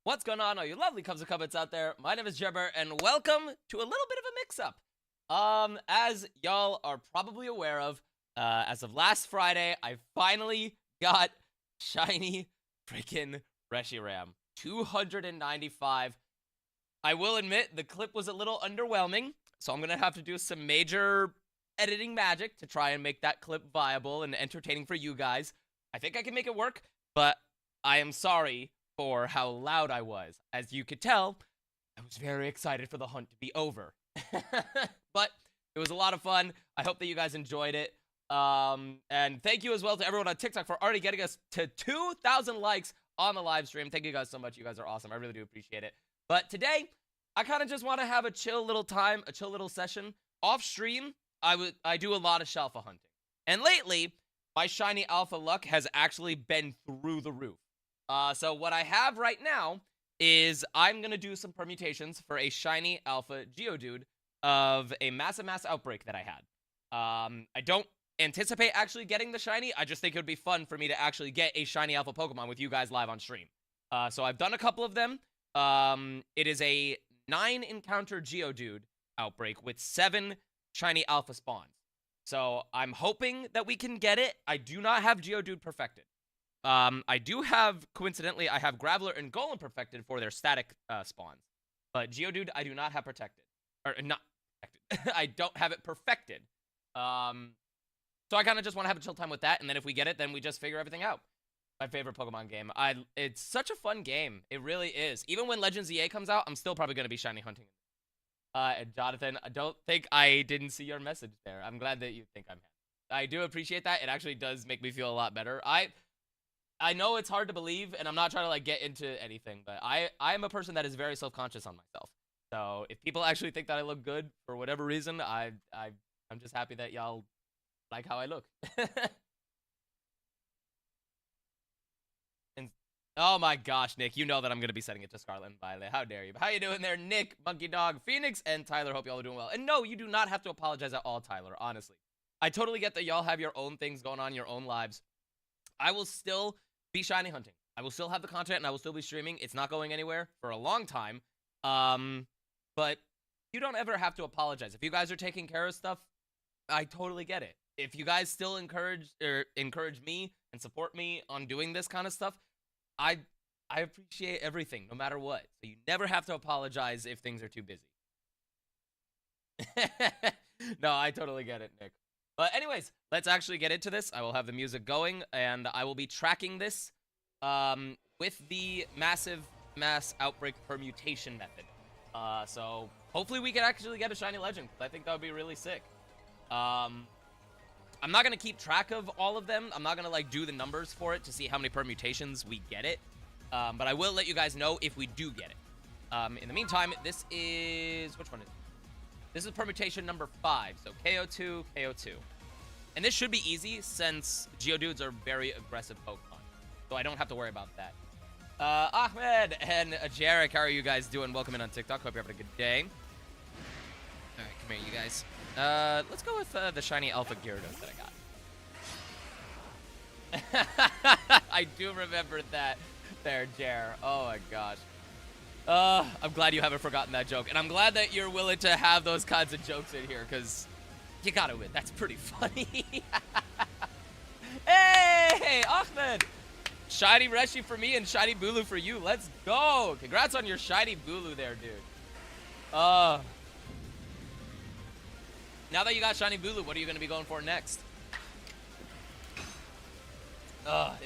What's going on, all you lovely cubs and cubbits out there? My name is Jebber, and welcome to a little bit of a mix-up. As y'all are probably aware of, as of last Friday, I finally got shiny freaking Reshiram. 295. I will admit, the clip was a little underwhelming, so I'm gonna have to do some major editing magic to try and make that clip viable and entertaining for you guys. I think I can make it work, but I am sorry for how loud I was. As you could tell, I was very excited for the hunt to be over. But it was a lot of fun. I hope that you guys enjoyed it. And thank you as well to everyone on TikTok for already getting us to 2,000 likes on the live stream. Thank you guys so much. You guys are awesome. I really do appreciate it. But today, I kind of just want to have a chill little time, a chill little session. Off stream, I do a lot of Shalfa hunting. And lately, my shiny alpha luck has actually been through the roof. So what I have right now is I'm going to do some permutations for a shiny alpha Geodude of a massive mass outbreak that I had. I don't anticipate actually getting the shiny. I just think it would be fun for me to actually get a shiny alpha Pokemon with you guys live on stream. So I've done a couple of them. It is a 9 encounter Geodude outbreak with 7 shiny alpha spawns. So I'm hoping that we can get it. I do not have Geodude perfected. I do have, coincidentally, I have Graveler and Golem perfected for their static spawns. But Geodude, I do not have protected. Or, not protected. I don't have it perfected. So I kind of just want to have a chill time with that, and then if we get it, then we just figure everything out. My favorite Pokemon game. It's such a fun game. It really is. Even when Legends EA comes out, I'm still probably going to be shiny hunting. And Jonathan, I don't think I didn't see your message there. I'm glad that you think I'm happy. I do appreciate that. It actually does make me feel a lot better. I know it's hard to believe, and I'm not trying to like get into anything, but I am a person that is very self-conscious on myself. So if people actually think that I look good for whatever reason, I'm just happy that y'all like how I look. And oh my gosh, Nick, you know that I'm gonna be setting it to Scarlet and Violet. How dare you? But how you doing there, Nick, Monkey Dog, Phoenix, and Tyler? Hope y'all are doing well. And no, you do not have to apologize at all, Tyler. Honestly, I totally get that y'all have your own things going on, your own lives. I will still be shiny hunting. I will still have the content and I will still be streaming. It's not going anywhere for a long time. But you don't ever have to apologize. If you guys are taking care of stuff, I totally get it. If you guys still encourage me and support me on doing this kind of stuff, I appreciate everything, no matter what. So you never have to apologize if things are too busy. No, I totally get it, Nick. But anyways, let's actually get into this. I will have the music going, and I will be tracking this with the massive mass outbreak permutation method. So hopefully we can actually get a shiny legend. I think that would be really sick. I'm not going to keep track of all of them. I'm not going to like do the numbers for it to see how many permutations we get it. But I will let you guys know if we do get it. In the meantime, this is... which one is it? This is permutation number 5, so KO2, KO2. And this should be easy since Geodudes are very aggressive Pokemon. So I don't have to worry about that. Ahmed and Jarek, how are you guys doing? Welcome in on TikTok. Hope you're having a good day. Alright, come here, you guys. Let's go with the shiny Alpha Gyarados that I got. I do remember that there, Jar. Oh my gosh. I'm glad you haven't forgotten that joke. And I'm glad that you're willing to have those kinds of jokes in here, because you gotta admit, that's pretty funny. Hey, Ahmed! Shiny Reshi for me and shiny Bulu for you. Let's go! Congrats on your shiny Bulu there, dude. Now that you got shiny Bulu, what are you gonna be going for next?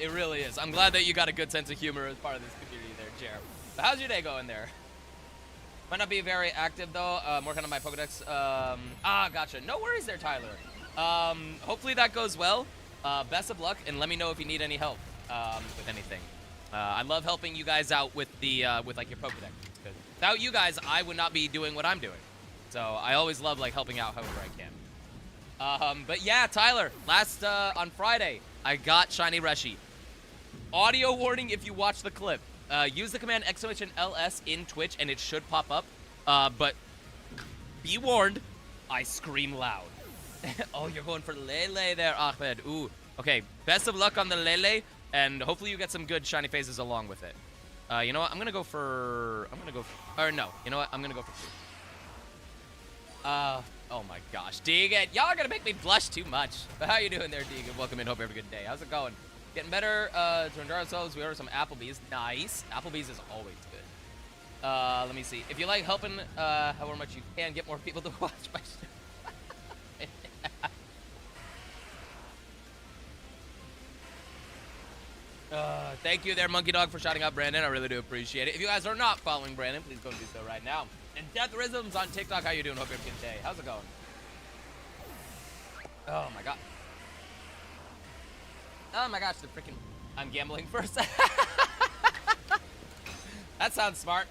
It really is. I'm glad that you got a good sense of humor as part of this community there, Jer. But how's your day going there? Might not be very active though. I'm working on my Pokedex. Gotcha. No worries there, Tyler. Hopefully that goes well. Best of luck, and let me know if you need any help with anything. I love helping you guys out with the with like your Pokedex. Without you guys, I would not be doing what I'm doing. So I always love like helping out however I can. But yeah, Tyler, last on Friday, I got shiny Reshi. Audio warning if you watch the clip. Use the command !LS in Twitch and it should pop up. But be warned, I scream loud. Oh, you're going for Lele there, Ahmed. Ooh. Okay, best of luck on the Lele, and hopefully you get some good shiny phases along with it. You know what? I'm gonna go for... Or no. You know what? I'm gonna go for 2. Oh my gosh. Deegan, y'all are gonna make me blush too much. But how you doing there, Deegan? Welcome in. Hope you have a good day. How's it going? Getting better to enjoy ourselves. We ordered some Applebee's. Nice. Applebee's is always good. Let me see. If you like helping however much you can get more people to watch my show. Thank you there, Monkey Dog, for shouting out Brandon. I really do appreciate it. If you guys are not following Brandon, please go and do so right now. And Death Rhythms on TikTok. How you doing? Hope you have a good day. How's it going? Oh my god. Oh my gosh, the freaking... I'm gambling first. That sounds smart.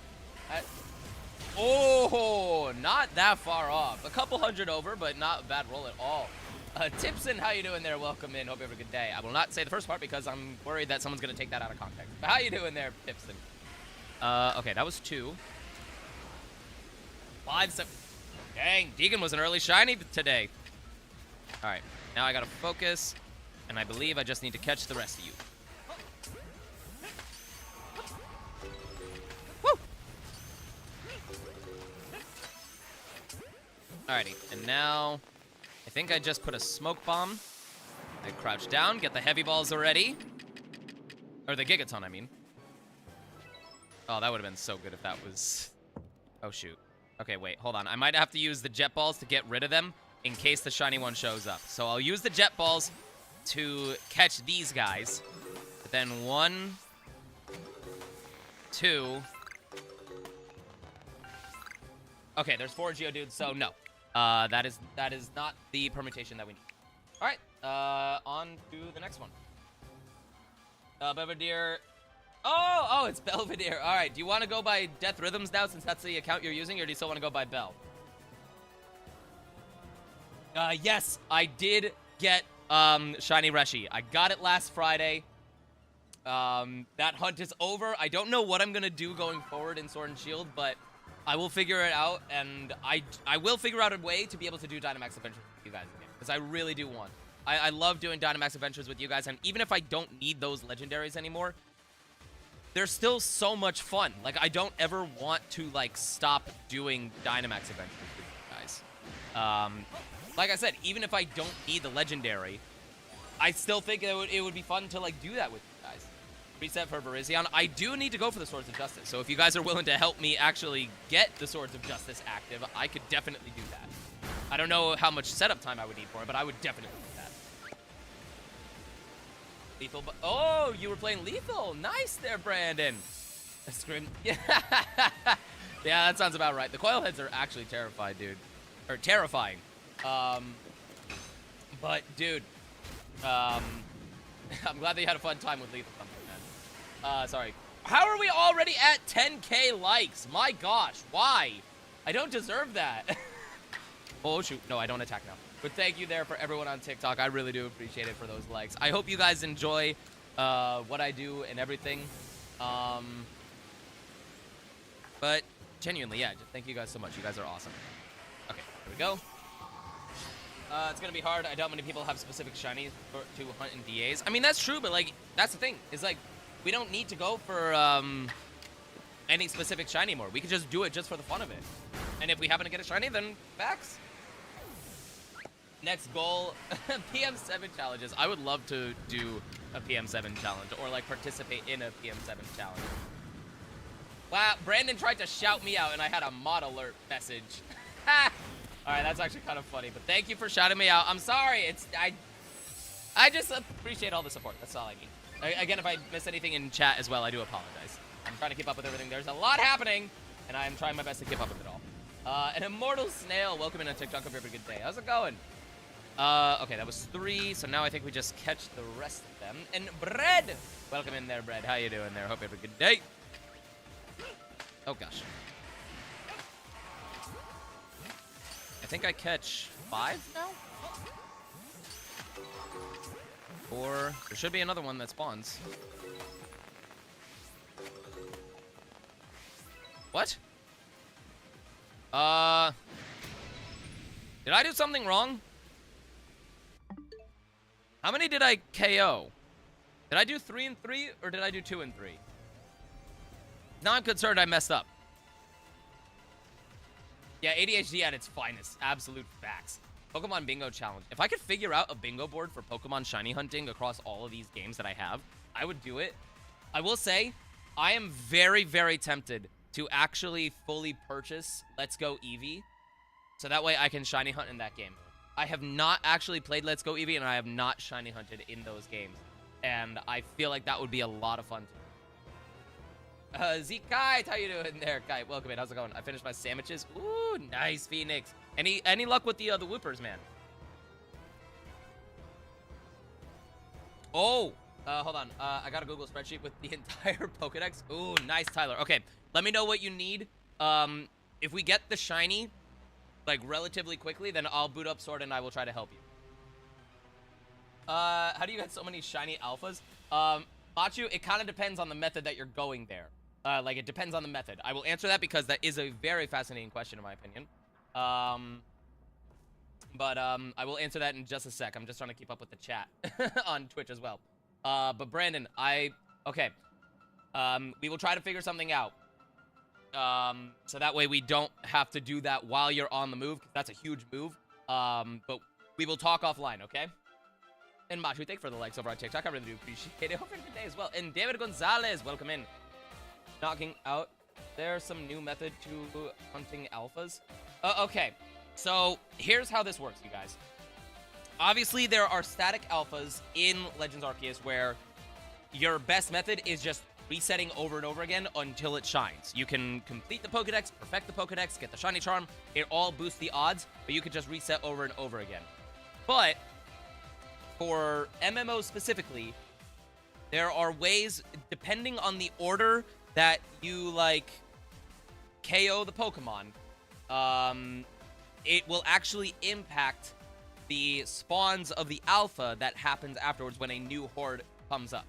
Oh, not that far off. A couple hundred over, but not a bad roll at all. Tipson, how you doing there? Welcome in. Hope you have a good day. I will not say the first part because I'm worried that someone's going to take that out of context. But how you doing there, Tipson? Okay, that was 2. 5, 7. Dang, Deegan was an early shiny today. All right, now I got to focus, and I believe I just need to catch the rest of you. Woo! Alrighty, and now... I think I just put a smoke bomb. I crouch down, get the heavy balls already. Or the Gigaton, I mean. Oh, that would have been so good if that was... Oh, shoot. Okay, wait, hold on. I might have to use the jet balls to get rid of them in case the shiny one shows up. So I'll use the jet balls to catch these guys. But then 1, 2... Okay, there's 4 Geodudes, so no. That is not the permutation that we need. All right, on to the next one. Belvedere. Oh, it's Belvedere. All right, do you want to go by Death Rhythms now since that's the account you're using, or do you still want to go by Bell? Yes, I did get Shiny Reshi. I got it last Friday. That hunt is over. I don't know what I'm gonna do going forward in Sword and Shield, but I will figure it out, and I will figure out a way to be able to do Dynamax Adventures with you guys again, because I really do want. I love doing Dynamax Adventures with you guys, and even if I don't need those legendaries anymore, they're still so much fun. Like, I don't ever want to, like, stop doing Dynamax Adventures with you guys. Like I said, even if I don't need the legendary, I still think it would be fun to, like, do that with you guys. Reset for Virizion. I do need to go for the Swords of Justice, so if you guys are willing to help me actually get the Swords of Justice active, I could definitely do that. I don't know how much setup time I would need for it, but I would definitely do that. Lethal, oh, you were playing Lethal. Nice there, Brandon. I screamed. Yeah, yeah, that sounds about right. The coil heads are actually terrified, dude. Or terrifying. But, dude, I'm glad that you had a fun time with Lethal. Sorry. How are we already at 10K likes? My gosh, why? I don't deserve that. Oh, shoot. No, I don't attack now. But thank you there for everyone on TikTok. I really do appreciate it for those likes. I hope you guys enjoy what I do and everything. But genuinely, yeah, thank you guys so much. You guys are awesome. Okay, here we go. It's going to be hard. I doubt many people have specific shinies to hunt in DAs. I mean, that's true, but, like, that's the thing. It's like, we don't need to go for any specific shiny more. We could just do it just for the fun of it. And if we happen to get a shiny, then facts. Next goal, PM7 challenges. I would love to do a PM7 challenge or, like, participate in a PM7 challenge. Wow, Brandon tried to shout me out, and I had a mod alert message. All right, that's actually kind of funny, but thank you for shouting me out. I'm sorry. I just appreciate all the support. That's all I need. Again, if I miss anything in chat as well, I do apologize. I'm trying to keep up with everything. There's a lot happening, and I'm trying my best to keep up with it all. An Immortal Snail, welcome in on TikTok. Hope you have a good day. How's it going? Okay, that was 3, so now I think we just catch the rest of them. And Bread! Welcome in there, Bread. How you doing there? Hope you have a good day. Oh, gosh. I think I catch 5 now? Or there should be another one that spawns. What? Did I do something wrong? How many did I KO? Did I do 3 and 3, or did I do 2 and 3? Now I'm concerned I messed up. Yeah, ADHD at its finest. Absolute facts. Pokemon Bingo Challenge. If I could figure out a bingo board for Pokemon shiny hunting across all of these games that I have, I would do it. I will say, I am very, very tempted to actually fully purchase Let's Go Eevee, so that way I can shiny hunt in that game. I have not actually played Let's Go Eevee, and I have not shiny hunted in those games. And I feel like that would be a lot of fun. Zeke Kite, how you doing there, Kite? Welcome in. How's it going? I finished my sandwiches. Ooh, nice, Phoenix. Any luck with the whoopers, man? Oh, hold on. I got a Google spreadsheet with the entire Pokedex. Ooh, nice, Tyler. Okay, let me know what you need. If we get the shiny, like, relatively quickly, then I'll boot up Sword and I will try to help you. How do you get so many shiny alphas? Machu, it kind of depends on the method that you're going there. Like, it depends on the method. I will answer that because that is a very fascinating question, in my opinion. I will answer that in just a sec. I'm just trying to keep up with the chat on Twitch as well. But Brandon, okay. We will try to figure something out. So that way we don't have to do that while you're on the move. That's a huge move. But we will talk offline, okay? And Machu, thank you for the likes over on TikTok. I really do appreciate it. Hope you have a good day as well. And David Gonzalez, welcome in. Knocking out. There's some new method to hunting alphas. Okay. So here's how this works, you guys. Obviously, there are static alphas in Legends Arceus where your best method is just resetting over and over again until it shines. You can complete the Pokedex, perfect the Pokedex, get the shiny charm. It all boosts the odds, but you could just reset over and over again. But for MMOs specifically, there are ways, depending on the order that you, like, KO the Pokemon, it will actually impact the spawns of the alpha that happens afterwards when a new horde comes up.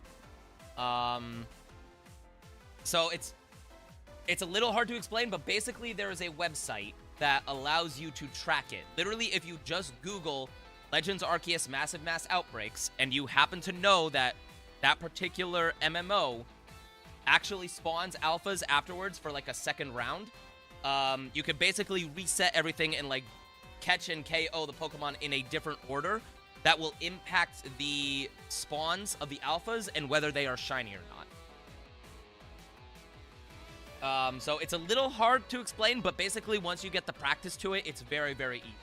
So it's a little hard to explain, but basically there is a website that allows you to track it. Literally, if you just Google Legends Arceus Massive Mass Outbreaks, and you happen to know that that particular MMO actually spawns alphas afterwards for, like, a second round, you could basically reset everything and, like, catch and KO the Pokemon in a different order that will impact the spawns of the alphas and whether they are shiny or not. So it's a little hard to explain, but basically once you get the practice to it, it's very, very easy.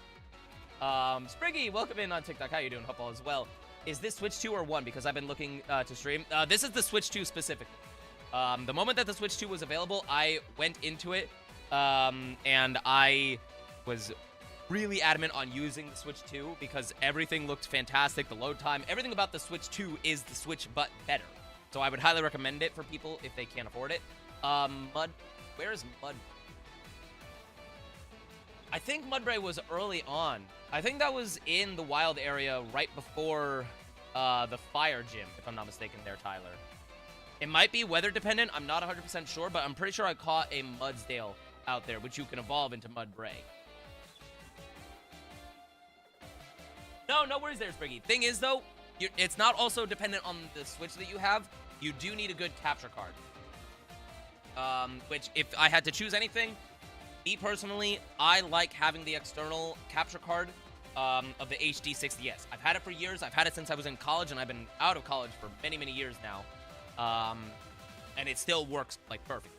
Spriggy, welcome in on TikTok. How you doing? Hope all is well. Is this Switch 2 or 1? Because I've been looking to stream. This is the Switch 2 specifically. The moment that the Switch 2 was available, I went into it, and I was really adamant on using the Switch 2 because everything looked fantastic. The load time, everything about the Switch 2 is the Switch, but better. So I would highly recommend it for people if they can't afford it. Where is Mud? I think Mudbray was early on. I think that was in the wild area right before the fire gym, if I'm not mistaken there, Tyler. It might be weather dependent. I'm not 100% sure, but I'm pretty sure I caught a Mudsdale out there, which you can evolve into Mudbray. No worries there, Spriggy. Thing is, though, it's not also dependent on the Switch that you have. You do need a good capture card. Which, if I had to choose anything, me personally, I like having the external capture card of the HD 60S. I've had it for years. I've had it since I was in college, and I've been out of college for many, many years now. And it still works, like, perfect.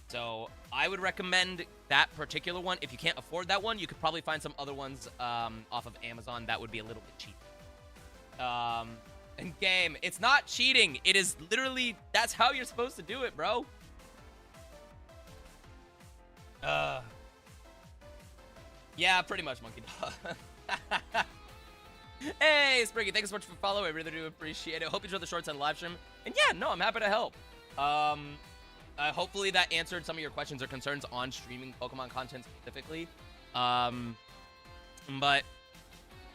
So I would recommend that particular one. If you can't afford that one, you could probably find some other ones off of Amazon that would be a little bit cheaper. And game, it's not cheating. It is literally, that's how you're supposed to do it, bro. Yeah, pretty much, Monkey Dog. Hey, Spriggy, thanks so much for following. I really do appreciate it. Hope you enjoyed the shorts and live stream. And yeah, no, I'm happy to help. Hopefully that answered some of your questions or concerns on streaming Pokemon content specifically. But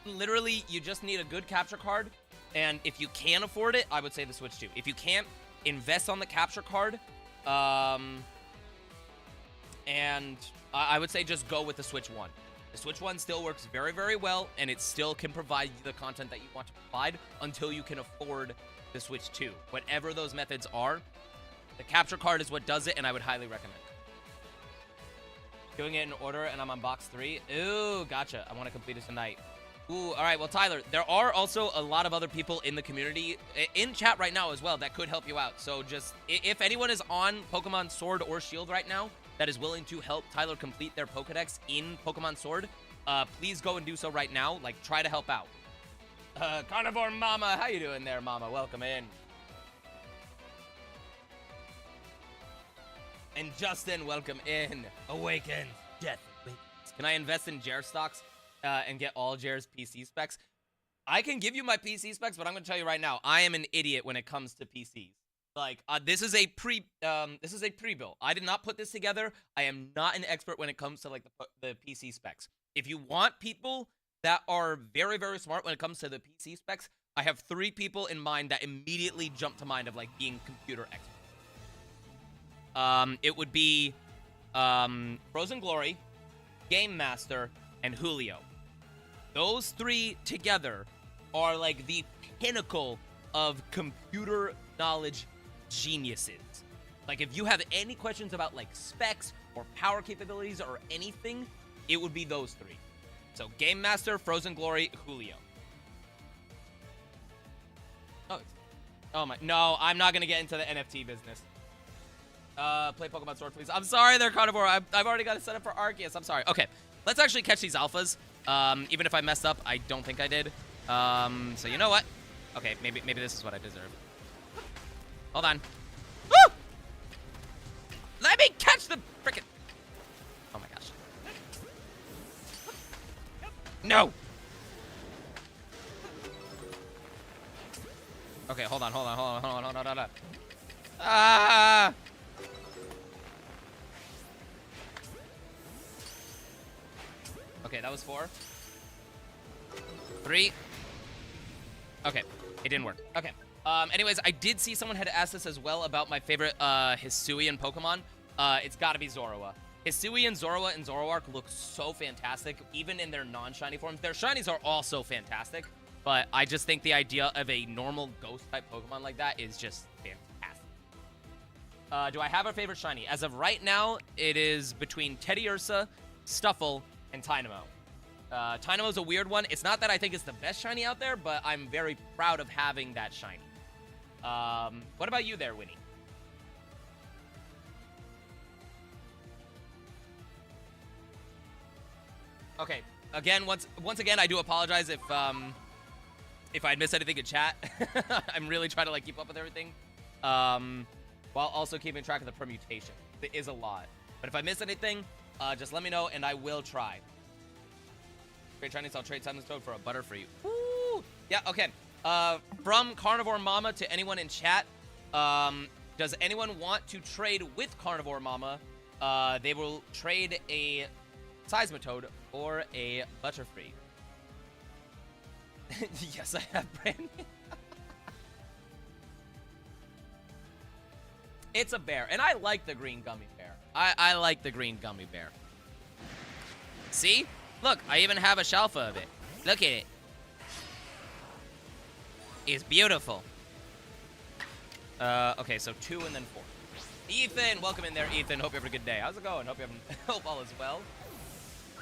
literally, you just need a good capture card. And if you can afford it, I would say the Switch 2. If you can't, invest on the capture card. And I would say just go with the Switch 1. The Switch 1 still works very, very well, and it still can provide you the content that you want to provide until you can afford the Switch 2. Whatever those methods are, The capture card is what does it, and I would highly recommend it. Doing it in order, and I'm on box 3. Ooh, gotcha. I want to complete it tonight. Ooh, all right. Well, Tyler, there are also a lot of other people in the community, in chat right now as well, that could help you out. So just, if anyone is on Pokemon Sword or Shield right now that is willing to help Tyler complete their Pokedex in Pokemon Sword, please go and do so right now. Like, try to help out. Carnivore Mama, how you doing there, Mama? Welcome in. And Justin, welcome in. Awaken. Death awakens. Can I invest in Jer stocks and get all Jer's PC specs? I can give you my PC specs, but I'm going to tell you right now, I am an idiot when it comes to PCs. Like, this is a pre-built. I did not put this together. I am not an expert when it comes to, like, the PC specs. If you want people that are very, very smart when it comes to the PC specs, I have 3 people in mind that immediately jump to mind of, like, being computer experts. It would be Frozen Glory, Game Master, and Julio. Those 3 together are like the pinnacle of computer knowledge geniuses. Like, if you have any questions about like specs or power capabilities or anything, it would be those 3. So Game Master, Frozen Glory, Julio. Oh my, no, I'm not gonna get into the NFT business. Play Pokemon Sword, please. I'm sorry there, Carnivore. I've already got it set up for Arceus. I'm sorry. Okay, let's actually catch these alphas. Even if I messed up, I don't think I did. So you know what? Okay, maybe this is what I deserve. Hold on. Woo! Let me catch the frickin'... Oh my gosh. No! Okay, hold on. Ah! Okay, that was 4. 3. Okay, it didn't work. Okay. Anyways, I did see someone had asked us as well about my favorite Hisuian Pokemon. It's gotta be Zorua. Hisuian, Zorua, and Zoroark look so fantastic, even in their non-shiny forms. Their shinies are also fantastic, but I just think the idea of a normal ghost-type Pokemon like that is just fantastic. Do I have a favorite shiny? As of right now, it is between Teddiursa, Stuffle, and Tynamo. Tynamo's a weird one. It's not that I think it's the best shiny out there, but I'm very proud of having that shiny. What about you there, Winnie? Okay. Again, once again, I do apologize if I missed anything in chat. I'm really trying to like keep up with everything, while also keeping track of the permutation. There is a lot, but if I miss anything, just let me know and I will try. Great Chinese, I'll trade Silence Toad for a Butterfree. Woo! Yeah, okay. From Carnivore Mama to anyone in chat, does anyone want to trade with Carnivore Mama? They will trade a Seismitoad or a Butterfree. Yes, I have Brandy. It's a bear, and I like the green gummy bear. I like the green gummy bear. See? Look, I even have a Shalfa of it. Look at it. It's beautiful. Okay, so 2 and then 4. Ethan, welcome in there, Ethan. Hope you're having a good day. How's it going? Hope all is well.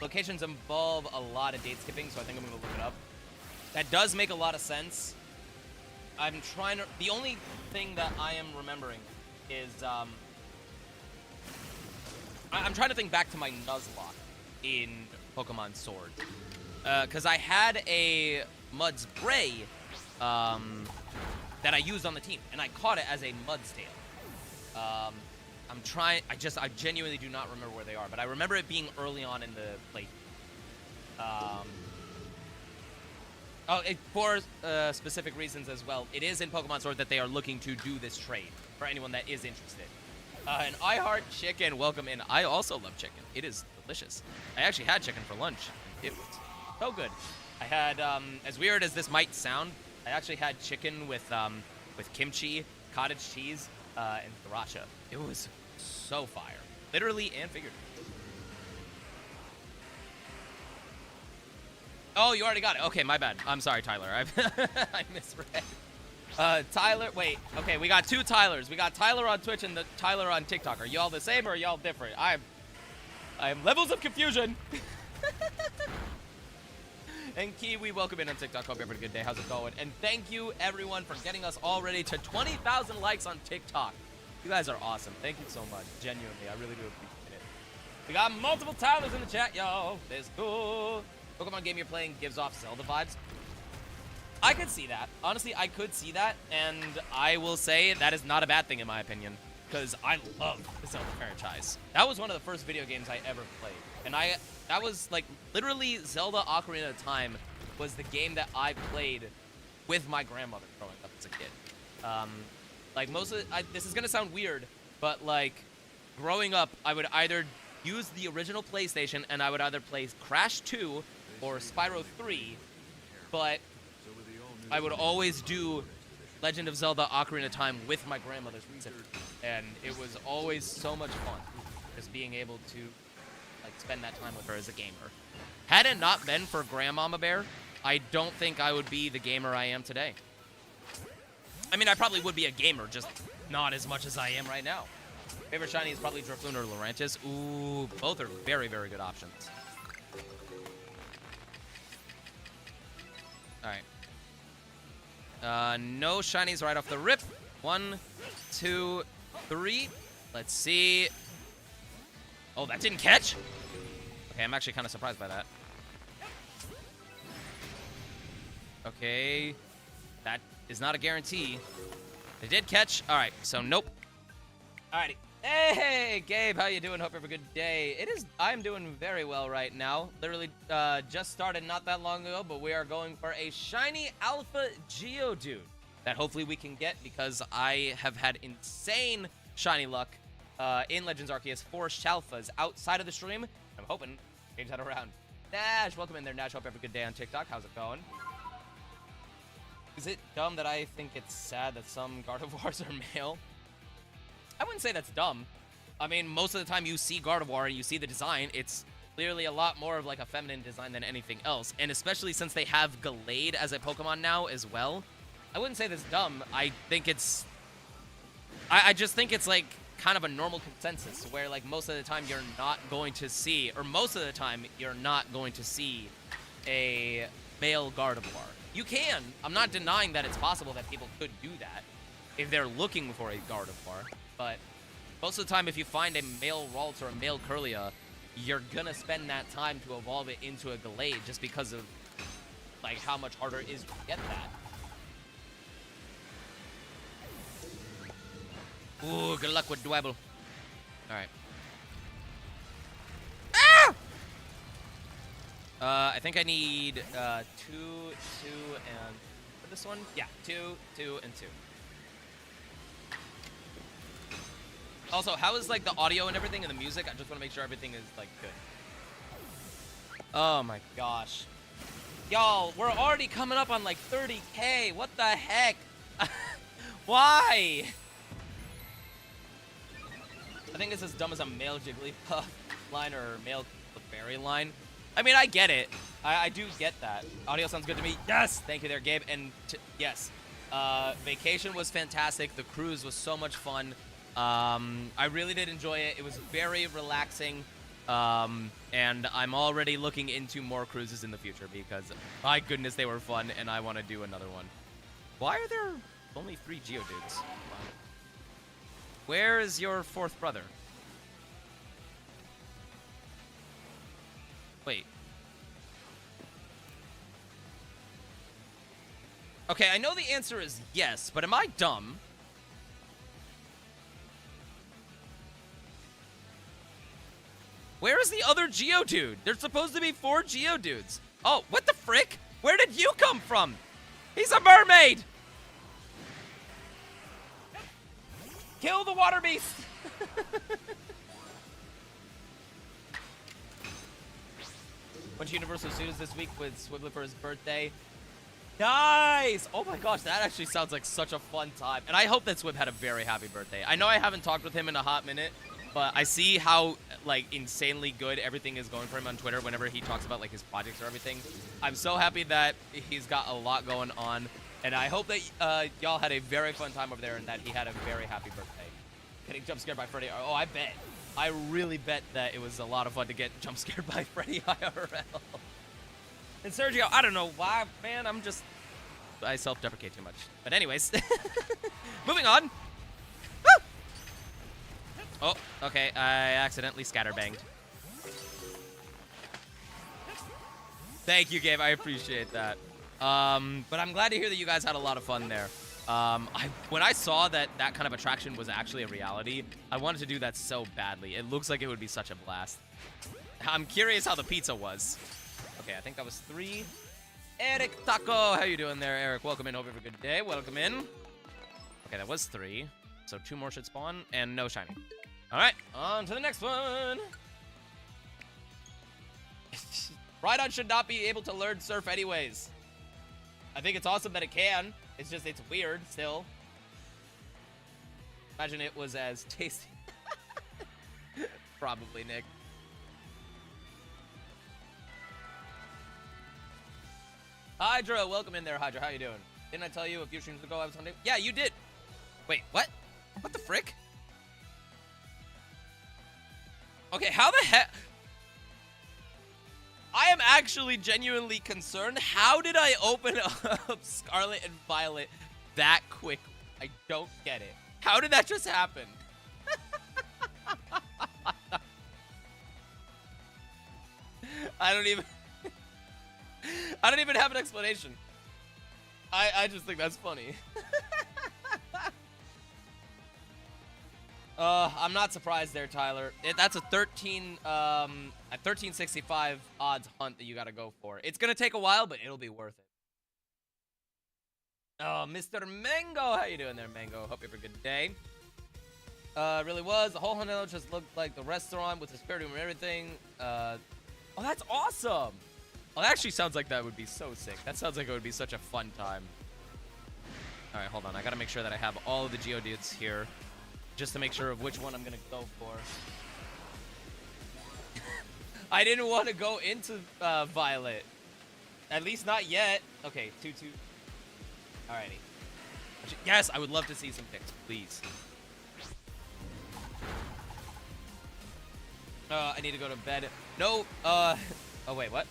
Locations involve a lot of date skipping, so I think I'm gonna look it up. That does make a lot of sense. I'm trying to... The only thing that I am remembering is, I'm trying to think back to my Nuzlocke in Pokemon Sword. Because I had a Mud's Bray that I used on the team, and I caught it as a Mudstail. I'm trying... I genuinely do not remember where they are, but I remember it being early on in the play. For specific reasons as well. It is in Pokemon Sword that they are looking to do this trade for anyone that is interested. And I heart chicken. Welcome in. I also love chicken. It is delicious. I actually had chicken for lunch. It was so good. I had, as weird as this might sound, I actually had chicken with kimchi, cottage cheese, and sriracha. It was so fire. Literally and figuratively. Oh, you already got it. Okay, my bad. I'm sorry, Tyler. I misread. Tyler, wait. Okay, we got two Tylers. We got Tyler on Twitch and the Tyler on TikTok. Are y'all the same or are y'all different? I am levels of confusion. And Kiwi, welcome in on TikTok. Hope you're having a good day. How's it going? And thank you, everyone, for getting us already to 20,000 likes on TikTok. You guys are awesome. Thank you so much. Genuinely, I really do appreciate it. We got multiple Tylers in the chat, yo. That's cool. Pokemon game you're playing gives off Zelda vibes. I could see that. Honestly, I could see that. And I will say that is not a bad thing, in my opinion. Because I love the Zelda franchise. That was one of the first video games I ever played. And that was like literally Zelda Ocarina of Time was the game that I played with my grandmother growing up as a kid. Like most of this is gonna sound weird, but like growing up, I would either use the original PlayStation and I would either play Crash 2 or Spyro 3, but I would always do Legend of Zelda Ocarina of Time with my grandmother's consider. And it was always so much fun just being able to like spend that time with her as a gamer. Had it not been for Grandmama Bear, I don't think I would be the gamer I am today. I mean, I probably would be a gamer, just not as much as I am right now. Favorite shiny is probably Drifloon or Lurantis. Ooh, both are very, very good options. Alright. No shinies right off the rip. 1, 2, 3. Let's see. Oh, that didn't catch? Okay, I'm actually kind of surprised by that. Okay. That is not a guarantee. They did catch. All right, so nope. Alrighty. Hey, Gabe, how you doing? Hope you have a good day. I'm doing very well right now. Literally just started not that long ago, but we are going for a shiny Alpha Geodude that hopefully we can get because I have had insane shiny luck in Legends Arceus for Shalfas outside of the stream. I'm hoping to change that around. Nash, welcome in there, Nash. Hope you have a good day on TikTok. How's it going? Is it dumb that I think it's sad that some Gardevoirs are male? I wouldn't say that's dumb. I mean, most of the time you see Gardevoir and you see the design, it's clearly a lot more of like a feminine design than anything else. And especially since they have Gallade as a Pokemon now as well. I wouldn't say that's dumb. I think it's... I just think it's like kind of a normal consensus where like most of the time you're not going to see, or most of the time you're not going to see a male Gardevoir. You can. I'm not denying that it's possible that people could do that if they're looking for a Gardevoir. But most of the time, if you find a male Ralts or a male Kirlia, you're gonna spend that time to evolve it into a Gallade just because of like how much harder it is to get that. Ooh, good luck with Dwebble. Alright. Ah! I think I need 2, 2, and for this one? Yeah, 2, 2, and 2. Also, how is like the audio and everything and the music? I just want to make sure everything is like good. Oh my gosh. Y'all, we're already coming up on like 30K. What the heck? Why? I think it's as dumb as a male Jigglypuff line or male Clefairy line. I mean, I get it. I do get that. Audio sounds good to me. Yes! Thank you there, Gabe. And yes, vacation was fantastic. The cruise was so much fun. I really did enjoy it. It was very relaxing. And I'm already looking into more cruises in the future because, my goodness, they were fun, and I want to do another one. Why are there only 3 Geodudes? Where is your 4th brother? Wait. Okay, I know the answer is yes, but am I dumb? Where is the other Geodude? There's supposed to be 4 Geodudes. Oh, what the frick? Where did you come from? He's a mermaid! Kill the water beast! Bunch of Universal Studios this week with Swibbler for his birthday. Nice! Oh my gosh, that actually sounds like such a fun time. And I hope that Swib had a very happy birthday. I know I haven't talked with him in a hot minute, but I see how, like, insanely good everything is going for him on Twitter whenever he talks about, like, his projects or everything. I'm so happy that he's got a lot going on. And I hope that y'all had a very fun time over there and that he had a very happy birthday. Getting jump scared by Freddy. Oh, I bet. I really bet that it was a lot of fun to get jump scared by Freddy IRL. And Sergio, I don't know why, man. I self-deprecate too much. But anyways, moving on. Woo! Oh, okay. I accidentally scatterbanged. Thank you, Gabe. I appreciate that. But I'm glad to hear that you guys had a lot of fun there. When I saw that that kind of attraction was actually a reality, I wanted to do that so badly. It looks like it would be such a blast. I'm curious how the pizza was. Okay, I think that was 3. Eric Taco, how you doing there, Eric? Welcome in. Hope you have a good day. Welcome in. Okay, that was 3. So 2 more should spawn, and no shiny. All right, on to the next one. Rhydon should not be able to learn surf anyways. I think it's awesome that it can. It's just, it's weird still. Imagine it was as tasty. Probably, Nick. Hydra, welcome in there, Hydra. How you doing? Didn't I tell you a few streams ago I was hunting? Yeah, you did. Wait, what? What the frick? Okay, how the heck? I am actually genuinely concerned. How did I open up Scarlet and Violet that quick? I don't get it. How did that just happen? I don't even have an explanation. I just think that's funny. I'm not surprised there, Tyler. That's a 1365 odds hunt that you gotta go for. It's gonna take a while, but it'll be worth it. Oh, Mr. Mango, how you doing there, Mango? Hope you have a good day. Really was. The whole hunt just looked like the restaurant with the spirit room and everything. Oh, that's awesome. Oh, that actually sounds like that would be so sick. That sounds like it would be such a fun time. All right, hold on. I gotta make sure that I have all of the Geodudes here, just to make sure of which one I'm gonna go for. I didn't want to go into Violet. At least not yet. Okay, 2-2. Alrighty. Yes, I would love to see some picks, please. I need to go to bed. No, oh wait, what?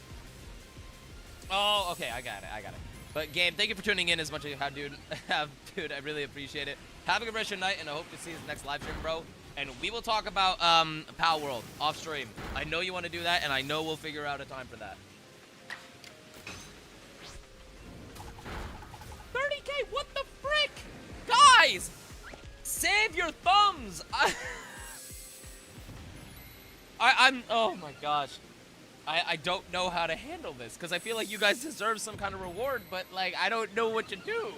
Oh, okay, I got it. But Gabe, thank you for tuning in as much as you have, dude. Dude, I really appreciate it. Have a good rest of your night, and I hope to see you in the next live stream, bro. And we will talk about Pal World off stream. I know you want to do that, and I know we'll figure out a time for that. 30K, what the frick? Guys, save your thumbs. I'm, oh my gosh. I don't know how to handle this, because I feel like you guys deserve some kind of reward, but, like, I don't know what to do.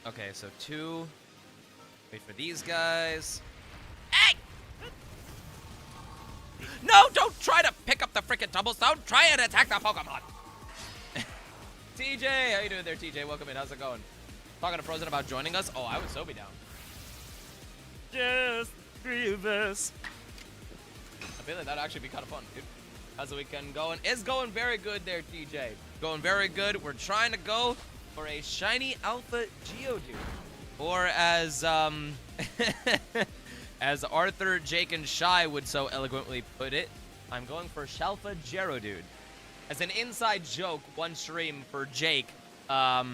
Okay, so 2. Wait for these guys. Hey! No, don't try to pick up the frickin' Tumblestone. Try and attack the Pokemon. TJ, how you doing there, TJ? Welcome in. How's it going? Talking to Frozen about joining us? Oh, I would so be down. Just 3 of us. I feel like that'd actually be kind of fun, dude. How's the weekend going? It's going very good there, TJ. Going very good. We're trying to go for a shiny alpha Geodude. Or as as Arthur, Jake, and Shy would so eloquently put it, I'm going for Shalfa Geodude. As an inside joke, one stream for Jake, I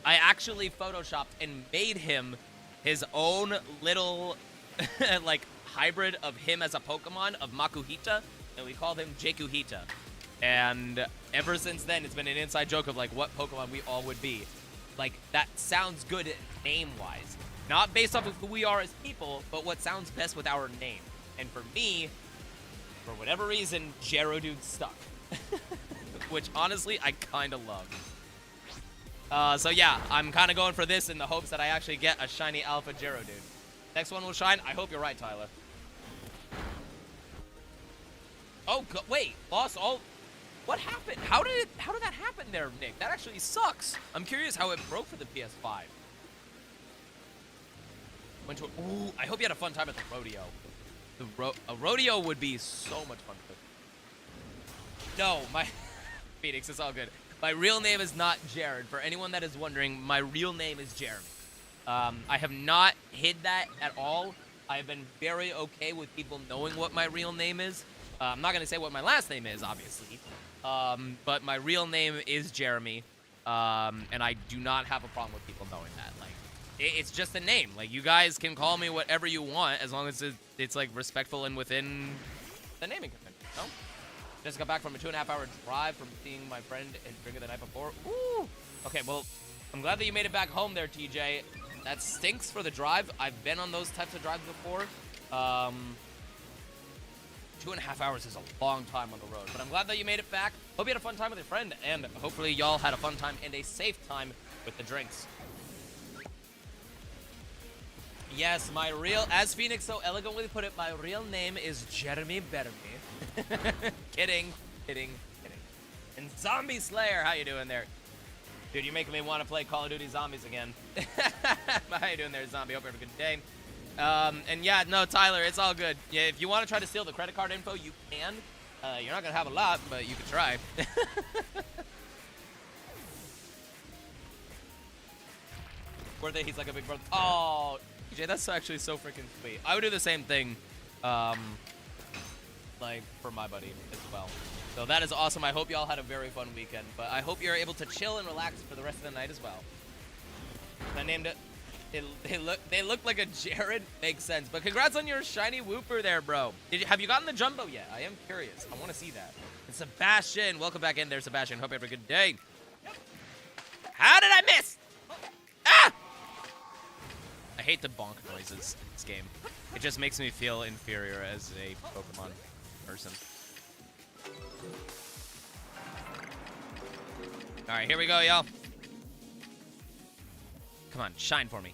actually photoshopped and made him his own little like hybrid of him as a Pokemon of Makuhita, and we called him Jakuhita. And ever since then, it's been an inside joke of like what Pokemon we all would be. Like, that sounds good name-wise. Not based off of who we are as people, but what sounds best with our name. And for me, for whatever reason, Geodude stuck. Which, honestly, I kind of love. So yeah, I'm kind of going for this in the hopes that I actually get a shiny alpha Geodude. Next one will shine. I hope you're right, Tyler. Oh, wait. Lost all... What happened? How did that happen there, Nick? That actually sucks. I'm curious how it broke for the PS5. Went to ooh, I hope you had a fun time at the rodeo. A rodeo would be so much fun. No, my Phoenix, it's all good. My real name is not Jared. For anyone that is wondering, my real name is Jeremy. I have not hid that at all. I have been very okay with people knowing what my real name is. I'm not going to say what my last name is, obviously. But my real name is Jeremy. And I do not have a problem with people knowing that. Like, it's just a name. Like, you guys can call me whatever you want as long as it's like, respectful and within the naming convention, you know? Just got back from a 2.5-hour drive from seeing my friend and drinking the night before. Ooh! Okay, well, I'm glad that you made it back home there, TJ. That stinks for the drive. I've been on those types of drives before. 2.5 hours is a long time on the road, but I'm glad that you made it back. Hope you had a fun time with your friend, and hopefully y'all had a fun time and a safe time with the drinks. Yes, my real, as Phoenix so elegantly put it, my real name is Jeremy Bermy. Kidding. And Zombie Slayer, how you doing there? Dude, you're making me want to play Call of Duty Zombies again. How you doing there, Zombie? Hope you have a good day. And yeah, no, Tyler, it's all good. Yeah, if you want to try to steal the credit card info, you can. You're not going to have a lot, but you can try. Worth it, he's like a big brother. Oh, TJ, that's actually so freaking sweet. I would do the same thing, like, for my buddy as well. So that is awesome. I hope y'all had a very fun weekend, but I hope you're able to chill and relax for the rest of the night as well. I named it. They look like a Jared. Makes sense. But congrats on your shiny Wooper there, bro. Have you gotten the Jumbo yet? I am curious. I want to see that. And Sebastian, welcome back in there, Sebastian. Hope you have a good day. How did I miss? Ah! I hate the bonk noises in this game. It just makes me feel inferior as a Pokemon person. All right, here we go, y'all. Come on, shine for me.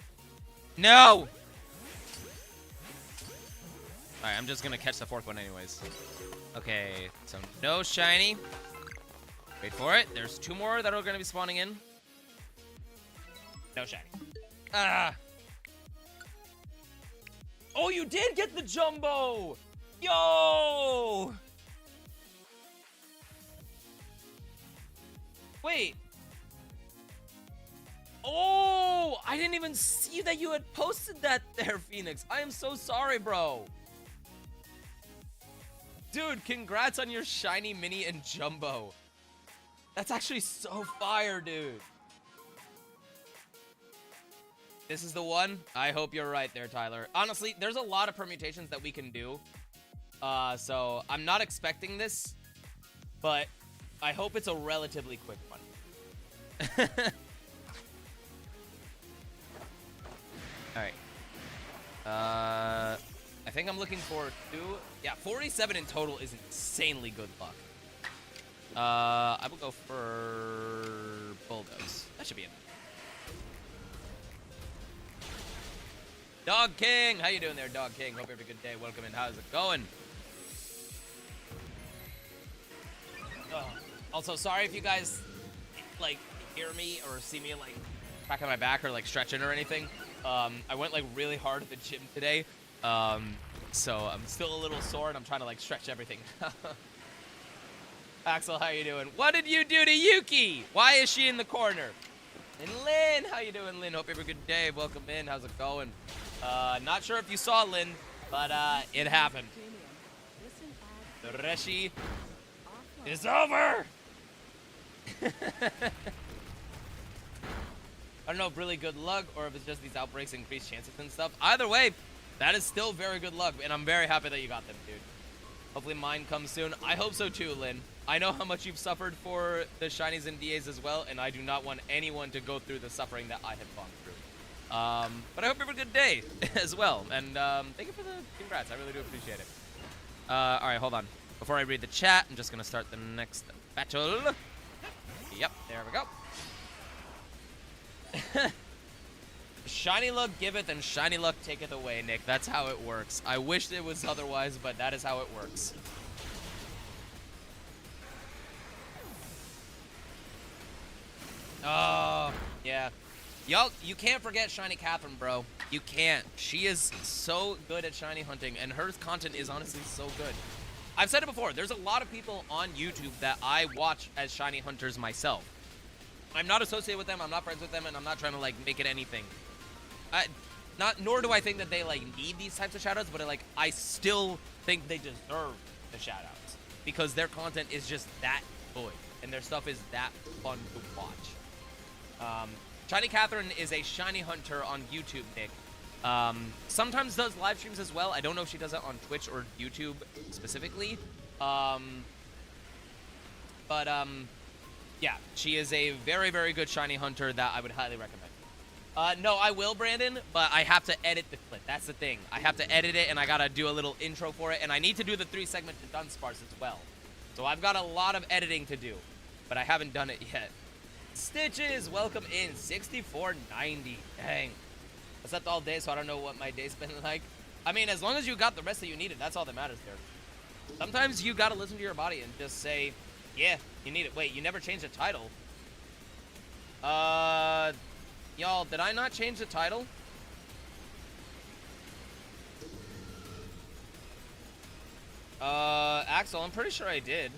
No! All right, I'm just gonna catch the fourth one anyways. Okay, so no shiny. Wait for it. There's 2 more that are gonna be spawning in. No shiny. Ah! Oh, you did get the Jumbo! Yo! Wait. Oh, I didn't even see that you had posted that there, Phoenix. I am so sorry, bro. Dude, congrats on your shiny mini and Jumbo. That's actually so fire, dude. This is the one? I hope you're right there, Tyler. Honestly, there's a lot of permutations that we can do. So I'm not expecting this, but I hope it's a relatively quick one. Alright. I think I'm looking for 2. Yeah, 47 in total is insanely good luck. I will go for Bulldoze. That should be it. Dog King! How you doing there, Dog King? Hope you have a good day. Welcome in. How's it going? Also, sorry if you guys, like, hear me or see me, like, cracking my back or, like, stretching or anything. I went, like, really hard at the gym today. So I'm still a little sore and I'm trying to, like, stretch everything. Axel, how you doing? What did you do to Yuki? Why is she in the corner? And Lynn, how you doing, Lynn? Hope you have a good day. Welcome in. How's it going? Not sure if you saw Lynn, but it happened. The Reshi is over. I don't know if really good luck or if it's just these outbreaks increase chances and stuff. Either way, that is still very good luck, and I'm very happy that you got them, dude. Hopefully mine comes soon. I hope so too, Lynn. I know how much you've suffered for the shinies and DAs as well, and I do not want anyone to go through the suffering that I have gone through. But I hope you have a good day as well, and thank you for the congrats. I really do appreciate it. All right, hold on. Before I read the chat, I'm just going to start the next battle. Yep, there we go. Shiny luck giveth and shiny luck taketh away, Nick. That's how it works. I wish it was otherwise, but that is how it works. Oh, yeah. Y'all, you can't forget Shiny Catherine, bro. You can't. She is so good at shiny hunting, and her content is honestly so good. I've said it before. There's a lot of people on YouTube that I watch as shiny hunters myself. I'm not associated with them. I'm not friends with them, and I'm not trying to like make it anything. Nor do I think that they like need these types of shoutouts, but like I still think they deserve the shoutouts because their content is just that good and their stuff is that fun to watch. Shiny Catherine is a shiny hunter on YouTube, Nick. Sometimes does live streams as well. I don't know if she does it on Twitch or YouTube specifically. Yeah, she is a very, very good shiny hunter that I would highly recommend. No, I will, Brandon, but I have to edit the clip. That's the thing. I have to edit it, and I gotta do a little intro for it, and I need to do the 3-segment to Dunsparce as well. So I've got a lot of editing to do, but I haven't done it yet. Stitches, welcome in, 6490. Dang. I slept all day, so I don't know what my day's been like. I mean, as long as you got the rest that you needed, that's all that matters there. Sometimes you gotta listen to your body and just say, yeah, you need it. Wait, you never changed the title? Y'all, did I not change the title? Axel, I'm pretty sure I did.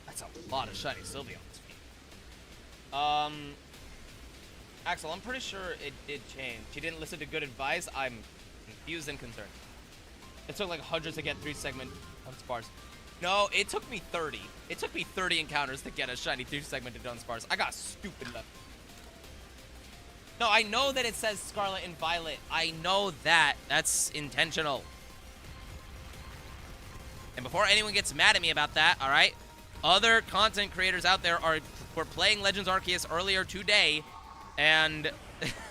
That's a lot of shiny Sylveon's. Axel, I'm pretty sure it did change. She didn't listen to good advice. I'm confused and concerned. It took like hundreds to get 3-segment Dunsparce. No, it took me 30. It took me 30 encounters to get a shiny 3-segmented Dunsparce. I got stupid luck. No, I know that it says Scarlet and Violet. I know that. That's intentional. And before anyone gets mad at me about that, all right? Other content creators out there were playing Legends Arceus earlier today and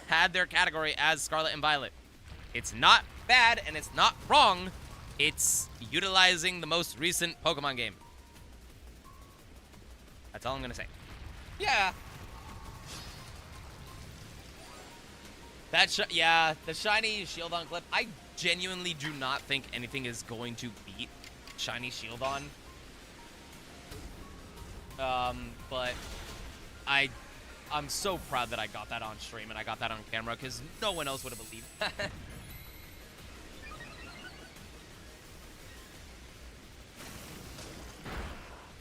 had their category as Scarlet and Violet. It's not bad and it's not wrong. It's utilizing the most recent Pokemon game. That's all I'm gonna say. Yeah. Yeah, the shiny Shieldon clip. I genuinely do not think anything is going to beat shiny Shieldon. But I'm so proud that I got that on stream and I got that on camera because no one else would have believed that.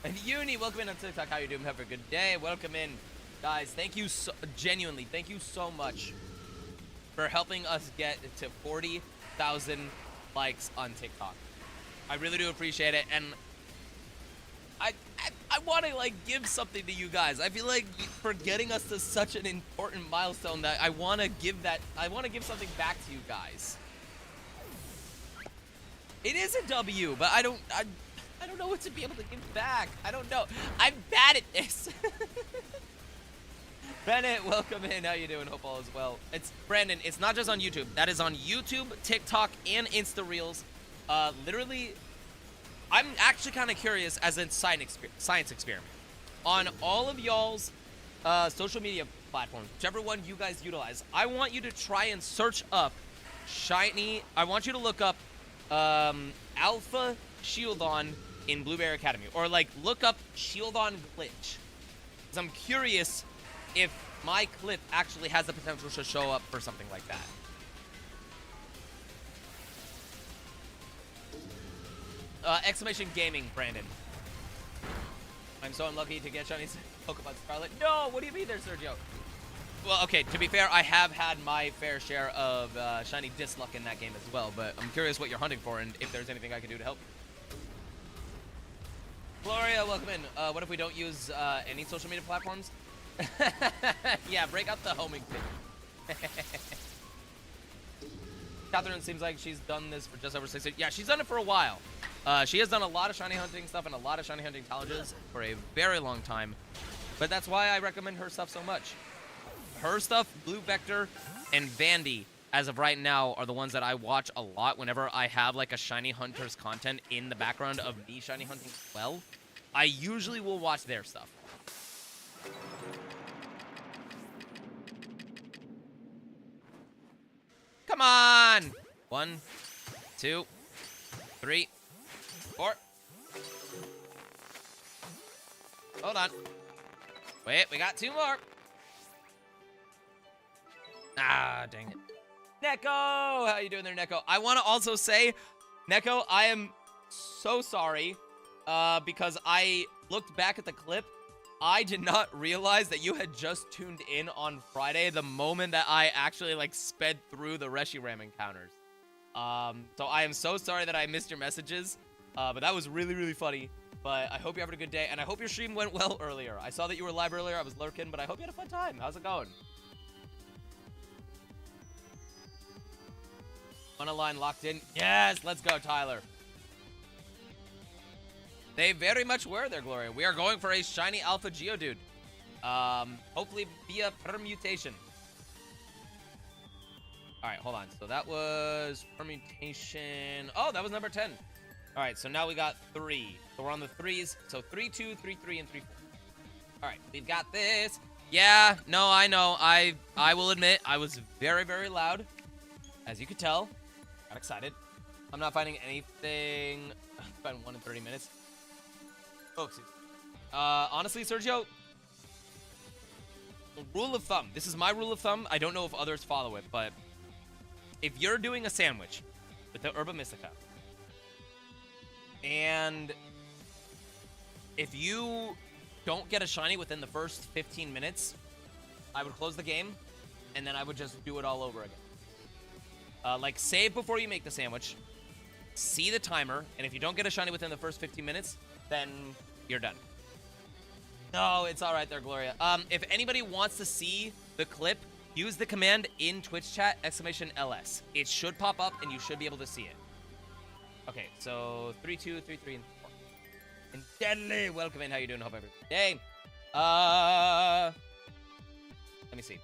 And Uni, welcome in on TikTok. How you doing? Have a good day. Welcome in. Guys, thank you genuinely, thank you so much for helping us get to 40,000 likes on TikTok. I really do appreciate it, and I want to like give something to you guys. I feel like for getting us to such an important milestone that I want to give something back to you guys. It is a W, but I don't know what to be able to give back. I don't know. I'm bad at this. Bennett, welcome in. How you doing? Hope all is well. It's Brandon. It's not just on YouTube. That is on YouTube, TikTok, and Insta Reels. Literally, I'm actually kind of curious as a science experiment. On all of y'all's social media platforms, whichever one you guys utilize, I want you to try and search up shiny. I want you to look up Alpha Shieldon in Blueberry Academy, or like look up Shieldon glitch. Because I'm curious if my clip actually has the potential to show up for something like that. Exclamation gaming, Brandon. I'm so unlucky to get shiny Pokemon Scarlet. No, what do you mean there, Sergio? Well, okay, to be fair, I have had my fair share of shiny Disluck in that game as well, but I'm curious what you're hunting for and if there's anything I can do to help. Gloria, welcome in. What if we don't use any social media platforms? Yeah, break out the homing thing. Catherine seems like she's done this for just over 6 years. Yeah, she's done it for a while. She has done a lot of shiny hunting stuff and a lot of shiny hunting challenges for a very long time. But that's why I recommend her stuff so much. Her stuff, Blue Vector, and Vandy, as of right now, are the ones that I watch a lot whenever I have like a shiny hunter's content in the background of me shiny hunting as well. I usually will watch their stuff. Come on! 1, 2, 3, 4. Hold on. Wait, we got 2 more. Ah, dang it. Neko! How you doing there, Neko? I want to also say, Neko, I am so sorry because I looked back at the clip. I did not realize that you had just tuned in on Friday the moment that I actually, like, sped through the Reshiram encounters. So I am so sorry that I missed your messages, but that was really, really funny. But I hope you're having a good day, and I hope your stream went well earlier. I saw that you were live earlier. I was lurking, but I hope you had a fun time. How's it going? On a line locked in. Yes, let's go, Tyler. They very much were there, Gloria. We are going for a shiny Alpha Geodude. Hopefully via permutation. All right, hold on. So that was permutation. Oh, that was number 10. All right, so now we got 3. So we're on the 3s. So 3, 2, 3, 3, and 3, 4. All right, we've got this. Yeah, no, I know. I will admit I was very, very loud. As you could tell. Got excited. I'm not finding anything. Found 1 in 30 minutes. Oh, excuse me. Honestly, Sergio, rule of thumb. This is my rule of thumb. I don't know if others follow it, but if you're doing a sandwich with the Herba Mystica, and if you don't get a shiny within the first 15 minutes, I would close the game, and then I would just do it all over again. Like, save before you make the sandwich, see the timer, and if you don't get a shiny within the first 15 minutes, then you're done. No, it's all right there, Gloria. If anybody wants to see the clip, use the command in Twitch chat, !LS. It should pop up, and you should be able to see it. Okay, so 3, 2, 3, 3, and 4. And Deadly, welcome in. How you doing? Hope every day. Let me see.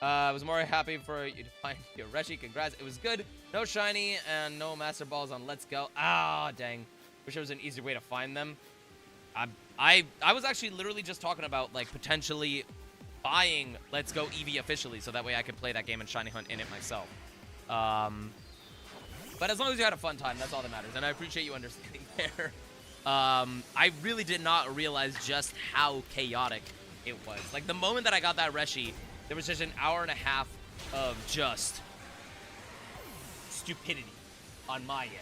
I was more happy for you to find your Reshi. Congrats. It was good. No shiny and no Master Balls on Let's Go. Ah, dang. Wish there was an easier way to find them. I was actually literally just talking about, like, potentially buying Let's Go Eevee officially, so that way I could play that game and shiny hunt in it myself. But as long as you had a fun time, that's all that matters, and I appreciate you understanding there. I really did not realize just how chaotic it was. Like, the moment that I got that Reshi, there was just an hour and a half of just stupidity on my end.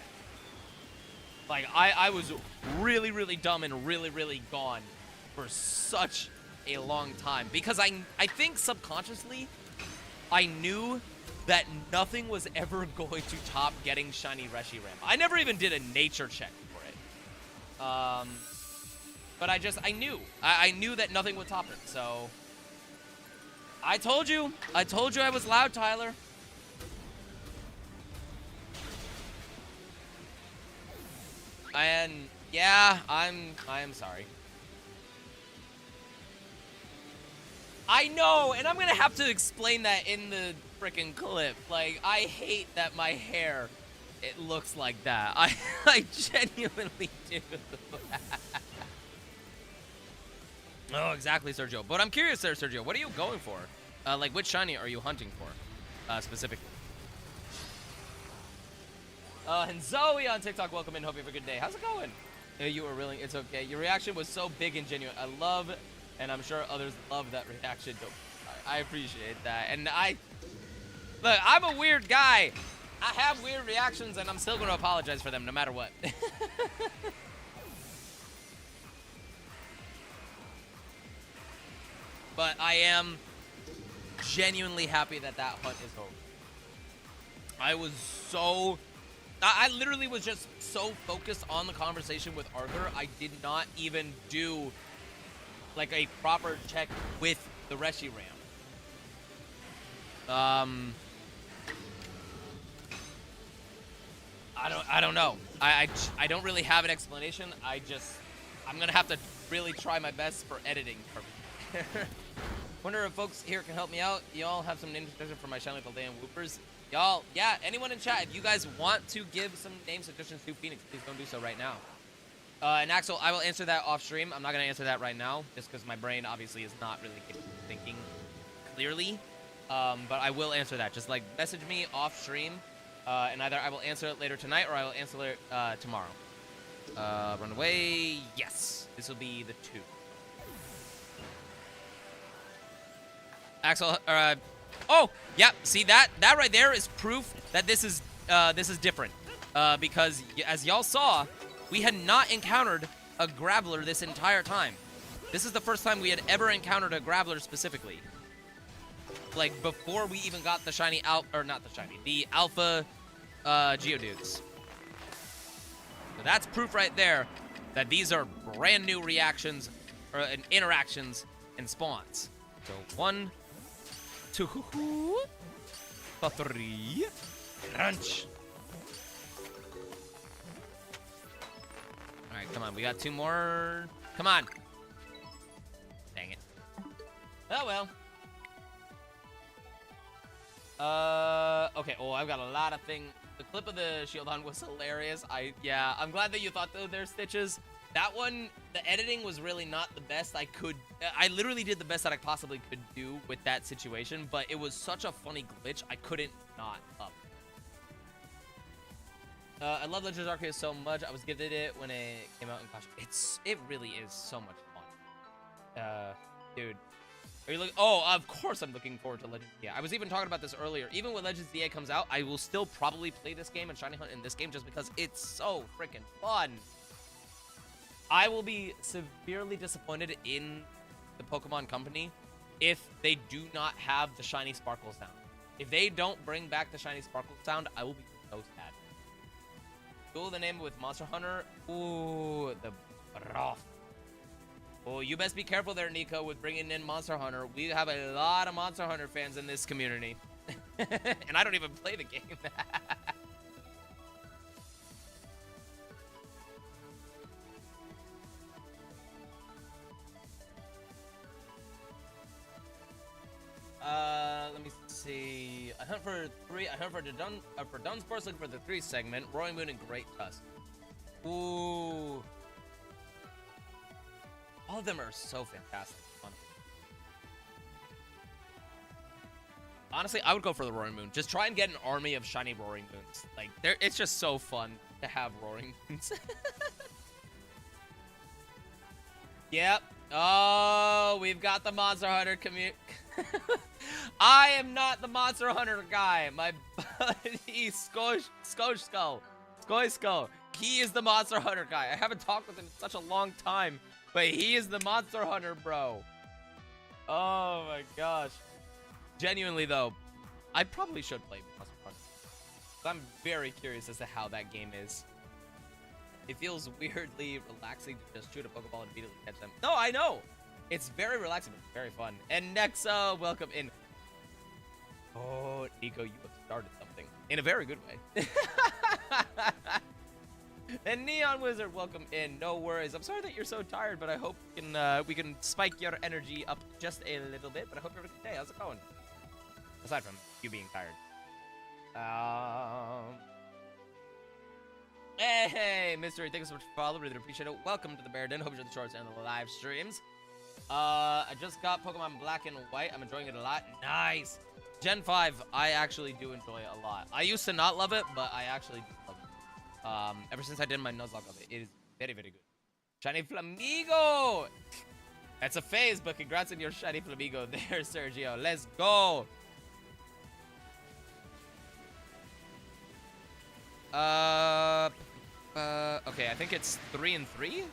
Like, I was really, really dumb and really, really gone for such a long time. Because I think subconsciously, I knew that nothing was ever going to top getting shiny Reshiram. I never even did a nature check for it. But I knew. I knew that nothing would top it, so... I told you I was loud, Tyler. And yeah, I am sorry. I know, and I'm gonna have to explain that in the freaking clip. Like, I hate that my hair, it looks like that. I genuinely do. Oh, exactly, Sergio. But I'm curious there, Sergio. What are you going for? Like, which shiny are you hunting for, specifically? And Zoe on TikTok, welcome in. Hope you have a good day. How's it going? You were willing. It's okay. Your reaction was so big and genuine. I love, and I'm sure others love that reaction. I appreciate that. And look, I'm a weird guy. I have weird reactions, and I'm still going to apologize for them no matter what. But I am genuinely happy that that hunt is over. I was so... I literally was just so focused on the conversation with Arthur, I did not even do, like, a proper check with the Reshiram. I don't know. I don't really have an explanation. I'm gonna have to really try my best for editing. Wonder if folks here can help me out. Y'all have some name suggestions for my Shiny Little Day and Whoopers. Y'all, yeah, anyone in chat, if you guys want to give some name suggestions to Phoenix, please don't do so right now. And Axel, I will answer that off stream. I'm not going to answer that right now, just because my brain obviously is not really thinking clearly. But I will answer that. Just, like, message me off stream, and either I will answer it later tonight or I will answer it tomorrow. Run away. Yes, this will be the 2. Axel, Oh, yeah. See that right there is proof that this is different. Because as y'all saw, we had not encountered a Graveler this entire time. This is the first time we had ever encountered a Graveler specifically. Like before we even got the shiny the alpha Geodudes. So that's proof right there that these are brand new reactions and interactions and spawns. So 1, 2, 3, crunch. All right, come on. We got 2 more. Come on. Dang it. Oh well. Okay. Oh, I've got a lot of things. The clip of the Shieldon was hilarious. Yeah, I'm glad that you thought they're stitches. That one, the editing was really not the best I literally did the best that I possibly could do with that situation, but it was such a funny glitch, I couldn't not up. I love Legends Arceus so much. I was gifted it when it came out in Clash. It really is so much fun. Dude. Are you looking? Oh, of course I'm looking forward to Legends DA. I was even talking about this earlier. Even when Legends DA comes out, I will still probably play this game and Shiny Hunt in this game just because it's so freaking fun. I will be severely disappointed in the Pokemon Company if they do not have the Shiny Sparkle sound. If they don't bring back the Shiny Sparkle sound, I will be so sad. Google the name with Monster Hunter. Ooh, the broth. Oh, you best be careful there, Nico, with bringing in Monster Hunter. We have a lot of Monster Hunter fans in this community. And I don't even play the game. Let me see. I hunt for 3. I hunt for Dunsparce, looking for the 3 segment. Roaring Moon and Great Tusk. Ooh. All of them are so fantastic. Honestly, I would go for the Roaring Moon. Just try and get an army of shiny Roaring Moons. Like, it's just so fun to have Roaring Moons. Yep. Oh, we've got the Monster Hunter community. I am not the Monster Hunter guy. My buddy Skoy Skull. He is the Monster Hunter guy. I haven't talked with him in such a long time, but he is the Monster Hunter, bro. Oh my gosh. Genuinely though, I probably should play Monster Hunter. I'm very curious as to how that game is. It feels weirdly relaxing to just shoot a Pokeball and immediately catch them. No, I know. It's very relaxing, but very fun. And next, welcome in. Oh, Nico, you have started something in a very good way. And Neon Wizard, welcome in. No worries. I'm sorry that you're so tired, but I hope we can spike your energy up just a little bit. But I hope you're having a good day. How's it going? Aside from you being tired. Hey, Mystery, thank you so much for following. Really appreciate it. Welcome to the Bear Den. Hope you enjoy the shorts and the live streams. I just got Pokemon Black and White. I'm enjoying it a lot. Nice. Gen 5, I actually do enjoy it a lot. I used to not love it, but I actually do love it. Ever since I did my Nuzlocke of it, it is very, very good. Shiny Flamigo! That's a phase, but congrats on your Shiny Flamigo there, Sergio. Let's go! Okay, I think it's 3 and 3?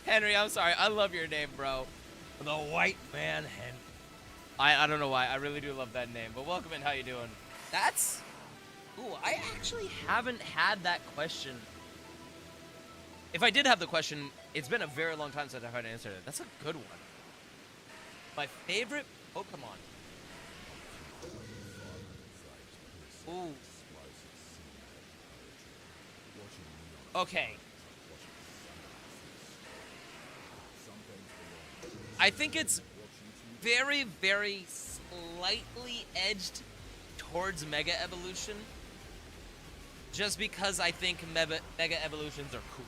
Henry, I'm sorry. I love your name, bro. The White Man Henry. I don't know why. I really do love that name. But welcome in. How you doing? That's... Ooh, I actually haven't had that question. If I did have the question, it's been a very long time since I've had to answer it. That's a good one. My favorite Pokemon. Ooh. Okay. I think it's very, very slightly edged towards Mega Evolution. Just because I think Mega Evolutions are cool.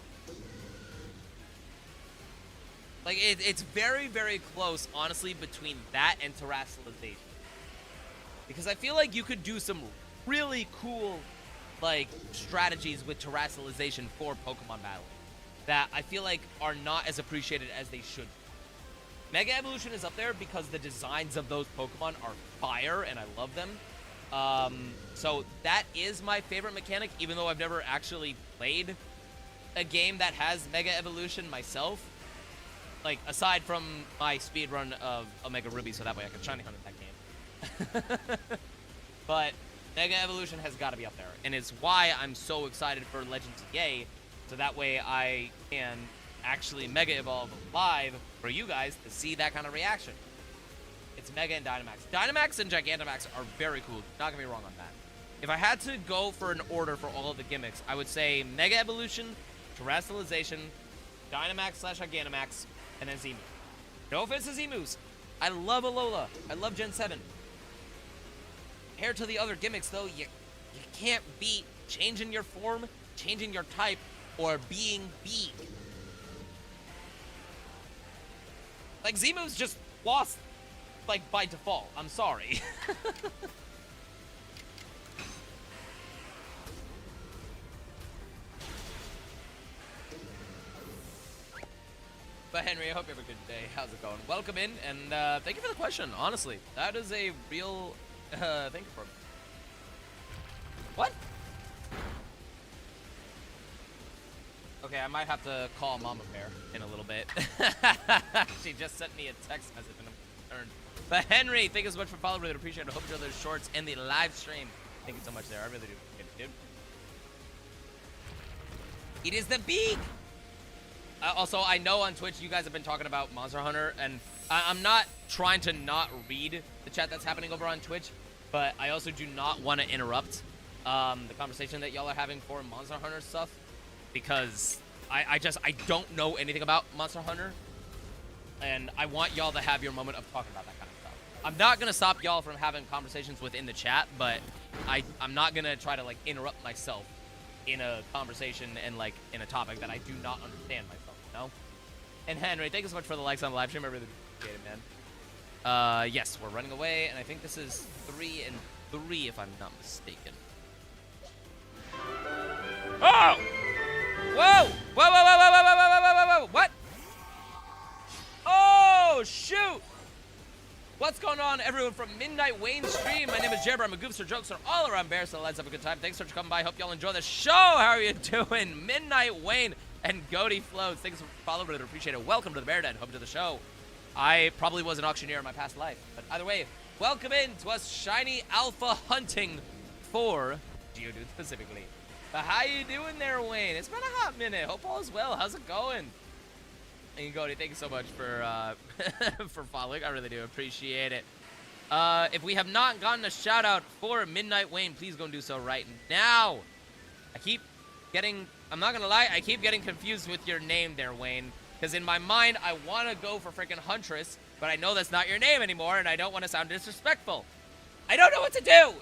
Like, it's very, very close, honestly, between that and Terrassalization. Because I feel like you could do some really cool, like, strategies with Terrassalization for Pokemon battling. that I feel like are not as appreciated as they should. Mega Evolution is up there because the designs of those Pokemon are fire, and I love them. So that is my favorite mechanic, even though I've never actually played a game that has Mega Evolution myself. Like, aside from my speedrun of Omega Ruby, so that way I can shiny hunt in that game. But Mega Evolution has got to be up there, and it's why I'm so excited for Legends EA, so that way I can actually Mega Evolve live for you guys to see that kind of reaction. It's Mega and Dynamax. Dynamax and Gigantamax are very cool. Not gonna be wrong on that. If I had to go for an order for all of the gimmicks, I would say Mega Evolution, Terrestrialization, Dynamax/Gigantamax, and then Z-Move. No offense to Z-Moves. I love Alola. I love Gen 7. Compared to the other gimmicks, though, you can't beat changing your form, changing your type, or being BEEG. Like, Z-Moves just lost, like, by default. I'm sorry. But Henry, I hope you have a good day. How's it going? Welcome in, and thank you for the question, honestly. That is a real thank you for it. What? Okay, I might have to call Mama Bear in a little bit. She just sent me a text message and I'm concerned. But Henry, thank you so much for following. Really appreciate it. I hope you enjoy those shorts and the live stream. Thank you so much there. I really do appreciate it, dude. It is the BEEG! Also, I know on Twitch you guys have been talking about Monster Hunter, and I'm not trying to not read the chat that's happening over on Twitch, but I also do not want to interrupt the conversation that y'all are having for Monster Hunter stuff, because I don't know anything about Monster Hunter, and I want y'all to have your moment of talking about that kind of stuff. I'm not going to stop y'all from having conversations within the chat, but I'm not going to try to, like, interrupt myself in a conversation and, like, in a topic that I do not understand myself, you know? And Henry, thank you so much for the likes on the live stream. I really appreciate it, man. Yes, we're running away, and I think this is 3 and 3, if I'm not mistaken. Oh! Whoa! Whoa, whoa, whoa, whoa, whoa, whoa, whoa, whoa, whoa, whoa! What? Oh, shoot! What's going on, everyone, from Midnight Wayne stream? My name is Jabber. I'm a goofster, jokester, all around bear, so let's have a good time. Thanks so much for coming by. Hope y'all enjoy the show. How are you doing? Midnight Wayne and Goaty Floats. Thanks for following. Really appreciate it. Welcome to the Bear Den. Welcome to the show. I probably was an auctioneer in my past life, but either way, welcome in to us shiny alpha hunting for Geodude specifically. But how you doing there, Wayne? It's been a hot minute. Hope all is well. How's it going? And Goaty, thank you so much for for following. I really do appreciate it. If we have not gotten a shout out for Midnight Wayne, please go and do so right now. I'm not gonna lie, I keep getting confused with your name there, Wayne. Because in my mind, I want to go for freaking Huntress, but I know that's not your name anymore, and I don't want to sound disrespectful. I don't know what to do!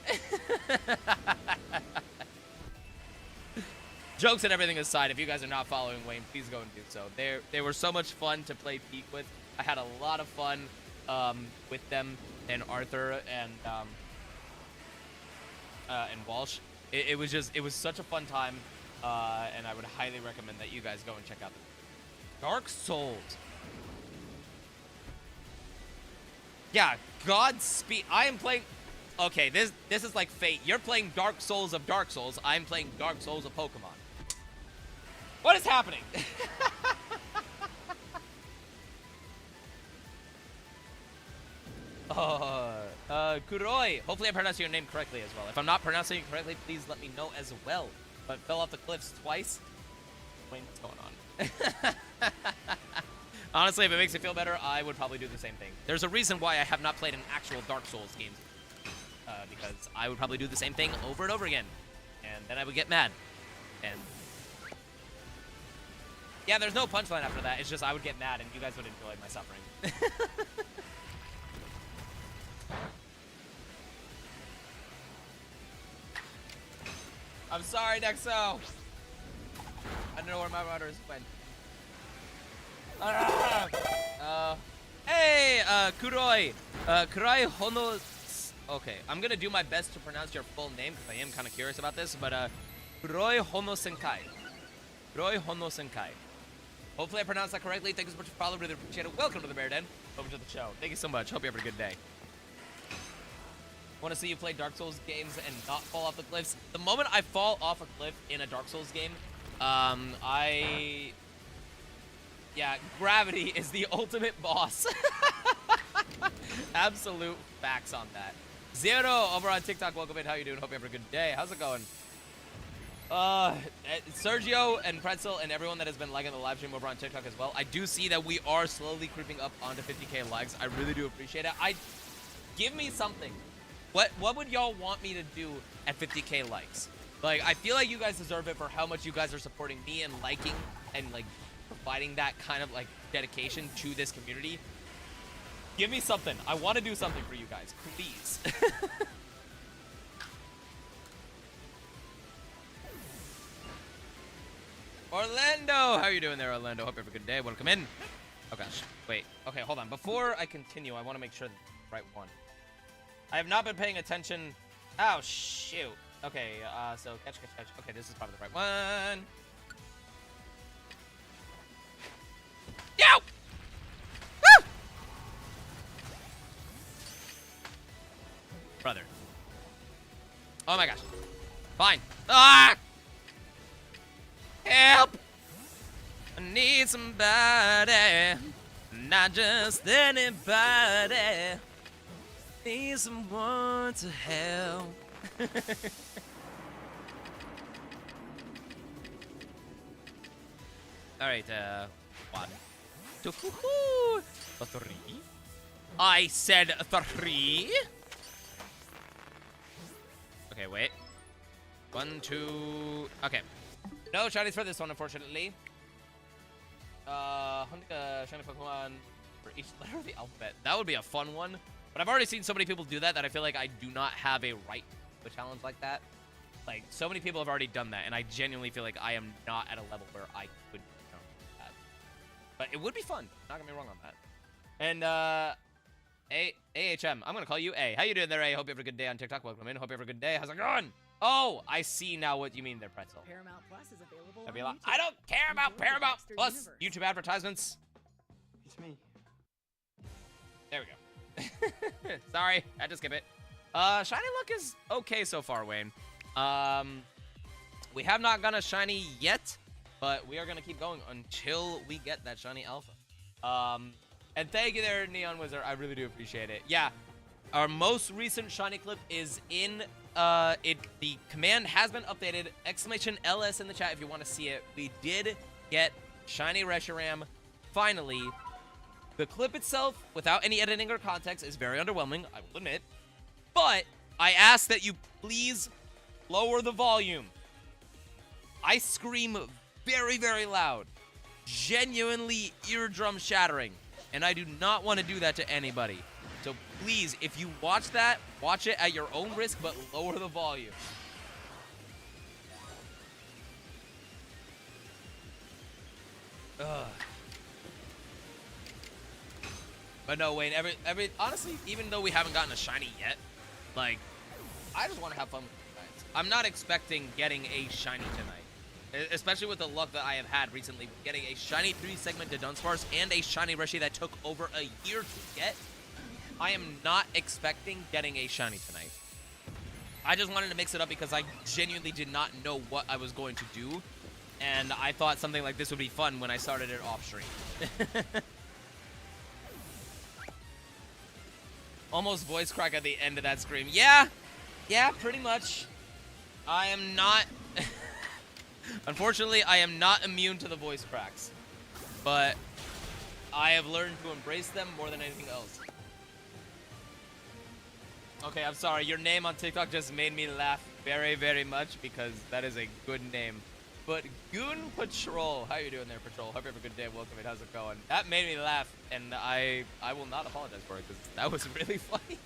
Jokes and everything aside, if you guys are not following Wayne, please go and do so. They were so much fun to play Peak with. I had a lot of fun with them and Arthur and Walsh. It was such a fun time, and I would highly recommend that you guys go and check out Dark Souls. Yeah, Godspeed. I am playing. Okay, this is like fate. You're playing Dark Souls of Dark Souls. I'm playing Dark Souls of Pokemon. What is happening? Kuroi. Hopefully I pronounced your name correctly as well. If I'm not pronouncing it correctly, please let me know as well. But fell off the cliffs twice. Wait, what's going on? Honestly, if it makes you feel better, I would probably do the same thing. There's a reason why I have not played an actual Dark Souls game. Because I would probably do the same thing over and over again. And then I would get mad. And yeah, there's no punchline after that. It's just I would get mad and you guys would enjoy my suffering. I'm sorry, Nexo. I don't know where my runners went. Hey, Kuroi. Kurai Hono. Okay, I'm gonna do my best to pronounce your full name because I am kind of curious about this. But Kuroi Hono Senkai. Kuroi Hono Senkai. Hopefully I pronounced that correctly. Thank you so much for following. Really appreciate it. Welcome to the Bear Den. Over to the show. Thank you so much. Hope you have a good day. Want to see you play Dark Souls games and not fall off the cliffs? The moment I fall off a cliff in a Dark Souls game, yeah, gravity is the ultimate boss. Absolute facts on that. Zero over on TikTok. Welcome in. How you doing? Hope you have a good day. How's it going? Sergio and Pretzel and everyone that has been liking the live stream over on TikTok as well. I do see that we are slowly creeping up onto 50K likes. I really do appreciate it. Give me something. What would y'all want me to do at 50K likes? Like, I feel like you guys deserve it for how much you guys are supporting me and liking and, like, providing that kind of, like, dedication to this community. Give me something. I want to do something for you guys. Please. Orlando! How are you doing there, Orlando? Hope you have a good day. Welcome in. Oh, gosh. Wait. Okay, hold on. Before I continue, I want to make sure that's the right one. I have not been paying attention. Oh, shoot. Okay, so catch. Okay, this is probably the right one. Yo! Woo! Brother. Oh my gosh. Fine. Ah! Help! I need somebody. Not just anybody. Need someone to help. Alright, 1, 2, 3. I said 3. Okay, wait. 1, 2. Okay. No shinies for this one, unfortunately. Shiny Pokemon for each letter of the alphabet. That would be a fun one. But I've already seen so many people do that I feel like I do not have a right to a challenge like that. Like, so many people have already done that, and I genuinely feel like I am not at a level where I could do that. But it would be fun. Not gonna be wrong on that. And, AHM. I'm gonna call you A. How you doing there, A? Hope you have a good day on TikTok. Welcome in. Hope you have a good day. How's it going? Oh, I see now what you mean there, Pretzel. Paramount Plus is available on YouTube. I don't care about Paramount Plus YouTube advertisements. It's me. There we go. Sorry, I had to skip it. Shiny luck is okay so far, Wayne. We have not gotten a shiny yet, but we are gonna keep going until we get that shiny alpha. And thank you there, Neon Wizard. I really do appreciate it. Yeah, our most recent shiny clip is in. The command has been updated. Exclamation LS in the chat if you want to see it. We did get shiny Reshiram finally. The clip itself, without any editing or context, is very underwhelming, I will admit. But I ask that you please lower the volume. I scream very, very loud. Genuinely eardrum shattering. And I do not want to do that to anybody. So please, if you watch that, watch it at your own risk, but lower the volume. Ugh. But no, Wayne, honestly, even though we haven't gotten a shiny yet, like, I just want to have fun with you guys. I'm not expecting getting a shiny tonight. Especially with the luck that I have had recently, getting a shiny 3-segment to Dunsparce and a shiny Reshi that took over a year to get. I am not expecting getting a shiny tonight. I just wanted to mix it up because I genuinely did not know what I was going to do. And I thought something like this would be fun when I started it off stream. Almost voice crack at the end of that scream. Yeah, pretty much. I am not... Unfortunately, I am not immune to the voice cracks. But I have learned to embrace them more than anything else. Okay, I'm sorry. Your name on TikTok just made me laugh very, very much because that is a good name. But Goon Patrol, how you doing there, Patrol? Hope you have a good day. Welcome in. How's it going? That made me laugh, and I will not apologize for it because that was really funny.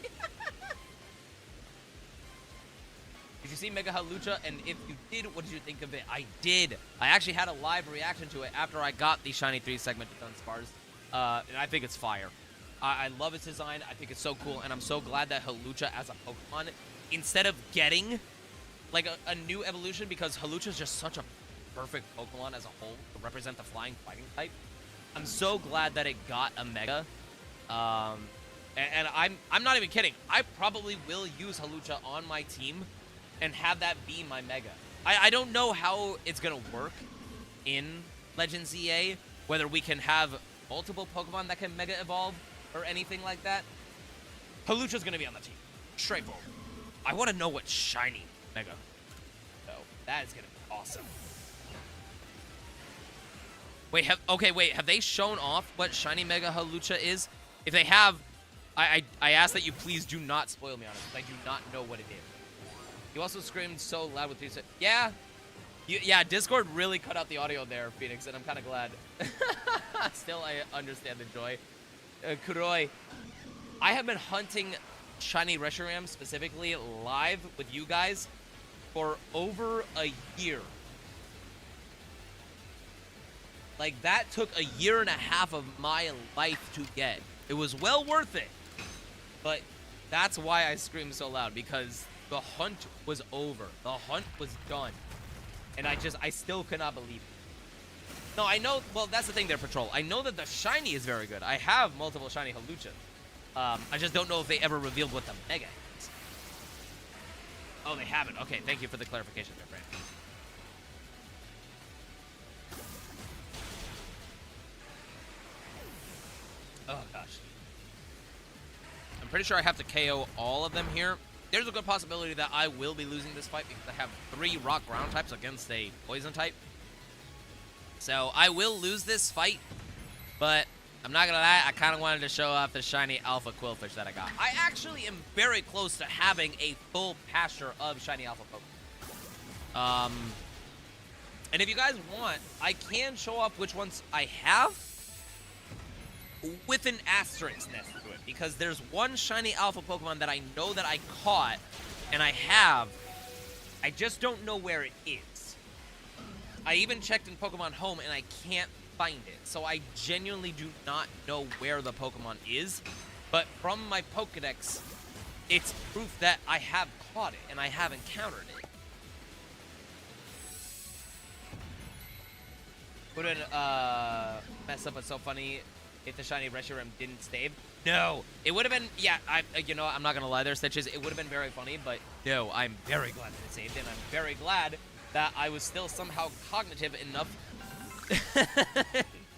Did you see Mega Halucha? And if you did, what did you think of it? I did. I actually had a live reaction to it after I got the Shiny 3-segment to Dunsparce. And I think it's fire. I love its design. I think it's so cool, and I'm so glad that Halucha as a Pokemon, instead of getting like a new evolution, because Halucha is just such a perfect Pokemon as a whole to represent the flying fighting type. I'm so glad that it got a Mega. And I'm not even kidding. I probably will use Hawlucha on my team and have that be my Mega. I don't know how it's going to work in Legends EA, whether we can have multiple Pokemon that can Mega Evolve or anything like that. Hawlucha's going to be on the team. Straightforward. I want to know what shiny Mega. So that is going to be awesome. Wait, have they shown off what shiny Mega Hawlucha is? If they have, I ask that you please do not spoil me on it, because I do not know what it is. You also screamed so loud with these. Yeah. Yeah, Discord really cut out the audio there, Phoenix, and I'm kind of glad. Still, I understand the joy. Kuroi, I have been hunting shiny Reshiram specifically live with you guys for over a year. Like, that took a year and a half of my life to get. It was well worth it. But that's why I screamed so loud, because the hunt was over. The hunt was done. And I still could not believe it. No, I know, well, that's the thing there, Patrol. I know that the shiny is very good. I have multiple shiny Hawlucha. I just don't know if they ever revealed what the Mega is. Oh, they haven't. Okay, thank you for the clarification there, Frank. Oh, gosh. I'm pretty sure I have to KO all of them here. There's a good possibility that I will be losing this fight because I have 3 rock ground types against a poison type. So I will lose this fight, but I'm not gonna lie, I kind of wanted to show off the shiny alpha Quillfish that I got. I actually am very close to having a full pasture of shiny alpha Pokemon. And if you guys want, I can show off which ones I have with an asterisk next to it, because there's one shiny alpha Pokemon that I know that I caught and I have. I just don't know where it is. I even checked in Pokemon Home and I can't find it. So I genuinely do not know where the Pokemon is. But from my Pokedex, it's proof that I have caught it and I have encountered it. Wouldn't mess up what's so funny if the shiny Reshiram didn't stave? No. It would have been, yeah, you know, I'm not going to lie there, Stitches. It would have been very funny, but no, I'm very glad that it saved, and I'm very glad that I was still somehow cognitive enough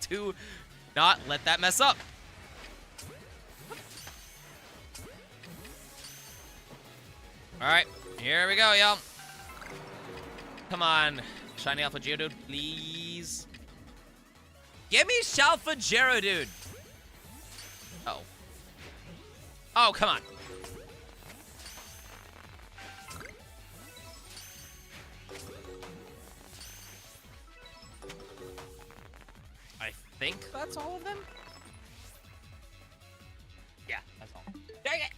to not let that mess up. All right, here we go, y'all. Come on, shiny Alpha Geodude, please. Give me Shalfa Geodude. Oh. Oh, come on. I think that's all of them? Yeah, that's all. Dang it!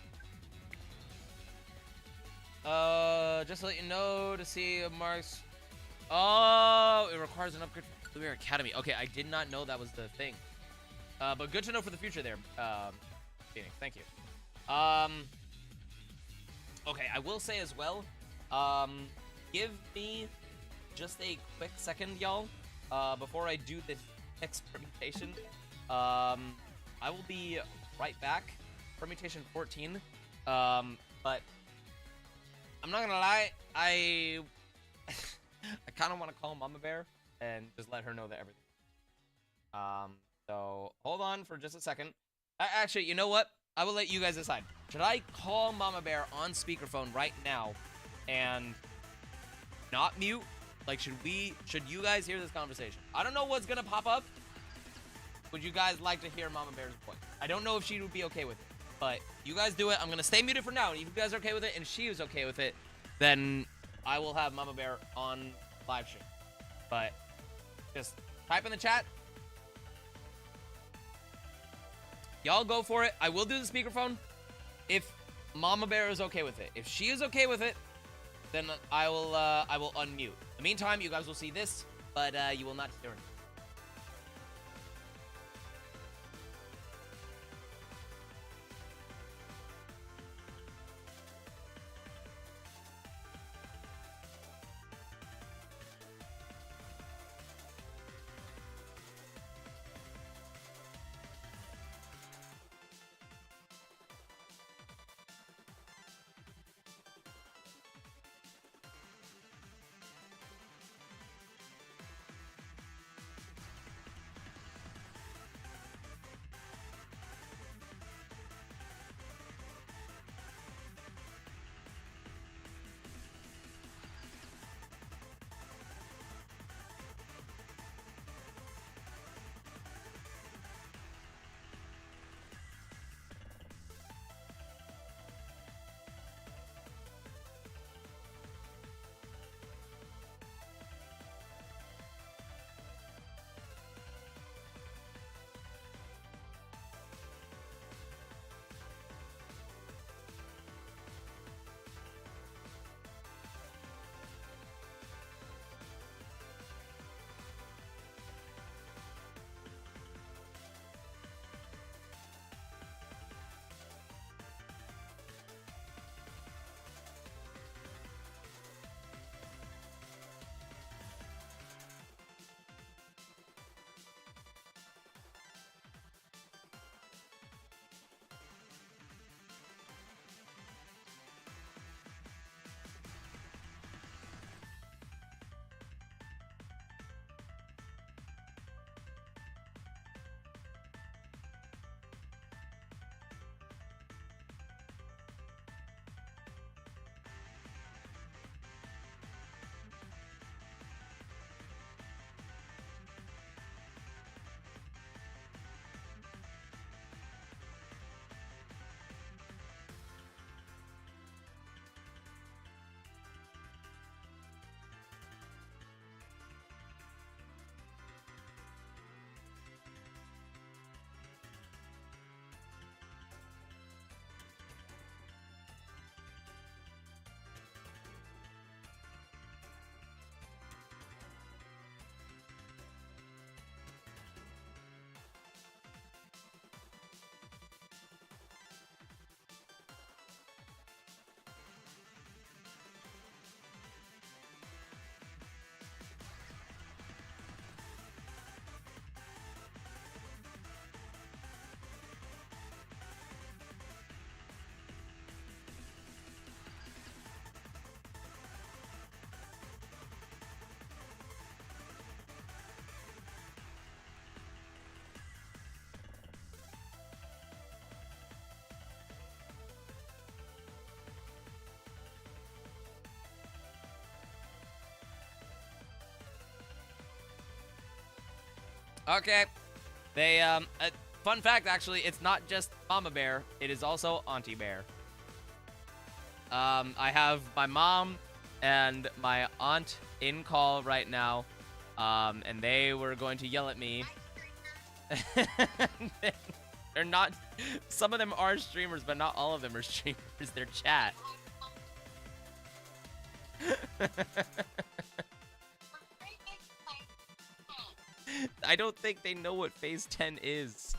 Just to let you know, to see marks. Oh, it requires an upgrade for Blue Air Academy. Okay, I did not know that was the thing. But good to know for the future there, Phoenix. Thank you. Okay, I will say as well, give me just a quick second, y'all, before I do this next permutation. I will be right back. Permutation 14. But I'm not gonna lie, I kind of want to call Mama Bear and just let her know that everything. So hold on for just a second. Actually, you know what? I will let you guys decide. Should I call Mama Bear on speakerphone right now and not mute? Like, should you guys hear this conversation? I don't know what's gonna pop up. Would you guys like to hear Mama Bear's voice? I don't know if she would be okay with it, but you guys do it. I'm gonna stay muted for now. If you guys are okay with it and she is okay with it, then I will have Mama Bear on live stream. But just type in the chat. Y'all go for it. I will do the speakerphone if Mama Bear is okay with it. If she is okay with it, then I will unmute. In the meantime, you guys will see this, but you will not hear it. Okay. They, fun fact, actually, it's not just Mama Bear. It is also Auntie Bear. I have my mom and my aunt in call right now, and they were going to yell at me. They're not, some of them are streamers, but not all of them are streamers. They're chat. I don't think they know what Phase 10 is.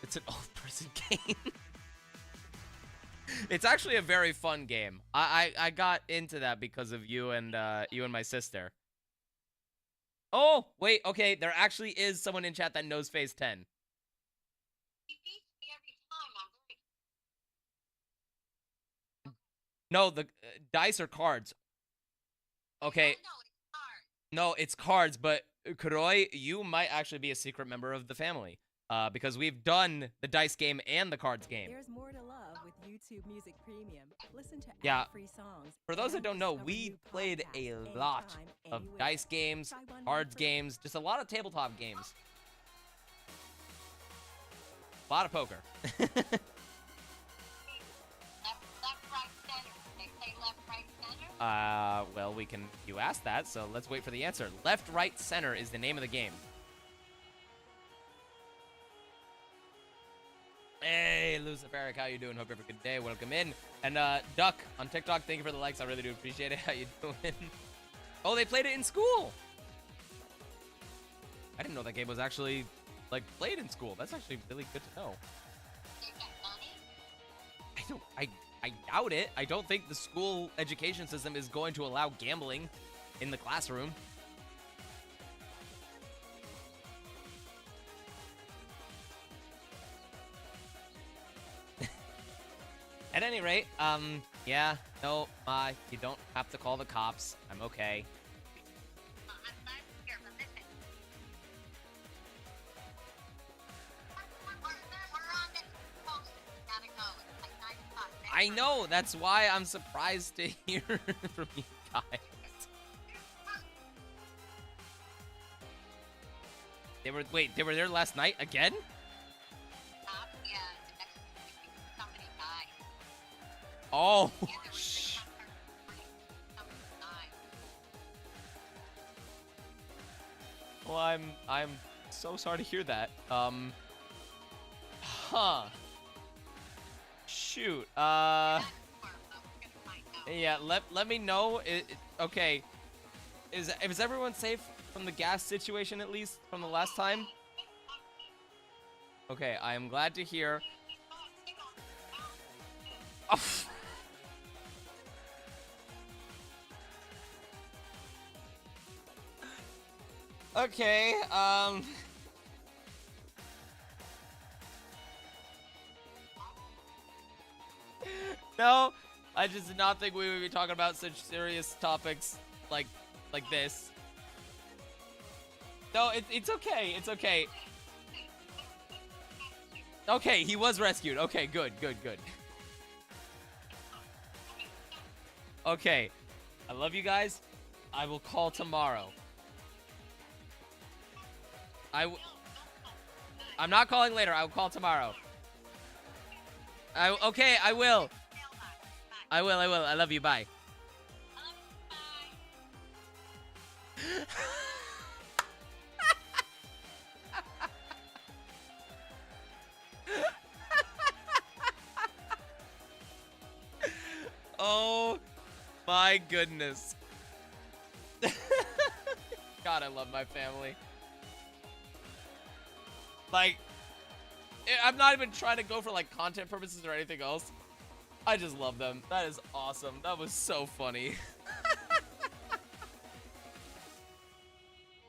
It's an old person game. It's actually a very fun game. I got into that because of you and my sister. Oh, wait, okay, there actually is someone in chat that knows Phase 10. No, the dice are cards. Okay. No, it's cards, but Kuroi, you might actually be a secret member of the family. Because we've done the dice game and the cards game. There's more to love with YouTube Music Premium. Listen to ad-free songs. For those that don't know, we played a lot of dice games, cards games, just a lot of tabletop games. A lot of poker. Well, you asked that, so let's wait for the answer. Left, right, center is the name of the game. Hey, Luciferic, how you doing? Hope you have a good day. Welcome in. And, Duck on TikTok, thank you for the likes. I really do appreciate it. How you doing? Oh, they played it in school. I didn't know that game was actually, like, played in school. That's actually really good to know. I doubt it. I don't think the school education system is going to allow gambling in the classroom. At any rate, yeah, no, you don't have to call the cops. I'm okay. I know, that's why I'm surprised to hear from you guys. They were there last night again? Oh, well, I'm so sorry to hear that. Huh. Shoot. Yeah, let me know. Okay. Is everyone safe from the gas situation, at least from the last time? Okay, I am glad to hear. Oh. Okay, no, I just did not think we would be talking about such serious topics like this. No, it's okay, it's okay. Okay, he was rescued. Okay, good. Okay, I love you guys. I will call tomorrow. I'm not calling later. I will call tomorrow. Okay, I will. I will. I love you. Bye. Oh my goodness. God, I love my family. Like, I'm not even trying to go for, like, content purposes or anything else. I just love them. That is awesome. That was so funny.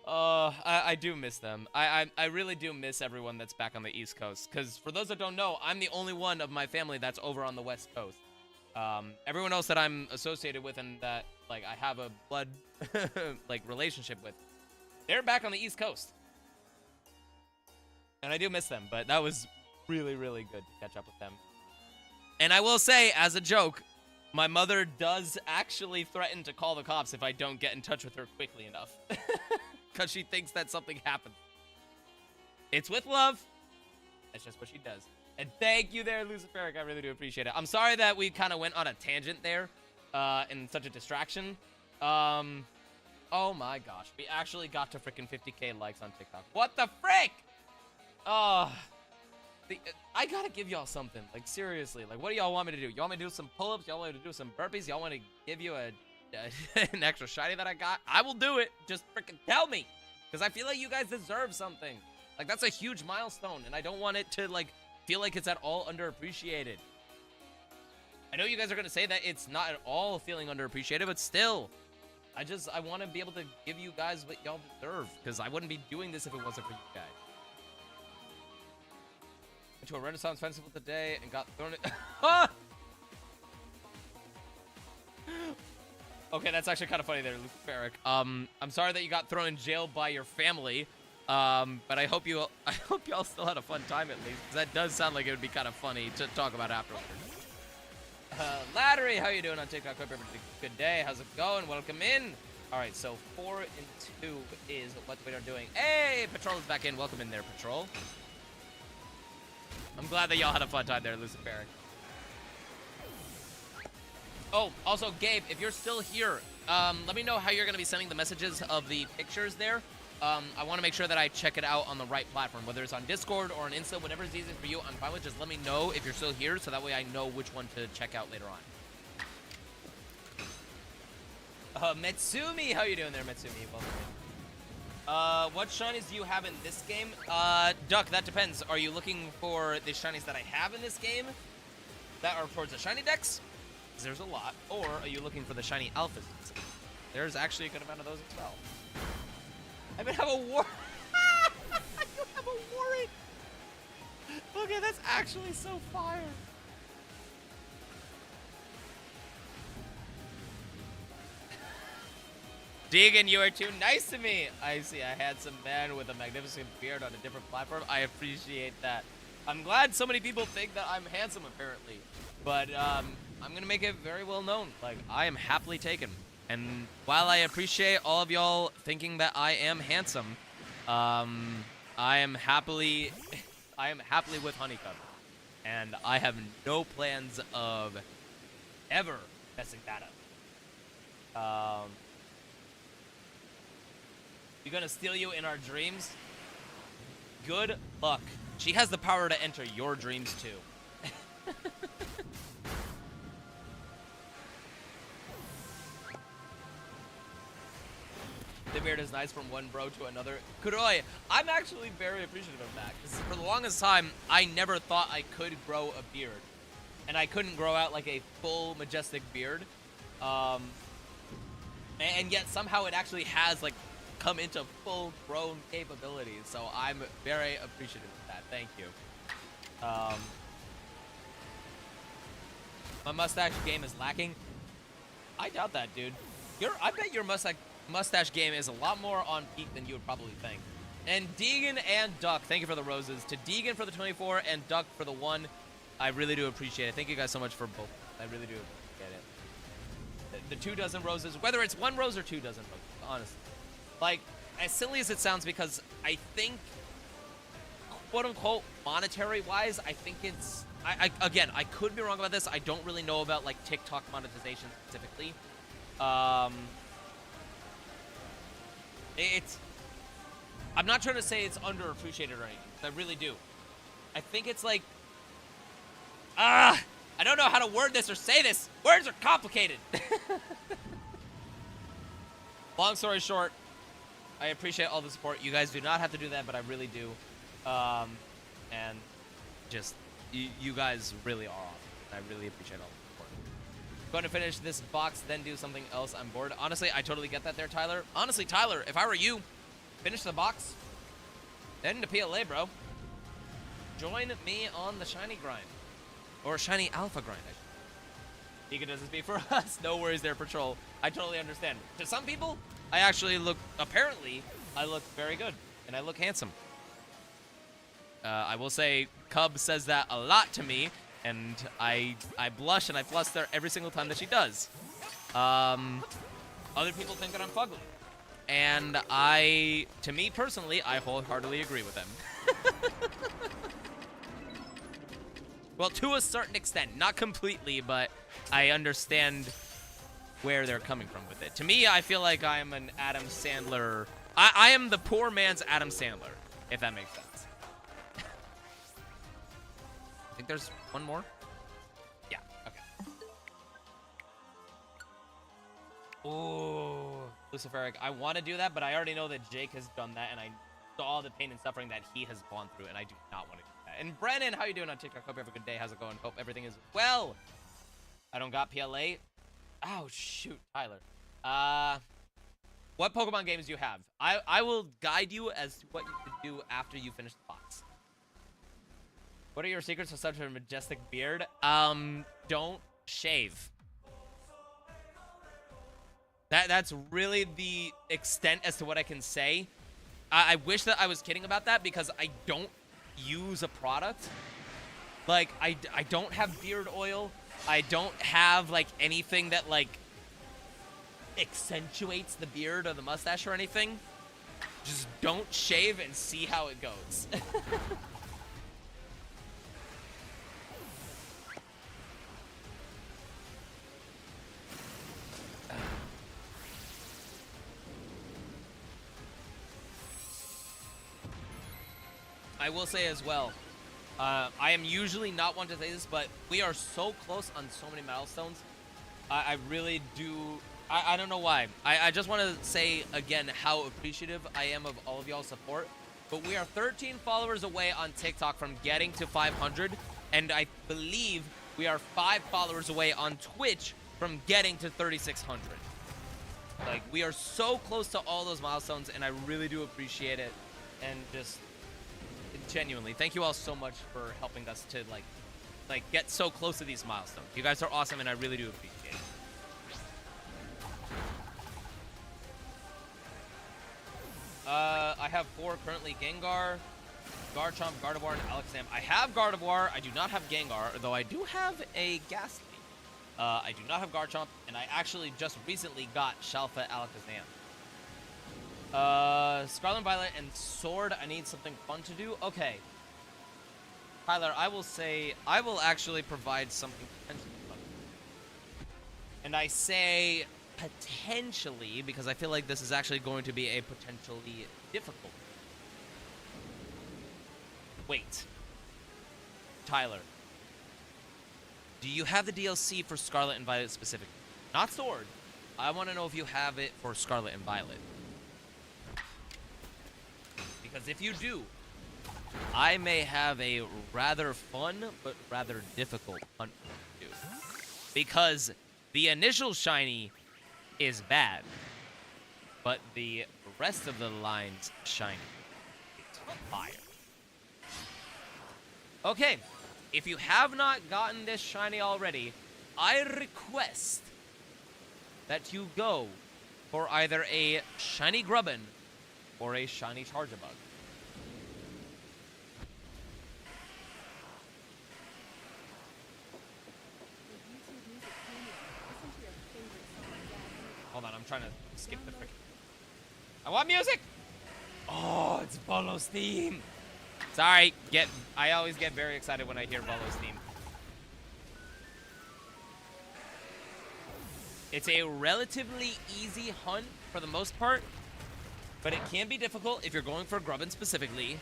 I do miss them. I really do miss everyone that's back on the East Coast. Because for those that don't know, I'm the only one of my family that's over on the West Coast. Everyone else that I'm associated with and that, like, I have a blood, like, relationship with, they're back on the East Coast. And I do miss them, but that was really, really good to catch up with them. And I will say, as a joke, my mother does actually threaten to call the cops if I don't get in touch with her quickly enough. because she thinks that something happened. It's with love. That's just what she does. And thank you there, Luciferic. I really do appreciate it. I'm sorry that we kind of went on a tangent there and such a distraction. Oh my gosh. We actually got to freaking 50K likes on TikTok. What the frick? I gotta give y'all something. Like, seriously. Like, what do y'all want me to do? Y'all want me to do some pull-ups? Y'all want me to do some burpees? Y'all want to give you an extra shiny that I got? I will do it. Just freaking tell me. Because I feel like you guys deserve something. Like, that's a huge milestone. And I don't want it to, like, feel like it's at all underappreciated. I know you guys are going to say that it's not at all feeling underappreciated, but still. I want to be able to give you guys what y'all deserve. Because I wouldn't be doing this if it wasn't for you guys. Went to a Renaissance festival today and got thrown in. Okay, that's actually kind of funny there, Luciferic. I'm sorry that you got thrown in jail by your family. But I hope y'all still had a fun time at least, because that does sound like it would be kind of funny to talk about afterwards. Lattery, how you doing on TikTok? Hope you're having a good day. How's it going? Welcome in. All right, so 4 and 2 is what we are doing. Hey, Patrol is back in. Welcome in there, Patrol. I'm glad that y'all had a fun time there, Luciferic. Oh, also, Gabe, if you're still here, let me know how you're going to be sending the messages of the pictures there. I want to make sure that I check it out on the right platform, whether it's on Discord or on Insta, whatever is easiest for you. I'm fine with. Just let me know if you're still here, so that way I know which one to check out later on. Metsumi, how you doing there, Metsumi? Welcome in. What shinies do you have in this game? Duck, that depends. Are you looking for the shinies that I have in this game that are towards the shiny decks? Because there's a lot. Or are you looking for the shiny alphas? There's actually a good amount of those as well. I even have a war. I have a warrant. Okay, that's actually so fire. Deegan, you are too nice to me. I see. I had some man with a magnificent beard on a different platform. I appreciate that. I'm glad so many people think that I'm handsome, apparently. But I'm gonna make it very well known. Like, I am happily taken. And while I appreciate all of y'all thinking that I am handsome, I am happily with Honeycomb, and I have no plans of ever messing that up. You're gonna steal you in our dreams? Good luck. She has the power to enter your dreams too. The beard is nice from one bro to another. Kuroi, I'm actually very appreciative of that, because for the longest time, I never thought I could grow a beard. And I couldn't grow out like a full majestic beard. And yet somehow it actually has like come into full grown capabilities. So I'm very appreciative of that. Thank you. My mustache game is lacking. I doubt that, dude. I bet your mustache game is a lot more on peak than you would probably think. And Deegan and Duck, thank you for the roses. To Deegan for the 24 and Duck for the 1. I really do appreciate it. Thank you guys so much for both. I really do appreciate it. The 2 dozen roses, whether it's 1 rose or 2 dozen roses, honestly. Like, as silly as it sounds, because I think, quote-unquote, monetary-wise, I think it's... Again, I could be wrong about this. I don't really know about, like, TikTok monetization specifically. I'm not trying to say it's underappreciated or anything. I really do. I think it's like... I don't know how to word this or say this. Words are complicated. Long story short, I appreciate all the support. You guys do not have to do that, but I really do. And just, you guys really are awesome. I really appreciate all the support. Going to finish this box, then do something else. I'm bored. Honestly, I totally get that there, Tyler. Honestly, Tyler, if I were you, finish the box, then to PLA, bro. Join me on the shiny grind. Or shiny alpha grind, I should. Nika doesn't speak for us. No worries there, Patrol. I totally understand. To some people, I actually look, apparently, I look very good. And I look handsome. I will say, Cub says that a lot to me. And I blush and I fluster every single time that she does. Other people think that I'm fugly. and to me personally, I wholeheartedly agree with him. Well, to a certain extent, not completely, but I understand where they're coming from with it. To me, I feel like I am an Adam Sandler. I am the poor man's Adam Sandler, if that makes sense. I think there's one more. Yeah, okay. Ooh, Luciferic. I want to do that, but I already know that Jake has done that, and I saw the pain and suffering that he has gone through, and I do not want to do that. And Brennan, how you doing on TikTok? Hope you have a good day. How's it going? Hope everything is well. I don't got PLA. Oh, shoot, Tyler. What Pokemon games do you have? I will guide you as to what you should do after you finish the box. What are your secrets for such a majestic beard? Don't shave. That's really the extent as to what I can say. I wish that I was kidding about that because I don't use a product. Like, I don't have beard oil. I don't have, like, anything that, like, accentuates the beard or the mustache or anything. Just don't shave and see how it goes. I will say as well, I am usually not one to say this, but we are so close on so many milestones. I really do. I don't know why. I just want to say again how appreciative I am of all of y'all's support. But we are 13 followers away on TikTok from getting to 500. And I believe we are 5 followers away on Twitch from getting to 3,600. Like, we are so close to all those milestones, and I really do appreciate it. And just genuinely, thank you all so much for helping us to like get so close to these milestones. You guys are awesome, and I really do appreciate it. I have 4 currently: Gengar, Garchomp, Gardevoir, and Alakazam. I have Gardevoir. I do not have Gengar, though I do have a Ghastly. I do not have Garchomp, and I actually just recently got Shalfa Alakazam. Scarlet and Violet and Sword, I need something fun to do. Okay. Tyler, I will say, I will actually provide something potentially fun. And I say potentially, because I feel like this is actually going to be a potentially difficult. Wait. Tyler. Do you have the DLC for Scarlet and Violet specifically? Not Sword. I want to know if you have it for Scarlet and Violet. Because if you do, I may have a rather fun but rather difficult hunt to do. Because the initial shiny is bad, but the rest of the line's shiny is fire. Okay, if you have not gotten this shiny already, I request that you go for either a shiny Grubbin or a shiny Charjabug. Hold on, I'm trying to skip the frick. I want music! Oh, it's Volo's theme! Sorry, I always get very excited when I hear Volo's theme. It's a relatively easy hunt for the most part, but it can be difficult if you're going for Grubbin specifically.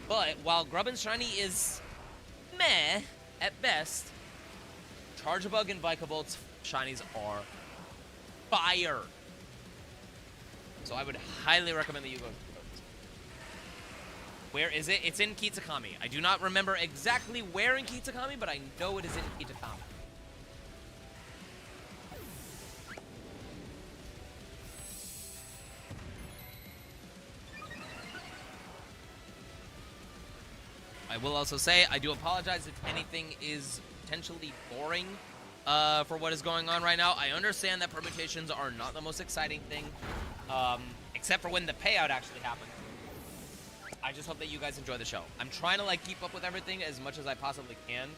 But while Grubbin's shiny is meh at best, Charjabug and Vikavolt shinies are fire. So I would highly recommend that you go for those. Where is it? It's in Kitakami. I do not remember exactly where in Kitakami, but I know it is in Kitakami. I will also say, I do apologize if anything is potentially boring for what is going on right now. I understand that permutations are not the most exciting thing, except for when the payout actually happens. I just hope that you guys enjoy the show. I'm trying to like keep up with everything as much as I possibly can,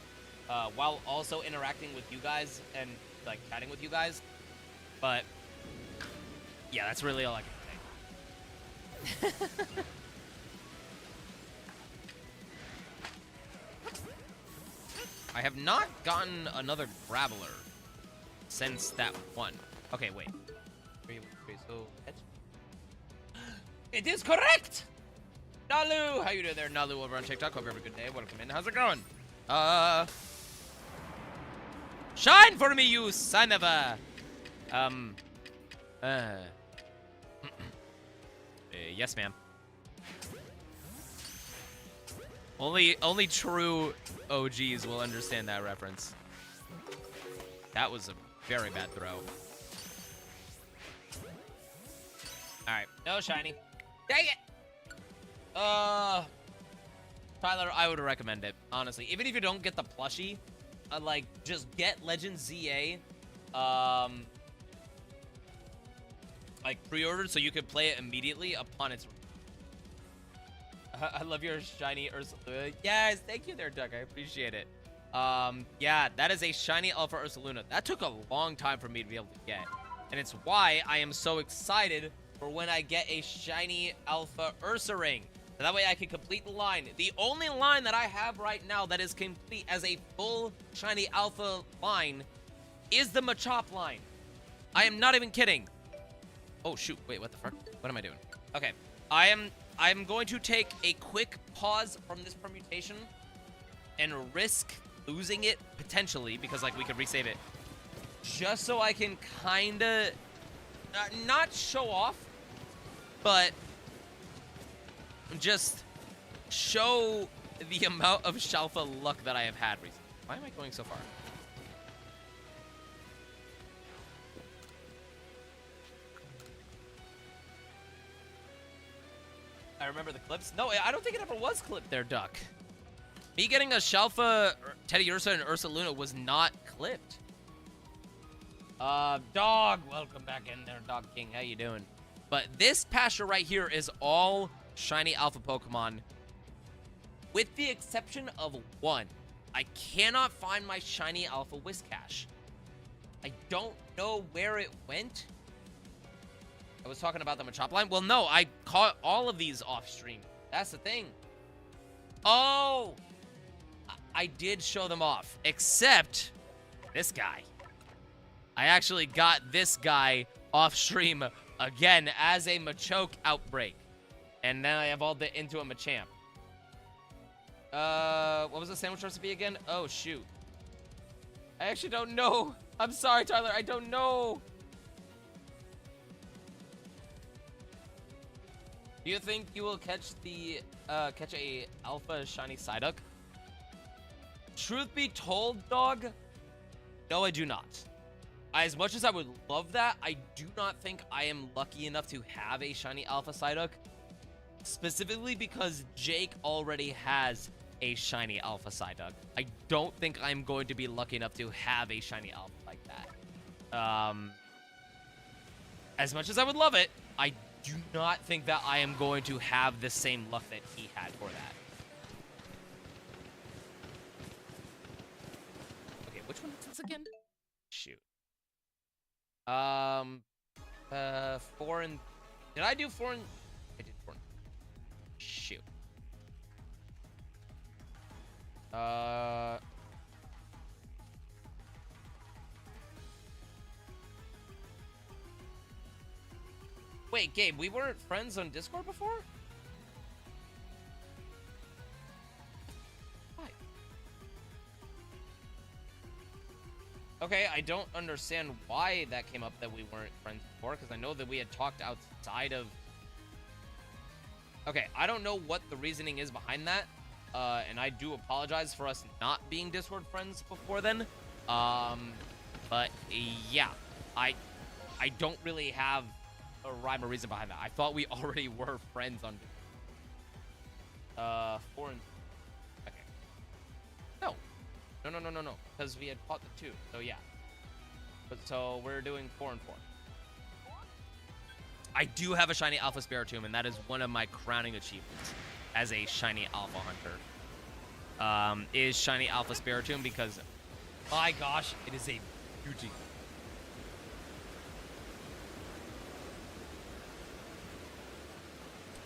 while also interacting with you guys and like chatting with you guys. But yeah, that's really all I can say. I have not gotten another Graveler since that one. Okay, wait. So it is correct! Nalu! How you doing there, Nalu, over on TikTok? Hope you have a good day. Welcome in. How's it going? Shine for me, you son of a... yes, ma'am. Only true OGs will understand that reference. That was a very bad throw. Alright. No shiny. Dang it! Tyler, I would recommend it, honestly. Even if you don't get the plushie, like, just get Legends ZA, like, pre-ordered so you can play it immediately upon its... I love your shiny Ursaluna. Yes, thank you there, Doug. I appreciate it. Yeah, that is a shiny Alpha Ursaluna. That took a long time for me to be able to get. And it's why I am so excited for when I get a shiny Alpha Ursa Ring. So that way I can complete the line. The only line that I have right now that is complete as a full shiny Alpha line is the Machop line. I am not even kidding. Oh, shoot. Wait, what the fuck? What am I doing? Okay. I'm going to take a quick pause from this permutation and risk losing it potentially because, like, we could resave it. Just so I can kind of not show off, but just show the amount of Shalfa luck that I have had recently. Why am I going so far? I remember the clips. No, I don't think it ever was clipped there, Duck. Me getting a Shalfa, Teddy Ursa, and Ursaluna was not clipped. Dog, welcome back in there, Dog King. How you doing? But this pasture right here is all shiny Alpha Pokemon, with the exception of one. I cannot find my shiny Alpha Whiscash. I don't know where it went. I was talking about the Machop line. Well, no, I caught all of these off stream. That's the thing. Oh, I did show them off, except this guy. I actually got this guy off stream again as a Machoke outbreak. And then I evolved it into a Machamp. What was the sandwich recipe again? Oh, shoot. I actually don't know. I'm sorry, Tyler. I don't know. Do you think you will catch the, catch a Alpha Shiny Psyduck? Truth be told, dog, no, I do not. As much as I would love that, I do not think I am lucky enough to have a shiny Alpha Psyduck. Specifically because Jake already has a shiny Alpha Psyduck. I don't think I'm going to be lucky enough to have a shiny Alpha like that. As much as I would love it, I do not think that I am going to have the same luck that he had for that. Okay, which one is this again? Shoot. 4 and... Did I do 4 and... I did 4 and... Shoot. Wait, Gabe, we weren't friends on Discord before? Why? Okay, I don't understand why that came up that we weren't friends before, because I know that we had talked outside of... Okay, I don't know what the reasoning is behind that, and I do apologize for us not being Discord friends before then. But yeah, I don't really have a rhyme or reason behind that. I thought we already were friends on... 4 and... Okay. No. No. Because we had fought the 2. So yeah. But so we're doing 4 and 4. I do have a shiny Alpha Spiritomb, and that is one of my crowning achievements as a shiny Alpha hunter. Is shiny Alpha Spiritomb, because my gosh, it is a beauty.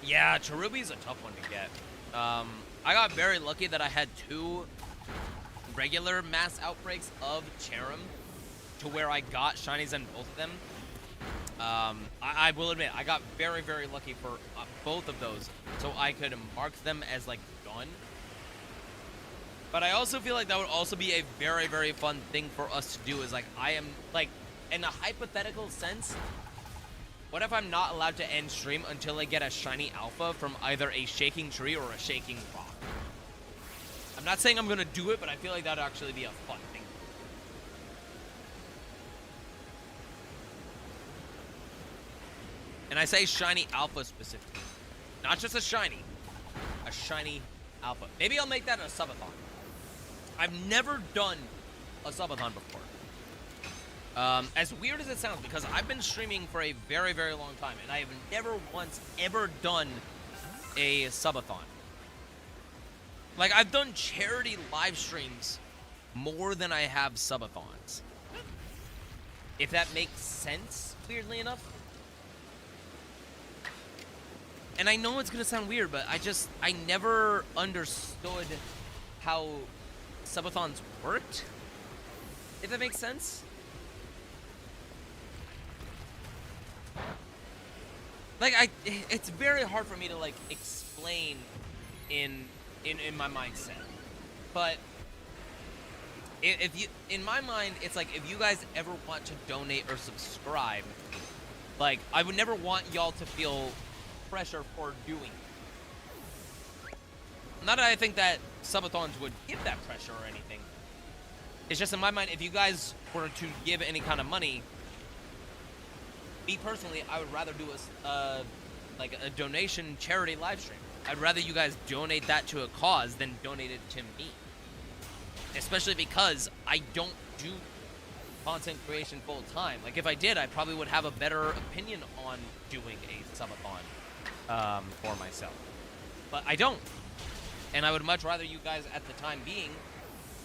Yeah, Cherubi's a tough one to get. I got very lucky that I had 2 regular mass outbreaks of Cherum to where I got shinies in both of them. I will admit, I got very, very lucky for both of those, so I could mark them as, like, done. But I also feel like that would also be a very, very fun thing for us to do, is, like, I am, like, in a hypothetical sense, what if I'm not allowed to end stream until I get a shiny alpha from either a shaking tree or a shaking rock? I'm not saying I'm gonna do it, but I feel like that'd actually be a fun thing. And I say shiny alpha specifically. Not just a shiny alpha. Maybe I'll make that a subathon. I've never done a subathon before. As weird as it sounds, because I've been streaming for a very, very long time, and I have never once ever done a subathon. Like, I've done charity live streams more than I have subathons. If that makes sense, weirdly enough. And I know it's gonna sound weird, but I never understood how subathons worked. If that makes sense. Like, it's very hard for me to, like, explain in my mindset. But if you, in my mind, it's like, if you guys ever want to donate or subscribe, like, I would never want y'all to feel pressure for doing it. Not that I think that subathons would give that pressure or anything. It's just in my mind, if you guys were to give any kind of money, me personally, I would rather do like a donation charity live stream. I'd rather you guys donate that to a cause than donate it to me. Especially because I don't do content creation full time. Like, if I did, I probably would have a better opinion on doing a subathon for myself. But I don't. And I would much rather you guys, at the time being,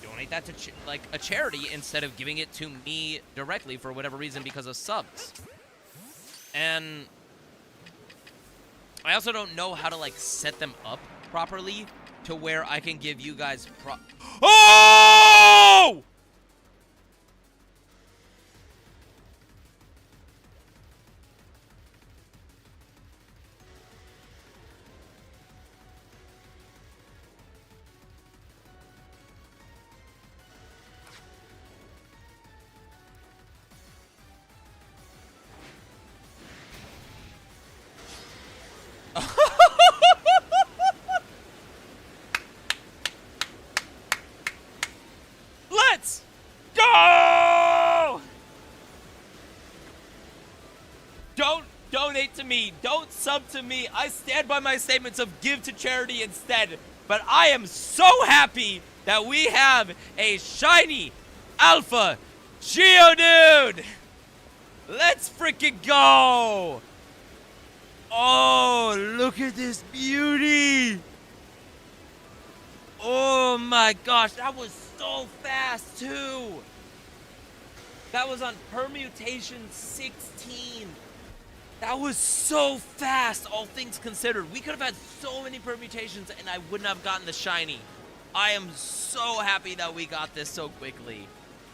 donate that to like a charity instead of giving it to me directly for whatever reason because of subs. And I also don't know how to, like, set them up properly to where I can give you guys Oh! Let's go! Don't donate to me. Don't sub to me. I stand by my statements of give to charity instead. But I am so happy that we have a shiny alpha Geodude. Let's freaking go. Oh, look at this beauty. Oh my gosh, that was so fast too. That was on permutation 16. That was so fast, all things considered. We could have had so many permutations and I wouldn't have gotten the shiny. I am so happy that we got this so quickly.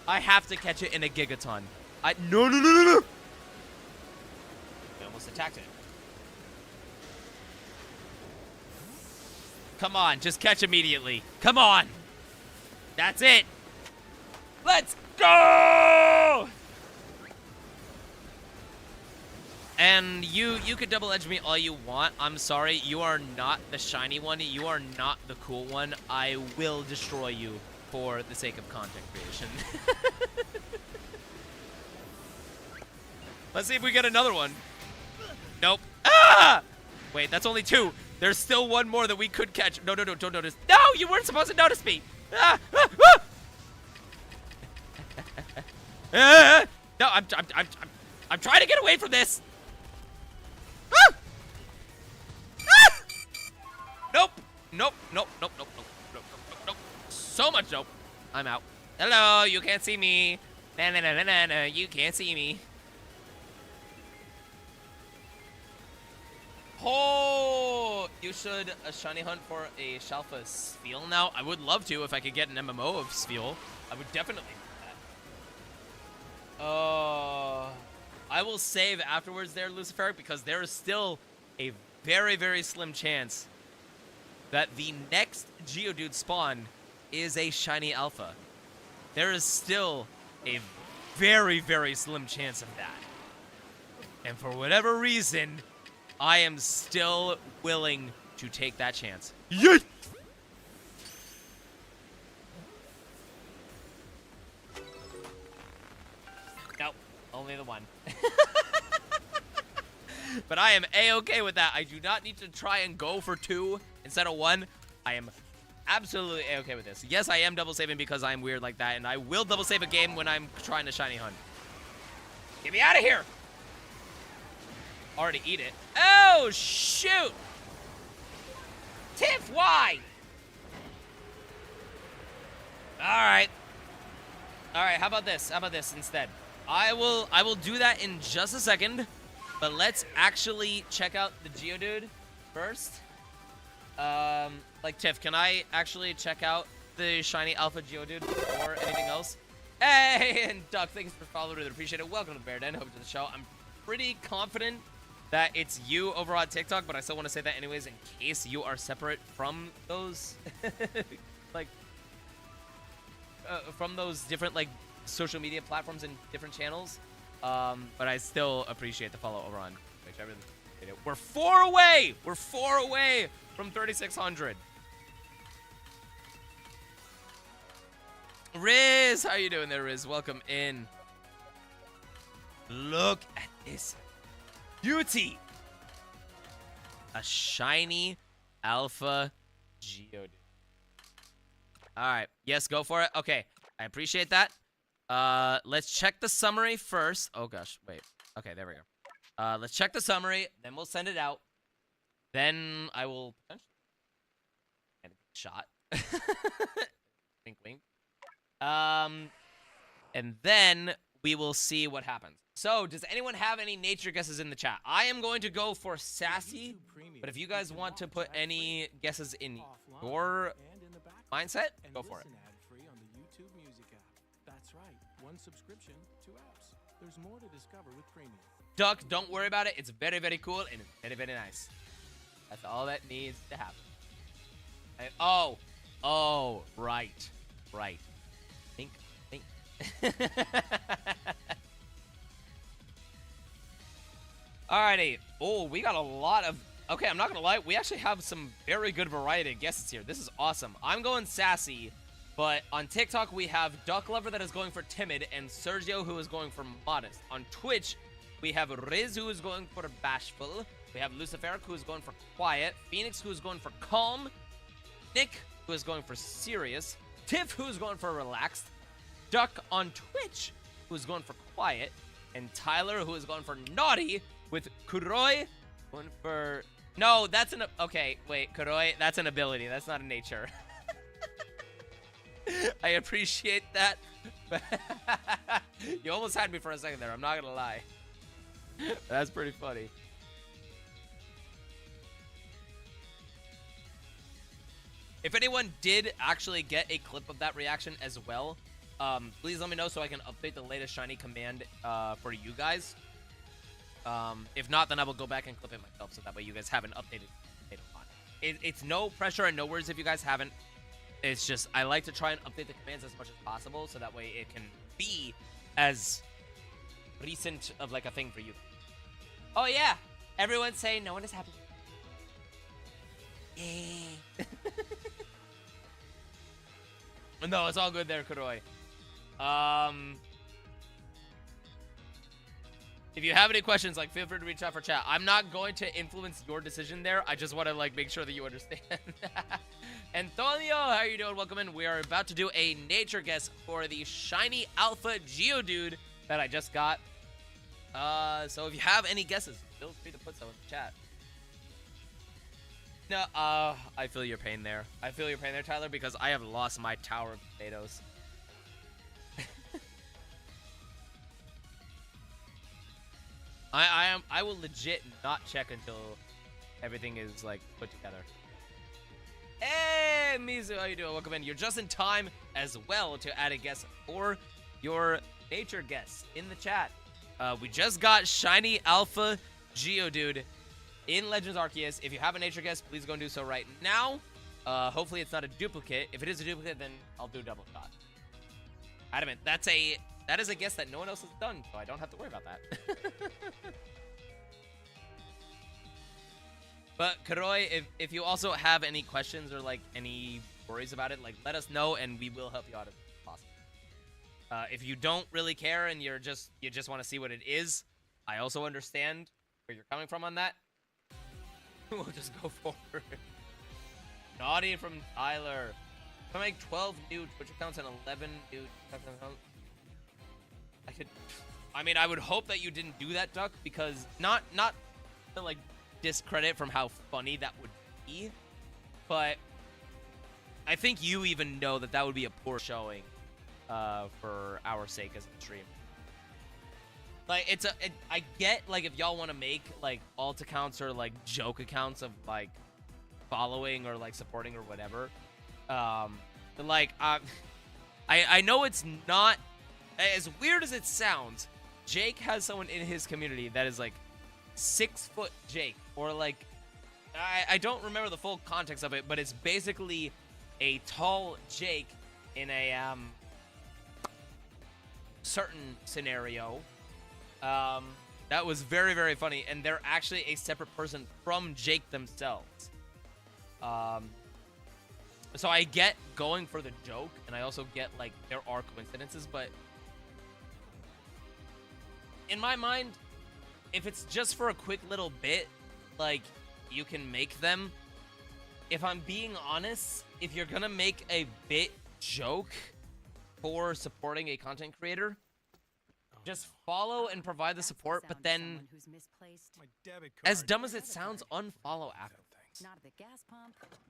I have to catch it in a Gigaton. No. I almost attacked it. Come on, just catch immediately. Come on. That's it. Let's go! And you could double edge me all you want. I'm sorry, you are not the shiny one. You are not the cool one. I will destroy you for the sake of content creation. Let's see if we get another one. Nope. Ah! Wait, that's only 2. There's still one more that we could catch. No, don't notice. No, you weren't supposed to notice me. Ah, ah, ah! No, I'm trying to get away from this. Ah! Ah! Nope. Nope. So much nope. I'm out. Hello, you can't see me. No, you can't see me. Oh! you should shiny hunt for a Shalfa Sfeel now. I would love to if I could get an MMO of Sfeel. I would definitely do that. I will save afterwards there, Luciferic, because there is still a very, very slim chance that the next Geodude spawn is a shiny alpha. There is still a very, very slim chance of that. And for whatever reason, I am still willing to take that chance. Yeet! Nope, only the one. But I am A-okay with that. I do not need to try and go for 2 instead of 1. I am absolutely A-okay with this. Yes, I am double saving because I'm weird like that, and I will double save a game when I'm trying to shiny hunt. Get me out of here! Already eat it. Oh, shoot! Tiff, why? Alright. Alright, how about this? How about this instead? I will do that in just a second. But let's actually check out the Geodude first. Like, Tiff, can I actually check out the shiny alpha Geodude or anything else? Hey, and Duck, thanks for following. Really appreciate it. Welcome to Bear Den. Hope to the show. I'm pretty confident that it's you over on TikTok, but I still want to say that anyways in case you are separate from those, like, from those different, like, social media platforms and different channels. But I still appreciate the follow over on Twitch. I really appreciate it. We're 4 away! We're 4 away from 3,600. Riz, how you doing there, Riz? Welcome in. Look at this beauty. A shiny alpha Geodude. Alright, yes, go for it. Okay, I appreciate that. Let's check the summary first. Oh gosh, wait. Okay, there we go. Let's check the summary, then we'll send it out. Then I will potentially get a shot. Wink, wink. And then we will see what happens. So, does anyone have any nature guesses in the chat? I am going to go for Sassy, but if you guys want to put any guesses in your mindset, go for it. That's right. One subscription, 2 apps. There's more to discover with premium. Duck, don't worry about it. It's very, very cool and it's very, very nice. That's all that needs to happen. Oh, right. Think. Alrighty. Oh, we got a lot of... Okay, I'm not gonna lie. We actually have some very good variety of guesses here. This is awesome. I'm going Sassy. But on TikTok, we have Duck Lover that is going for Timid and Sergio who is going for Modest. On Twitch, we have Riz who is going for Bashful. We have Luciferic who is going for Quiet. Phoenix who is going for Calm. Nick who is going for Serious. Tiff who is going for Relaxed. Duck on Twitch who is going for Quiet. And Tyler who is going for Naughty with Kuroi going for... No, that's an... Okay, wait, Kuroi, that's an ability. That's not a nature. I appreciate that. You almost had me for a second there. I'm not gonna lie. That's pretty funny. If anyone did actually get a clip of that reaction as well, please let me know so I can update the latest shiny command for you guys. If not, then I will go back and clip it myself so that way you guys have an updated on it. It's no pressure and no worries if you guys haven't. It's just, I like to try and update the commands as much as possible so that way it can be as recent of like a thing for you. Oh yeah, everyone's saying no one is happy. Yay. No, it's all good there, Kuroi. If you have any questions, like, feel free to reach out for chat. I'm not going to influence your decision there. I just want to, like, make sure that you understand. Antonio, how are you doing? Welcome in. We are about to do a nature guess for the shiny alpha Geodude that I just got. So if you have any guesses, feel free to put some in the chat. No, I feel your pain there. I feel your pain there, Tyler, because I have lost my tower of potatoes. I will legit not check until everything is like put together. Hey, Mizu, how you doing? Welcome in. You're just in time as well to add a guess for your nature guess in the chat. We just got Shiny Alpha Geodude in Legends Arceus. If you have a nature guess, please go and do so right now. Hopefully it's not a duplicate. If it is a duplicate, then I'll do double shot. Adamant, that is a guess that no one else has done, so I don't have to worry about that. But Karoi, if you also have any questions or like any worries about it, like let us know and we will help you out as possible. If you don't really care and you just want to see what it is, I also understand where you're coming from on that. We'll just go forward. Naughty from Tyler. If I make 12 new Twitch accounts and 11 new TikTok accounts, I would hope that you didn't do that, Duck, because not to like discredit from how funny that would be, but I think you even know that would be a poor showing for our sake as a stream. Like I get like if y'all want to make like alt accounts or like joke accounts of like following or like supporting or whatever, but like I know it's not as weird as it sounds. Jake has someone in his community that is like 6 foot Jake, or like I don't remember the full context of it, but it's basically a tall Jake in a certain scenario. That was very, very funny, and they're actually a separate person from Jake themselves. So I get going for the joke, and I also get like there are coincidences, but in my mind, if it's just for a quick little bit, like, you can make them. If I'm being honest, if you're gonna make a bit joke for supporting a content creator, just follow and provide the support, but then, as dumb as it sounds, unfollow afterwards.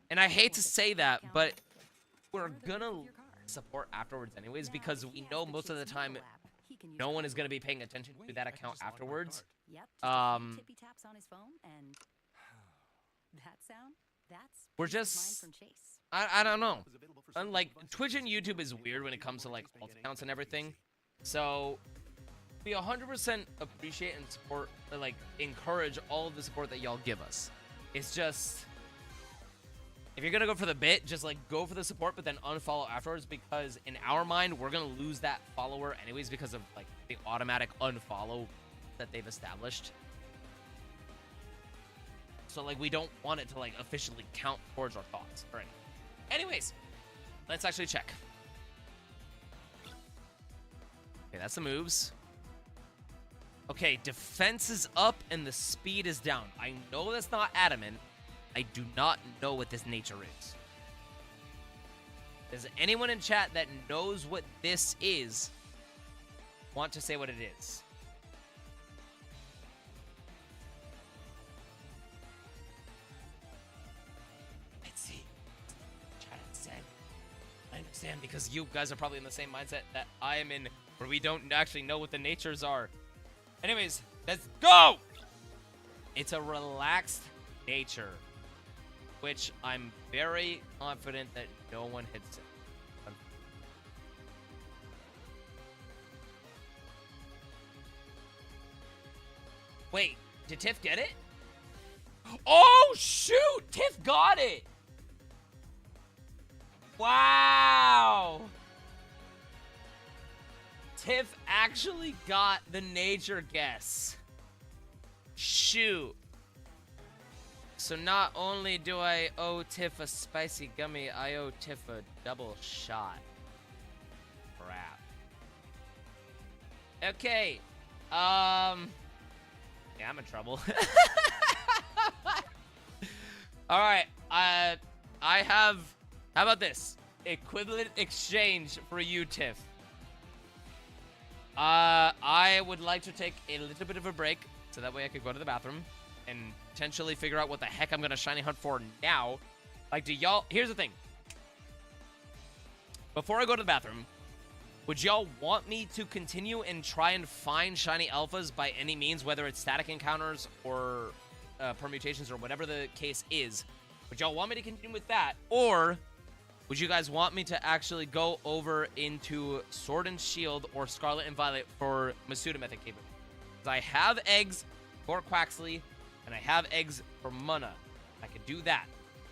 And I hate to say that, but we're gonna support afterwards anyways, because we know most of the time no one is gonna be paying attention to that account afterwards. Tippy taps on his phone and that sound, We're just, I don't know. Unlike Twitch and YouTube is weird when it comes to like alt accounts and everything. So we 100% appreciate and support, or like encourage all of the support that y'all give us. It's just, if you're gonna go for the bit, just like go for the support, but then unfollow afterwards, because in our mind, we're gonna lose that follower anyways because of like the automatic unfollow that they've established. So like we don't want it to like officially count towards our thoughts or anything. Anyways, let's actually check. Okay, that's the moves. Okay, defense is up and the speed is down. I know that's not adamant. I do not know what this nature is. Does anyone in chat that knows what this is want to say what it is? Let's see. Chat said. I understand, because you guys are probably in the same mindset that I am in, where we don't actually know what the natures are. Anyways, let's go! It's a relaxed nature, which I'm very confident that no one had said. Wait, did Tiff get it? Oh, shoot! Tiff got it! Wow! Tiff actually got the nature guess. Shoot. So not only do I owe Tiff a spicy gummy, I owe Tiff a double shot. Crap. Okay. Yeah, I'm in trouble. Alright, I have, how about this? Equivalent exchange for you, Tiff. I would like to take a little bit of a break, so that way I could go to the bathroom and potentially figure out what the heck I'm gonna shiny hunt for now. Like, do y'all, here's the thing. Before I go to the bathroom, would y'all want me to continue and try and find shiny alphas by any means, whether it's static encounters or permutations or whatever the case is. Would y'all want me to continue with that? Or would you guys want me to actually go over into Sword and Shield or Scarlet and Violet for Masuda Method capability? Because I have eggs for Quaxley, and I have eggs for Mana. I could do that.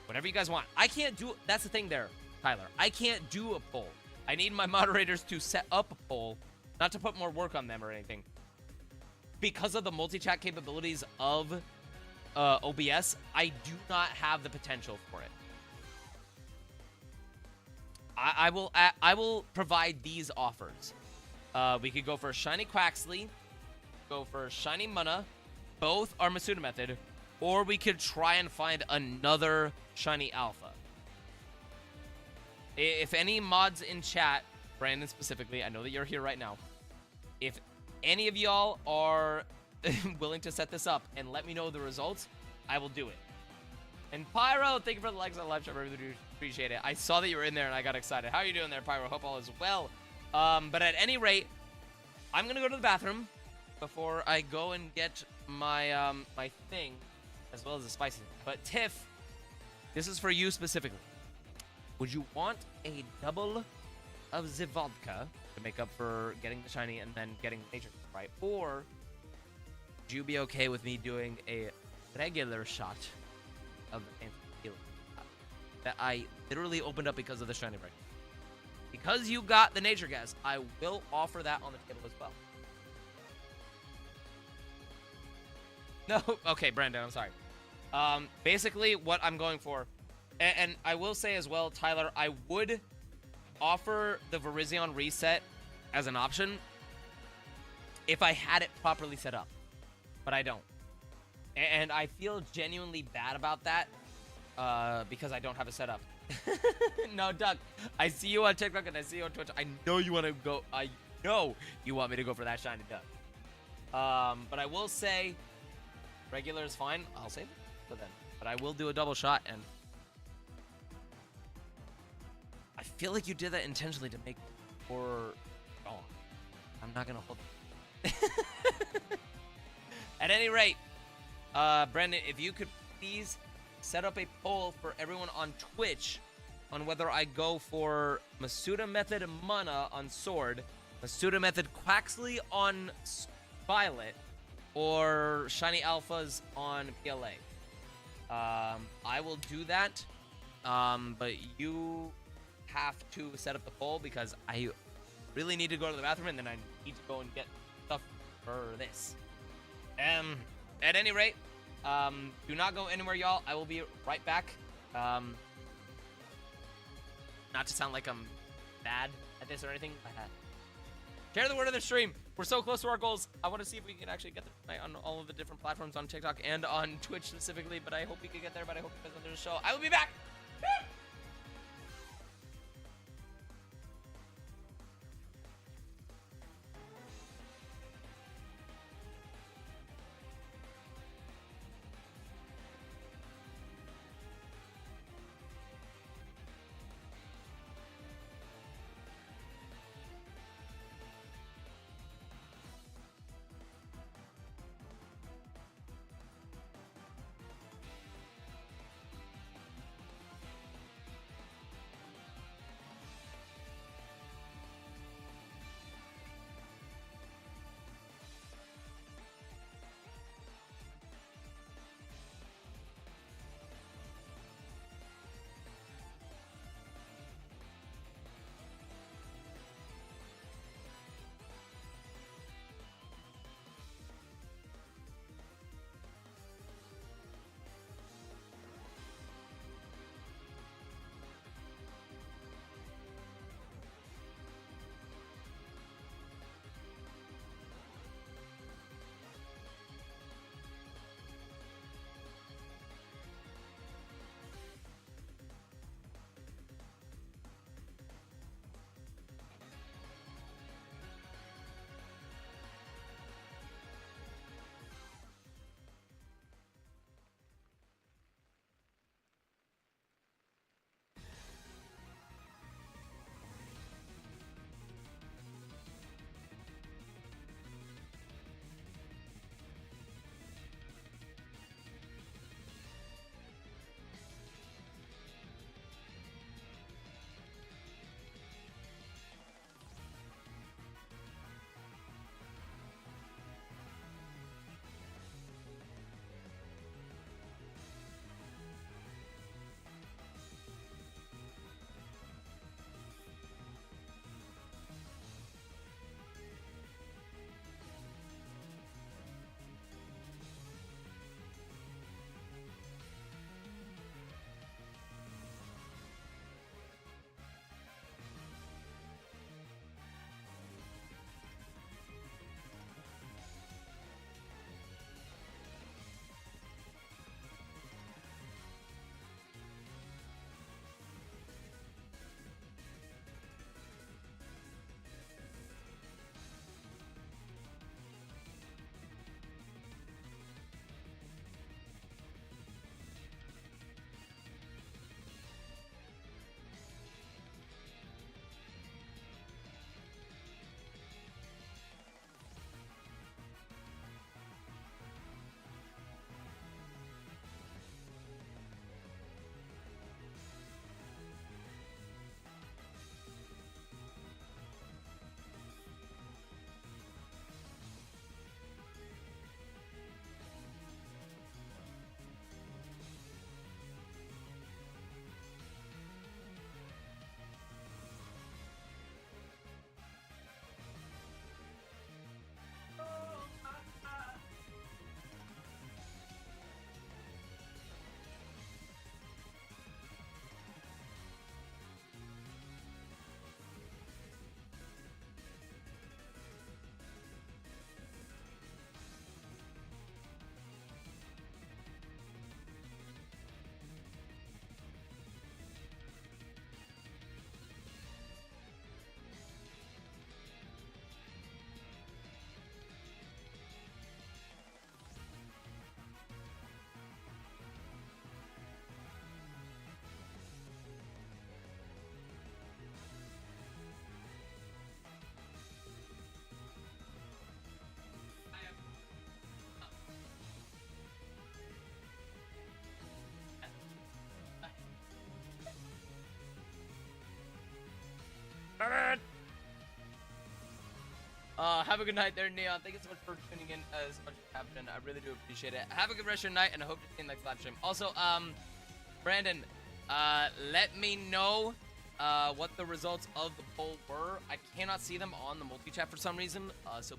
Whatever you guys want. I can't do... That's the thing there, Tyler. I can't do a poll. I need my moderators to set up a poll, not to put more work on them or anything. Because of the multi-chat capabilities of OBS, I do not have the potential for it. I will provide these offers. We could go for a Shiny Quaxley, go for a Shiny Mana, both are Masuda Method, or we could try and find another Shiny Alpha. If any mods in chat, Brandon specifically, I know that you're here right now, if any of y'all are willing to set this up and let me know the results, I will do it. And Pyro, thank you for the likes on the live chat. I really do appreciate it. I saw that you were in there and I got excited. How are you doing there, Pyro? Hope all is well. But at any rate, I'm gonna go to the bathroom before I go and get my my thing, as well as the spicy. But Tiff, this is for you specifically. Would you want a double of the vodka to make up for getting the shiny and then getting nature, right? Or would you be okay with me doing a regular shot of healing that I literally opened up because of the shiny break? Because you got the nature gas, I will offer that on the table as well. No, okay, Brandon, I'm sorry. Basically, what I'm going for, and I will say as well, Tyler, I would offer the Virizion reset as an option if I had it properly set up, but I don't. And I feel genuinely bad about that because I don't have it set up. No, Doug, I see you on TikTok and I see you on Twitch. I know you want to go. I know you want me to go for that shiny Doug. But I will say regular is fine. I'll save it for then. But I will do a double shot, and I feel like you did that intentionally to make for gone. I'm not gonna hold it. At any rate, Brandon, if you could please set up a poll for everyone on Twitch on whether I go for Masuda Method Mana on Sword, Masuda Method Quaxley on Violet, or Shiny Alphas on PLA. I will do that, but you have to set up the poll because I really need to go to the bathroom and then I need to go and get stuff for this. At any rate, do not go anywhere, y'all. I will be right back. Not to sound like I'm bad at this or anything. Share the word of the stream. We're so close to our goals. I want to see if we can actually get there on all of the different platforms on TikTok and on Twitch specifically, but I hope we can get there, but I hope you guys enjoy the show. I will be back. Damn it! Have a good night there, Neon. Thank you so much for tuning in as much as happened. I really do appreciate it. Have a good rest of your night, and I hope to see you in the next live stream. Also, Brandon, let me know what the results of the poll were. I cannot see them on the multi-chat for some reason, so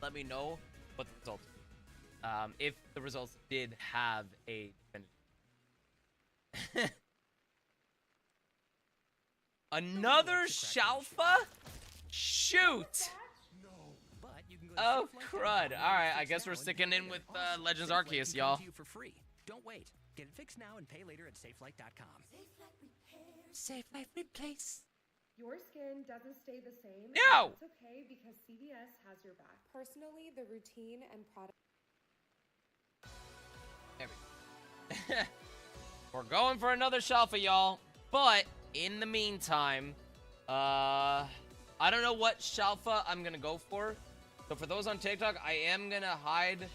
let me know what the results were. If the results did have a definitive. Another Shalfa? Shoot! Oh, crud. Alright, I guess we're sticking in with Legends Arceus, y'all. For free. Don't wait. Get it fixed now and pay later at safelight.com. Safe Life Replace. Your skin doesn't stay the same. No! It's okay because CVS has your back. Personally, the routine and product. There we go. We're going for another Shalfa, y'all. But, in the meantime, I don't know what Shalfa I'm gonna go for. So for those on TikTok, I am gonna hide.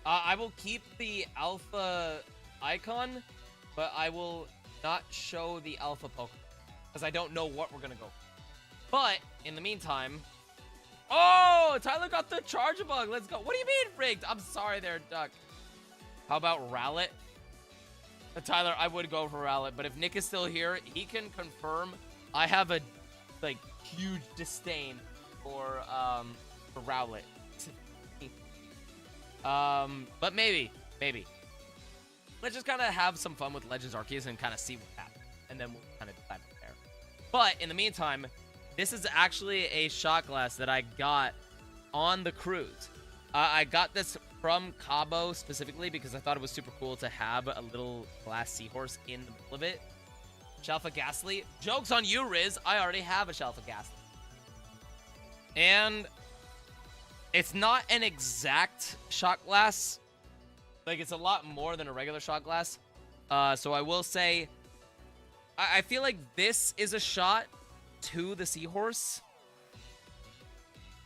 I will keep the alpha icon, but I will not show the alpha Pokemon because I don't know what we're gonna go for. But in the meantime, oh, Tyler got the Charge Bug. Let's go. What do you mean rigged? I'm sorry there, Duck. How about Rowlet? Tyler, I would go for Rowlet, but if Nick is still here, he can confirm I have a like huge disdain for Rowlet. But maybe. Let's just kind of have some fun with Legends Arceus and kind of see what happens, and then we'll kind of decide from there. But in the meantime, this is actually a shot glass that I got on the cruise. I got this from Cabo specifically because I thought it was super cool to have a little glass seahorse in the middle of it. Shalfa Ghastly. Joke's on you, Riz. I already have a Shalfa Ghastly. And it's not an exact shot glass. Like, it's a lot more than a regular shot glass. So I will say, I feel like this is a shot to the seahorse.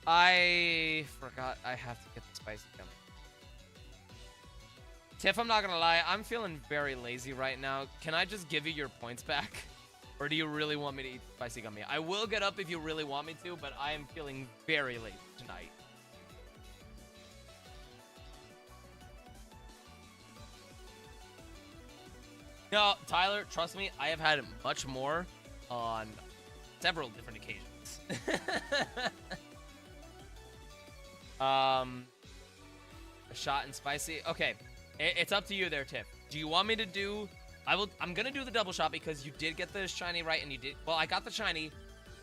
I forgot I have to get the spicy gummy. Tiff, I'm not gonna lie, I'm feeling very lazy right now. Can I just give you your points back? Or do you really want me to eat the spicy gummy? I will get up if you really want me to, but I am feeling very lazy tonight. No, Tyler, trust me, I have had much more on several different occasions. A shot and spicy. Okay, it's up to you there, Tiff. Do you want me to do... I'm gonna do the double shot because you did get the shiny right, and you did... Well, I got the shiny,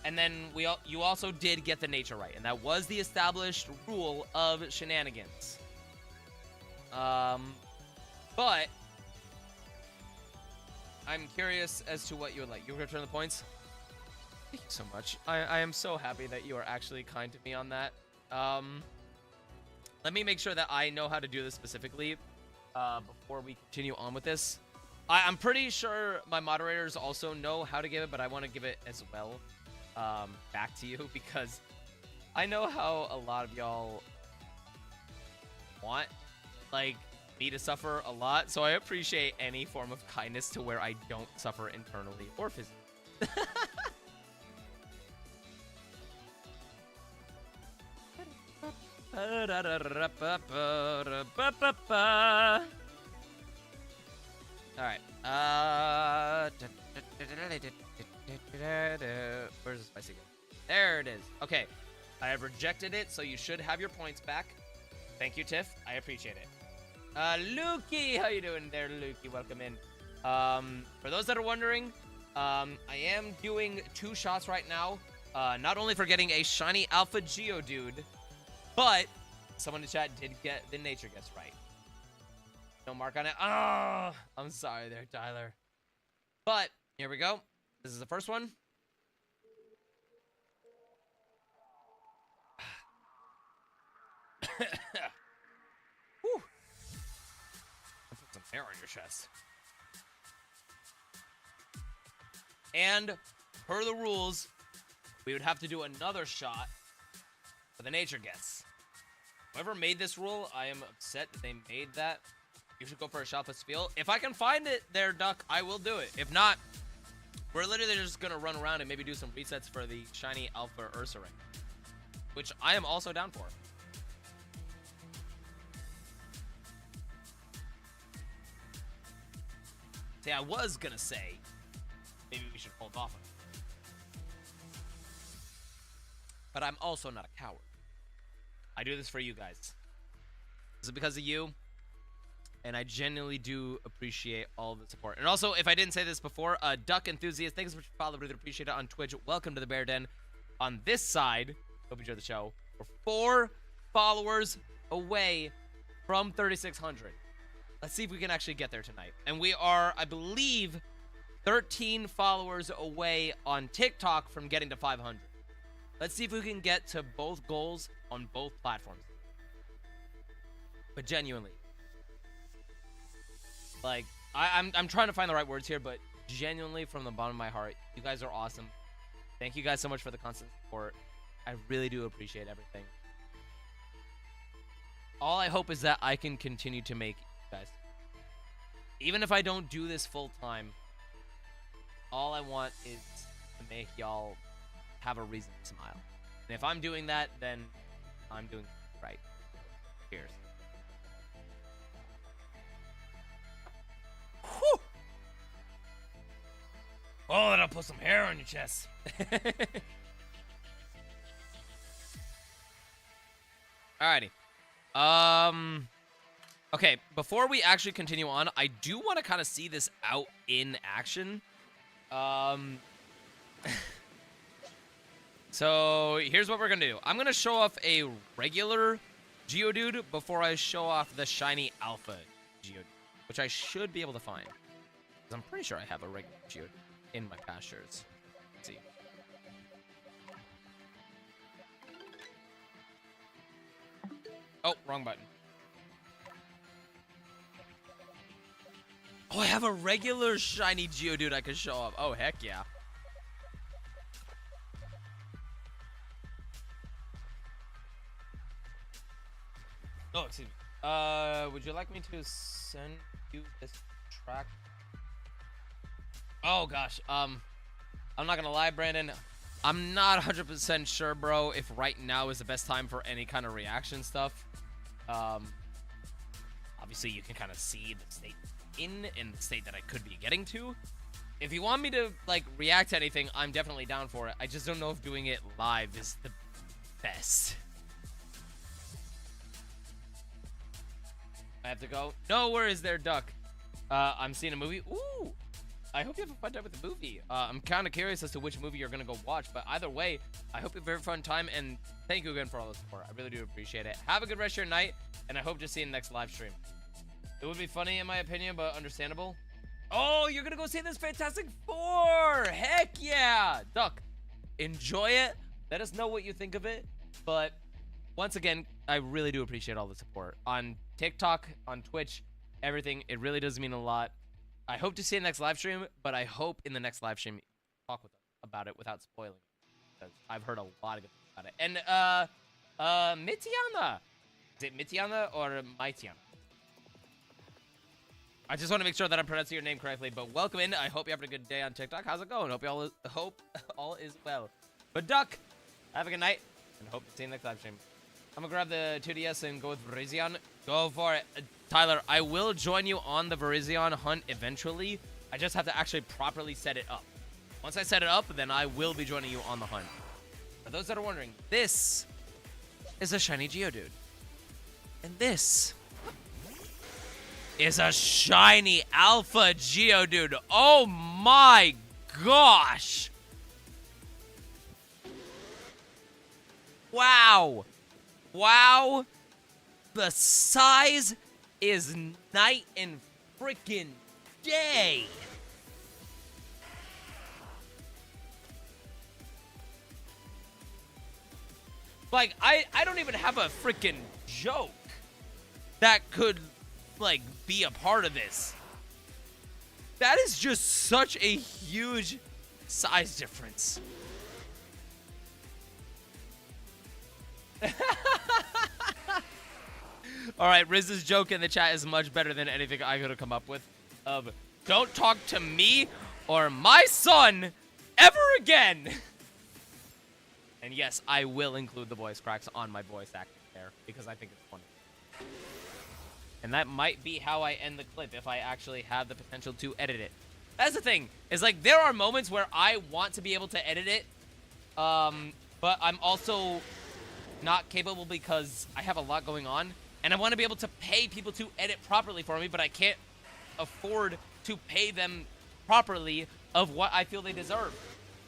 and then you also did get the nature right, and that was the established rule of shenanigans. But I'm curious as to what you would like. You return the points? Thank you so much. I am so happy that you are actually kind to me on that. Let me make sure that I know how to do this specifically before we continue on with this. I'm pretty sure my moderators also know how to give it, but I want to give it as well back to you because I know how a lot of y'all want, like, me to suffer a lot, so I appreciate any form of kindness to where I don't suffer internally or physically. Alright, where's the spicy gun? There it is. Okay, I have rejected it, so you should have your points back. Thank you, Tiff. I appreciate it. Lukey, how you doing there, Lukey? Welcome in. For those that are wondering, I am doing 2 shots right now. Not only for getting a shiny Alpha Geodude, but someone in chat did get the nature guess right. No mark on it. Oh, I'm sorry there, Tyler. But here we go. This is the first one. Whew. Put some hair on your chest. And per the rules, we would have to do another shot for the nature guess. Whoever made this rule, I am upset that they made that. You should go for a shot with Spiel. If I can find it there, Duck, I will do it. If not, We're literally just gonna run around and maybe do some resets for the shiny Alpha Ursa ring, which I am also down for. See, I was gonna say maybe we should hold off on it, but I'm also not a coward. I do this for you guys. This is because of you, and I genuinely do appreciate all the support. And also, if I didn't say this before, Duck Enthusiast, thanks so much for following. Really appreciate it on Twitch. Welcome to the Bear Den. On this side, hope you enjoy the show. We're 4 followers away from 3,600. Let's see if we can actually get there tonight. And we are, I believe, 13 followers away on TikTok from getting to 500. Let's see if we can get to both goals on both platforms. But genuinely, like, I'm trying to find the right words here, but genuinely from the bottom of my heart, you guys are awesome. Thank you guys so much for the constant support. I really do appreciate everything. All I hope is that I can continue to make you guys. Even if I don't do this full time, all I want is to make y'all have a reason to smile. And if I'm doing that, then I'm doing right. Cheers. Whew. Oh, that'll put some hair on your chest. Alrighty. Okay, before we actually continue on, I do want to kind of see this out in action. So here's what we're gonna do. I'm gonna show off a regular Geodude before I show off the shiny Alpha Geodude, which I should be able to find, because I'm pretty sure I have a regular Geodude in my pastures. Let's see. Oh, wrong button. Oh, I have a regular shiny Geodude I can show off. Oh, heck yeah. Oh, excuse me. Would you like me to send you this track? Oh, gosh. I'm not gonna lie, Brandon. I'm not 100% sure, bro, if right now is the best time for any kind of reaction stuff. Obviously, you can kind of see the state in the state that I could be getting to. If you want me to, like, react to anything, I'm definitely down for it. I just don't know if doing it live is the best. I have to go. No worries there, Duck. I'm seeing a movie. Ooh! I hope you have a fun time with the movie. I'm kind of curious as to which movie you're going to go watch, but either way, I hope you have a very fun time, and thank you again for all the support. I really do appreciate it. Have a good rest of your night, and I hope to see you in the next live stream. It would be funny, in my opinion, but understandable. Oh, you're going to go see this Fantastic Four! Heck yeah! Duck, enjoy it. Let us know what you think of it, but once again, I really do appreciate all the support. On TikTok, on Twitch, everything. It really does mean a lot. I hope to see you in the next live stream, but I hope in the next live stream you talk with us about it without spoiling it, because I've heard a lot of good things about it. And, Mitiana. Is it Mitiana or Maitiana? I just want to make sure that I'm pronouncing your name correctly, but welcome in. I hope you're having a good day on TikTok. How's it going? Hope all is well. But Duck, have a good night, and hope to see you in the next live stream. I'm gonna grab the 2DS and go with Virizion. Go for it. Tyler, I will join you on the Virizion hunt eventually. I just have to actually properly set it up. Once I set it up, then I will be joining you on the hunt. For those that are wondering, this is a shiny Geodude. And this is a shiny Alpha Geodude. Oh my gosh. Wow. Wow. The size is night and freaking day. Like, I don't even have a freaking joke that could, like, be a part of this. That is just such a huge size difference. Alright, Riz's joke in the chat is much better than anything I could have come up with. Don't talk to me or my son ever again. And yes, I will include the voice cracks on my voice acting there because I think it's funny. And that might be how I end the clip if I actually have the potential to edit it. That's the thing, is like there are moments where I want to be able to edit it, but I'm also not capable because I have a lot going on, and I want to be able to pay people to edit properly for me, but I can't afford to pay them properly of what I feel they deserve.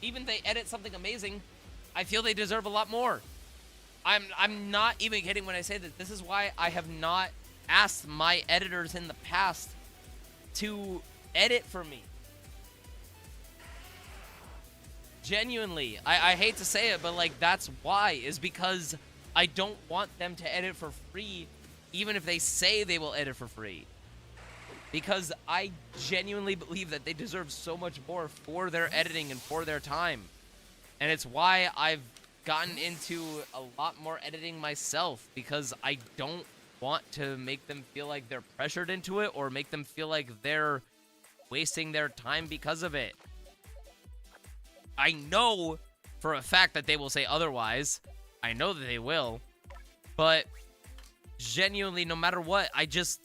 Even if they edit something amazing, I feel they deserve a lot more. I'm not even kidding when I say that. This is why I have not asked my editors in the past to edit for me. Genuinely, I hate to say it, but like that's why, is because I don't want them to edit for free, even if they say they will edit for free. Because I genuinely believe that they deserve so much more for their editing and for their time. And it's why I've gotten into a lot more editing myself, because I don't want to make them feel like they're pressured into it or make them feel like they're wasting their time because of it. I know for a fact that they will say otherwise. I know that they will. But genuinely, no matter what, I just,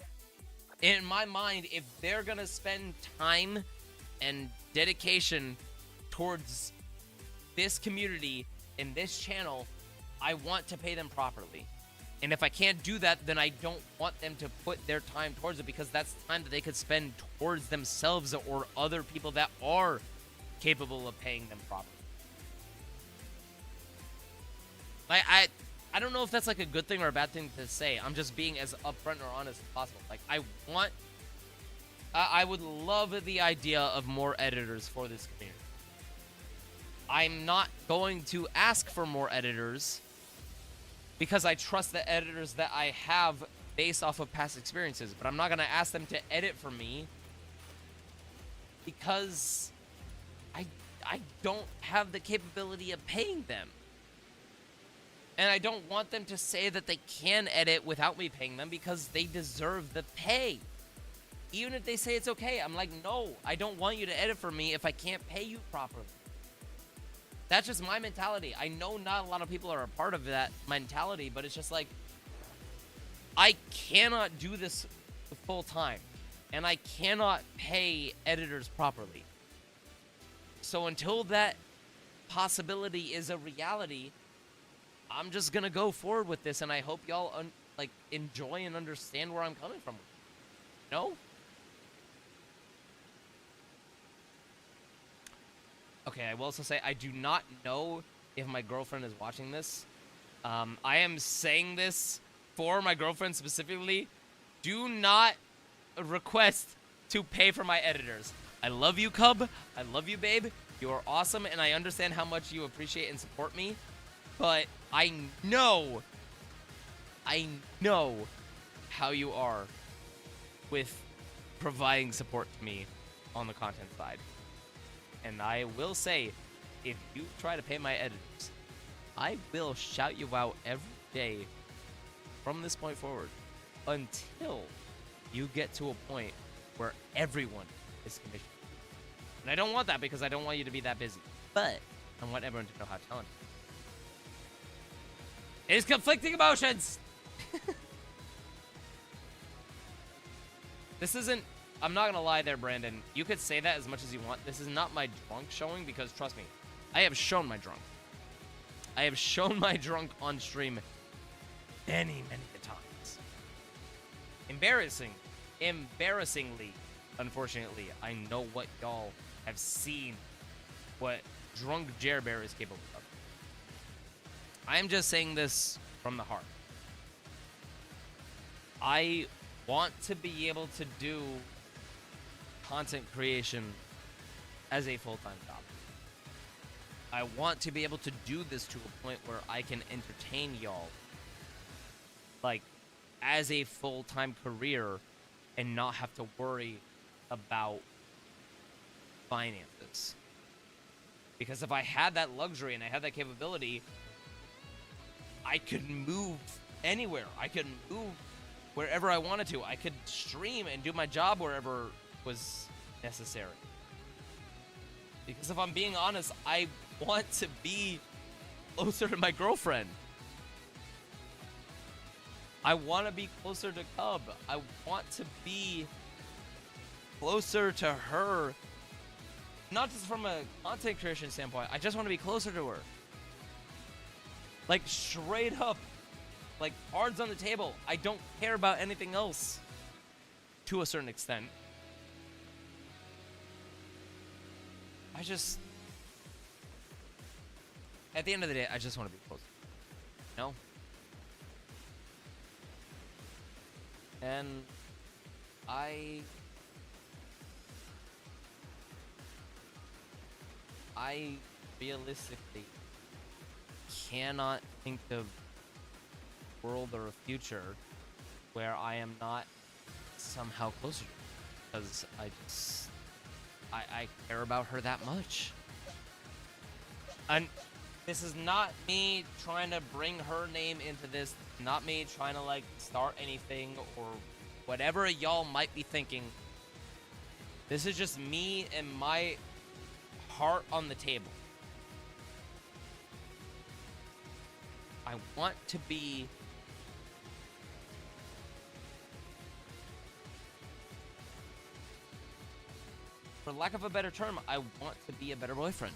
in my mind, if they're gonna spend time and dedication towards this community and this channel, I want to pay them properly. And if I can't do that, then I don't want them to put their time towards it, because that's time that they could spend towards themselves or other people that are capable of paying them properly. Like, I don't know if that's like a good thing or a bad thing to say. I'm just being as upfront or honest as possible. Like, I would love the idea of more editors for this community. I'm not going to ask for more editors because I trust the editors that I have based off of past experiences, but I'm not going to ask them to edit for me because I don't have the capability of paying them. And I don't want them to say that they can edit without me paying them, because they deserve the pay. Even if they say it's okay, I'm like, no, I don't want you to edit for me if I can't pay you properly. That's just my mentality. I know not a lot of people are a part of that mentality, but it's just like, I cannot do this full time, and I cannot pay editors properly. So until that possibility is a reality, I'm just gonna go forward with this, and I hope y'all like enjoy and understand where I'm coming from. No? Okay, I will also say I do not know if my girlfriend is watching this. I am saying this for my girlfriend specifically. Do not request to pay for my editors. I love you, Cub. I love you, babe. You are awesome, and I understand how much you appreciate and support me. But I know how you are with providing support to me on the content side. And I will say, if you try to pay my editors, I will shout you out every day from this point forward until you get to a point where everyone is commissioned. And I don't want that, because I don't want you to be that busy. But I want everyone to know how talented it is. Conflicting emotions! This isn't... I'm not gonna lie there, Brandon. You could say that as much as you want. This is not my drunk showing, because trust me, I have shown my drunk. I have shown my drunk on stream many, many times. Embarrassingly, unfortunately, I know what y'all have seen, what drunk Jer Bear is capable of. I am just saying this from the heart. I want to be able to do content creation as a full-time job. I want to be able to do this to a point where I can entertain y'all, like, as a full-time career, and not have to worry about finances. Because if I had that luxury and I had that capability, I could move anywhere. I could move wherever I wanted to. I could stream and do my job wherever was necessary. Because if I'm being honest, I want to be closer to my girlfriend. I want to be closer to Cub. I want to be closer to her. Not just from a content creation standpoint. I just want to be closer to her. Like, straight up. Like, cards on the table. I don't care about anything else. To a certain extent. I just... At the end of the day, I just want to be close. You know? And... I realistically cannot think of a world or a future where I am not somehow closer to her. Because I care about her that much. And this is not me trying to bring her name into this. Not me trying to, like, start anything or whatever y'all might be thinking. This is just me and my heart on the table. I want to be... For lack of a better term, I want to be a better boyfriend.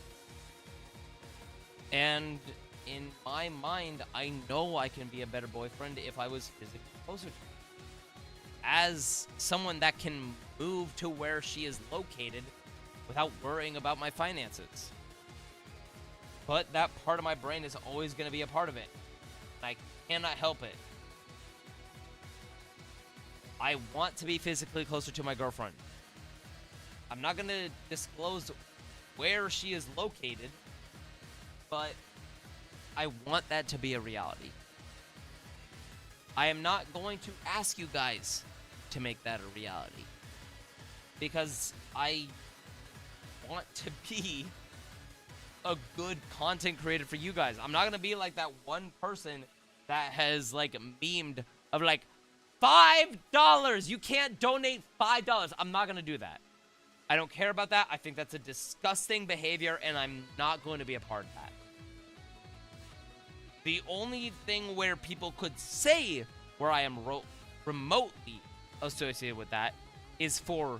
And in my mind, I know I can be a better boyfriend if I was physically closer to her. As someone that can move to where she is located without worrying about my finances. But that part of my brain is always going to be a part of it. And I cannot help it. I want to be physically closer to my girlfriend. I'm not going to disclose where she is located, but I want that to be a reality. I am not going to ask you guys to make that a reality, because I want to be a good content creator for you guys. I'm not going to be like that one person that has, like, memed of, like, $5! You can't donate $5. I'm not going to do that. I don't care about that. I think that's a disgusting behavior, and I'm not going to be a part of that. The only thing where people could say where I am remotely associated with that is for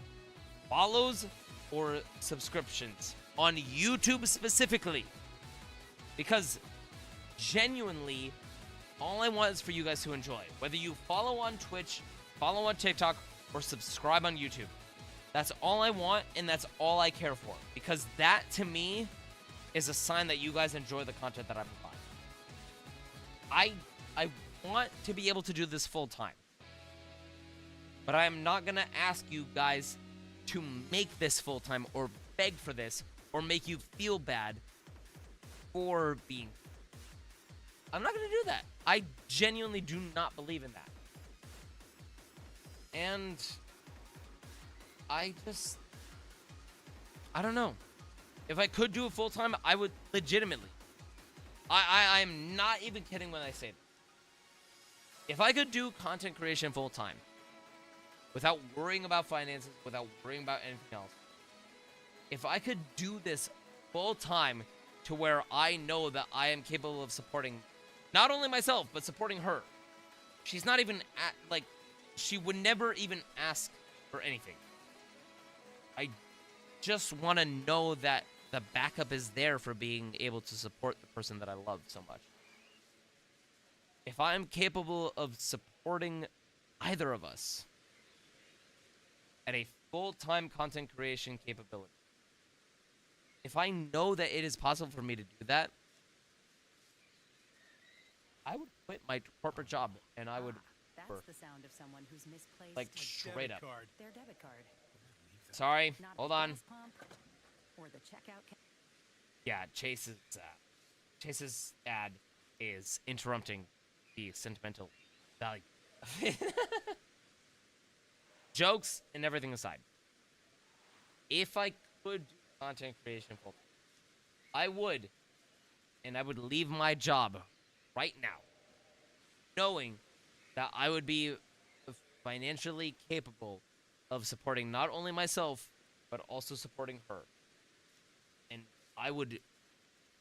follows or subscriptions on YouTube specifically. Because genuinely, all I want is for you guys to enjoy. Whether you follow on Twitch, follow on TikTok, or subscribe on YouTube. That's all I want, and that's all I care for. Because that, to me, is a sign that you guys enjoy the content that I provide. I want to be able to do this full time. But I am not going to ask you guys to make this full time or beg for this or make you feel bad for being... I'm not going to do that. I genuinely do not believe in that. And... I don't know. If I could do it full time, I would legitimately. I'm not even kidding when I say that. If I could do content creation full time, without worrying about finances, without worrying about anything else, if I could do this full time to where I know that I am capable of supporting not only myself, but supporting her. She's not even she would never even ask for anything. I just want to know that the backup is there for being able to support the person that I love so much. If I'm capable of supporting either of us at a full-time content creation capability, if I know that it is possible for me to do that, I would quit my corporate job and I would... That's the sound of someone who's misplaced Like, straight up. their debit card. Sorry, Not hold the on. gas pump or the checkout Yeah, Chase's ad is interrupting the sentimental value. Jokes and everything aside, if I could do content creation full time, I would, and I would leave my job right now, knowing that I would be financially capable of supporting not only myself, but also supporting her. I would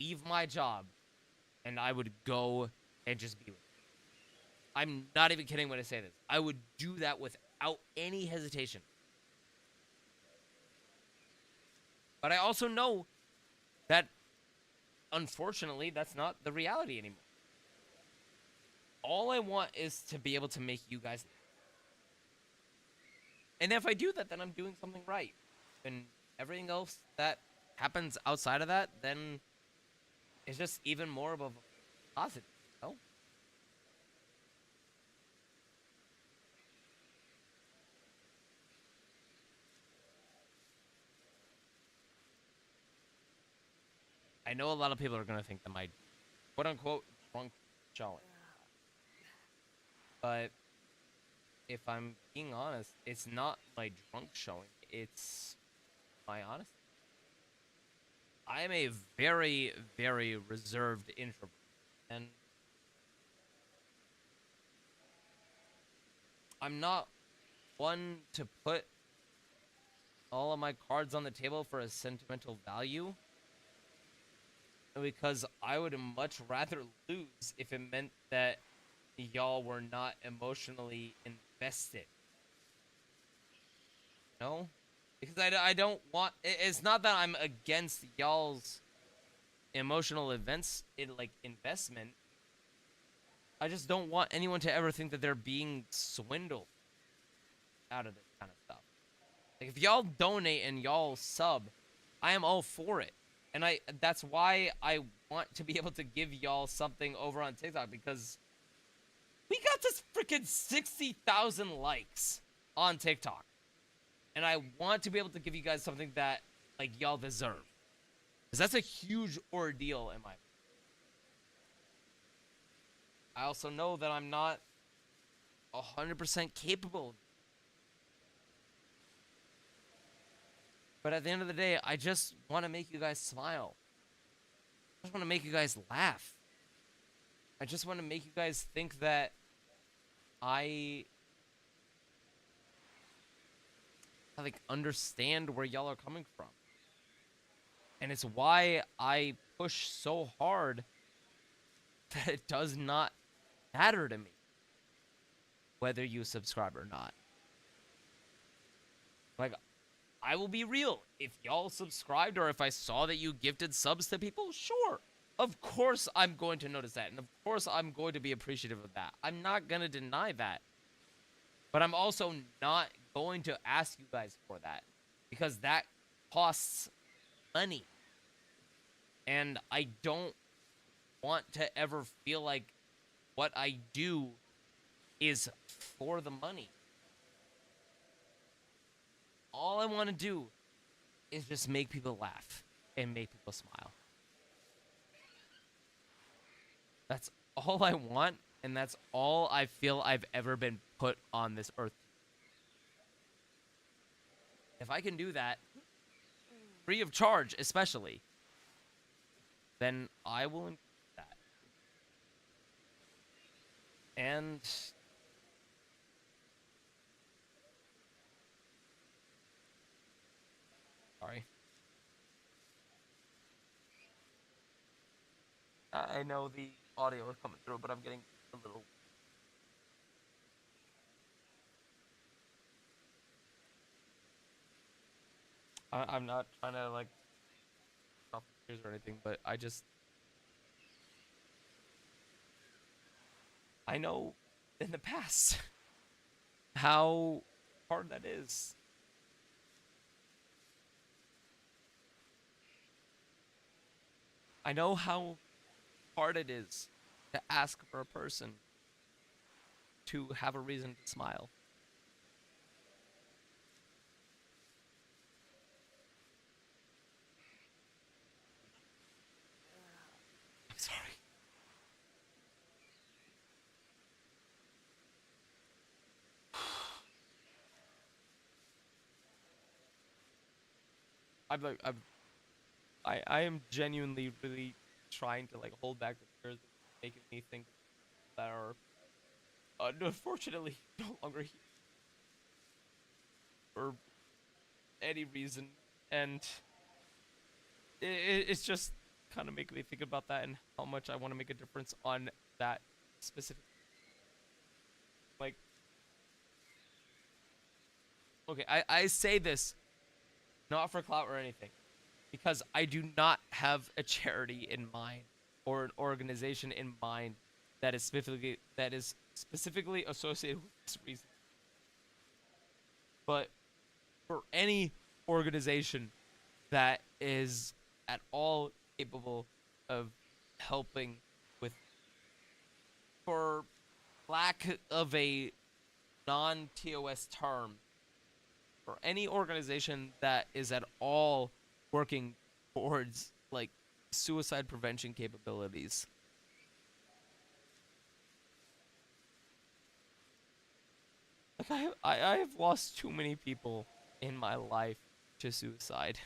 leave my job and I would go and just be with you. I'm not even kidding when I say this. I would do that without any hesitation. But I also know that, unfortunately, that's not the reality anymore. All I want is to be able to make you guys. And if I do that, then I'm doing something right. And everything else that happens outside of that, then it's just even more of a positive, you know? I know a lot of people are going to think that my quote-unquote drunk showing. But if I'm being honest, it's not my drunk showing. It's my honesty. I am a very, very reserved introvert. And I'm not one to put all of my cards on the table for a sentimental value. Because I would much rather lose if it meant that y'all were not emotionally invested. No? Because I don't want... It's not that I'm against y'all's emotional events, investment. I just don't want anyone to ever think that they're being swindled out of this kind of stuff. Like, if y'all donate and y'all sub, I am all for it. And that's why I want to be able to give y'all something over on TikTok, because we got this freaking 60,000 likes on TikTok. And I want to be able to give you guys something that, like, y'all deserve. Because that's a huge ordeal in my opinion. I also know that I'm not 100% capable. But at the end of the day, I just want to make you guys smile. I just want to make you guys laugh. I just want to make you guys think that I understand where y'all are coming from. And it's why I push so hard that it does not matter to me whether you subscribe or not. Like, I will be real. If y'all subscribed or if I saw that you gifted subs to people, sure. Of course I'm going to notice that. And of course I'm going to be appreciative of that. I'm not going to deny that. But I'm also not going to ask you guys for that. Because that costs money. And I don't want to ever feel like what I do is for the money. All I want to do is just make people laugh and make people smile. That's all I want, and that's all I feel I've ever been put on this earth. If I can do that, free of charge especially, then I will include that. And sorry. I know the audio is coming through, but I'm getting a little... I'm not trying to, like, stop the tears or anything, but I know in the past how hard that is. I know how hard it is to ask for a person to have a reason to smile. I'm sorry. I am genuinely really trying to, like, hold back the tears that are making me think that are unfortunately no longer here for any reason. And it's just kind of making me think about that and how much I want to make a difference on that specific. Like, okay, I say this not for clout or anything, because I do not have a charity in mind or an organization in mind that is specifically associated with this reason. But for any organization that is at all capable of helping with, for lack of a non-TOS term, for any organization that is at all working towards like suicide prevention capabilities. Like I have lost too many people in my life to suicide.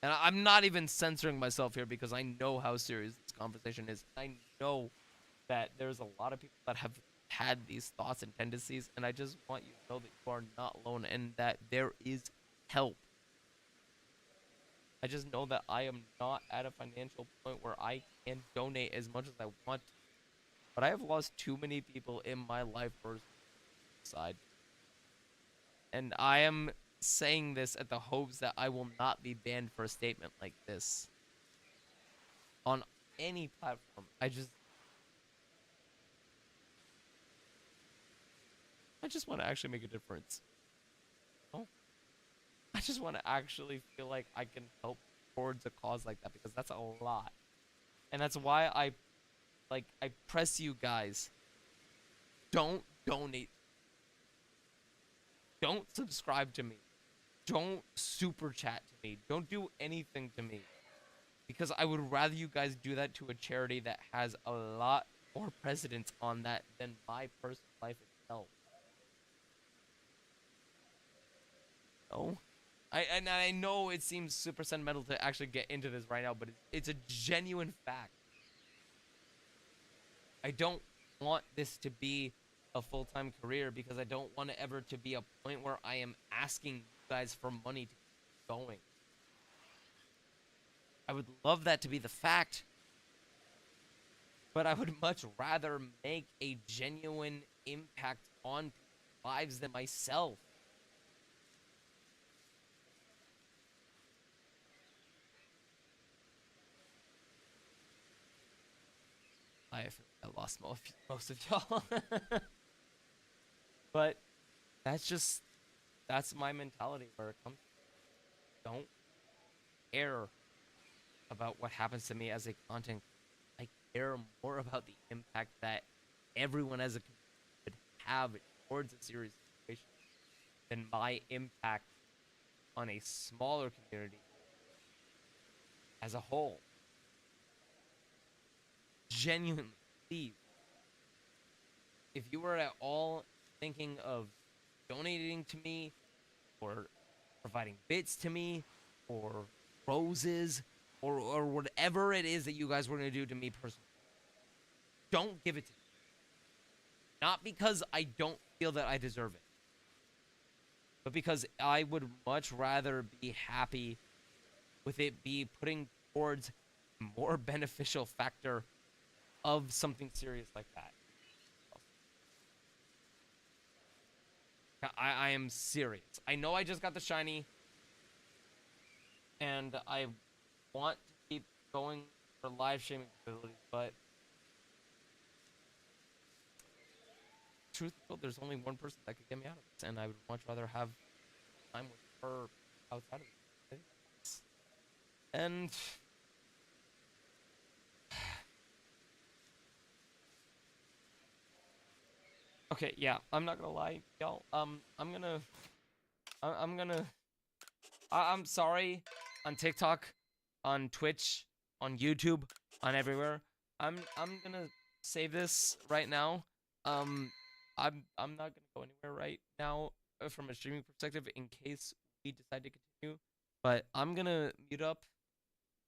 And I'm not even censoring myself here because I know how serious this conversation is. I know that there's a lot of people that have had these thoughts and tendencies, and I just want you to know that you are not alone and that there is help. I just know that I am not at a financial point where I can donate as much as I want to. But I have lost too many people in my life for suicide. And I am saying this at the hopes that I will not be banned for a statement like this on any platform. I just want to actually make a difference. Oh, I just want to actually feel like I can help towards a cause like that, because that's a lot. And that's why I press you guys. Don't donate. Don't subscribe to me. Don't super chat to me. Don't do anything to me. Because I would rather you guys do that to a charity that has a lot more precedence on that than my personal life itself. No? I know it seems super sentimental to actually get into this right now, but it's a genuine fact. I don't want this to be a full-time career, because I don't want it ever to be a point where I am asking you guys for money to keep going. I would love that to be the fact, but I would much rather make a genuine impact on people's lives than myself. I lost most of y'all. But that's my mentality where it comes to. Don't care about what happens to me as a content. I care more about the impact that everyone as a community would have towards a serious situation than my impact on a smaller community as a whole. Genuinely, please, if you were at all thinking of donating to me or providing bits to me or roses or whatever it is that you guys were going to do to me personally, don't give it to me. Not because I don't feel that I deserve it, but because I would much rather be happy with it be putting towards a more beneficial factor of something serious like that. I am serious. I know I just got the shiny, and I want to keep going for live streaming abilities, but truth be told, there's only one person that could get me out of this, and I would much rather have time with her outside of it. And okay, yeah, I'm not gonna lie, y'all. I'm sorry. On TikTok, on Twitch, on YouTube, on everywhere. I'm gonna save this right now. I'm not gonna go anywhere right now from a streaming perspective in case we decide to continue. But I'm gonna mute up.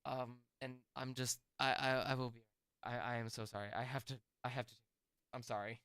And I will be. I am so sorry. I have to. I'm sorry.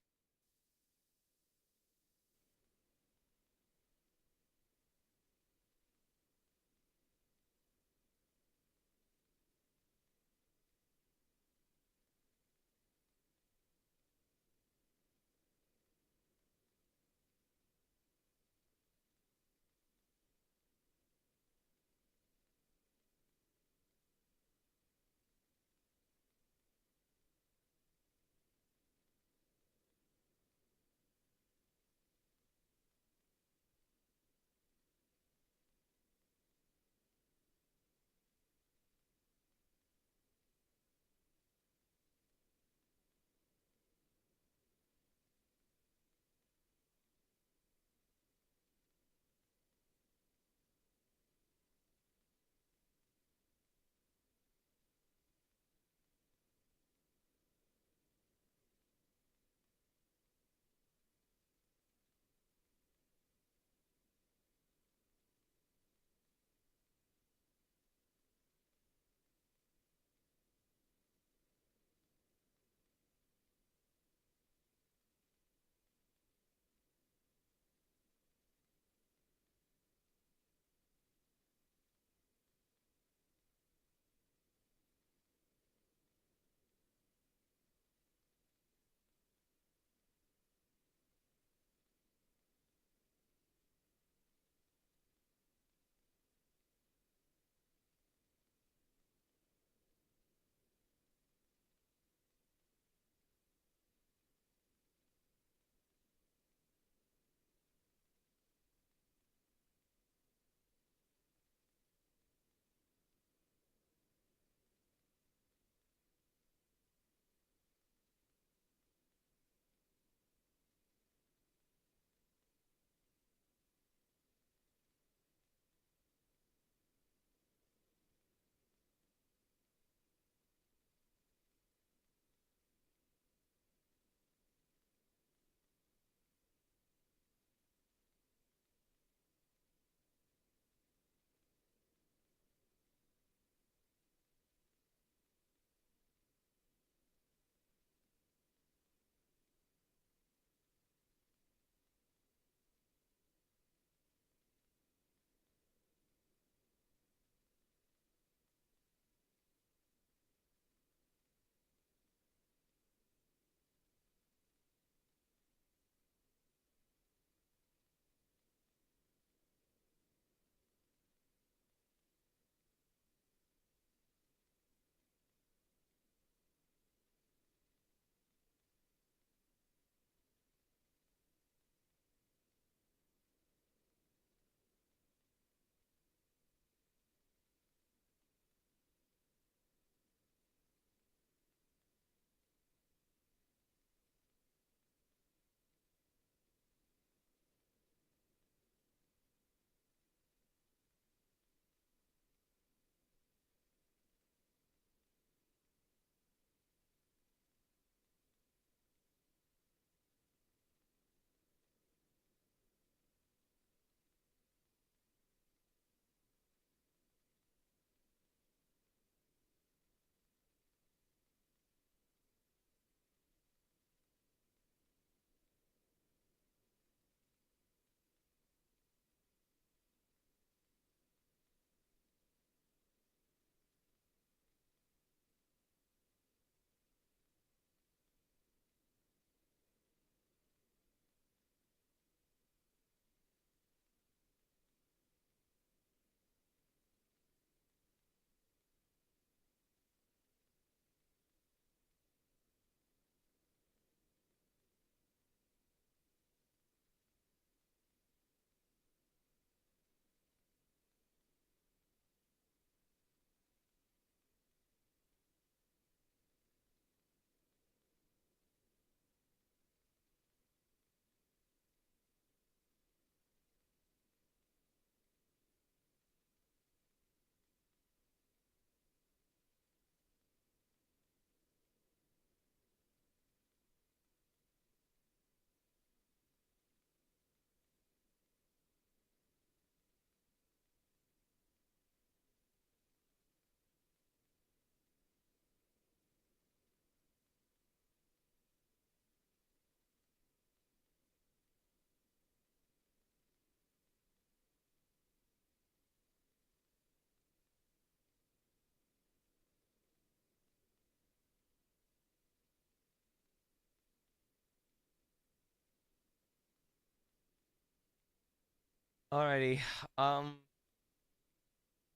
Alrighty.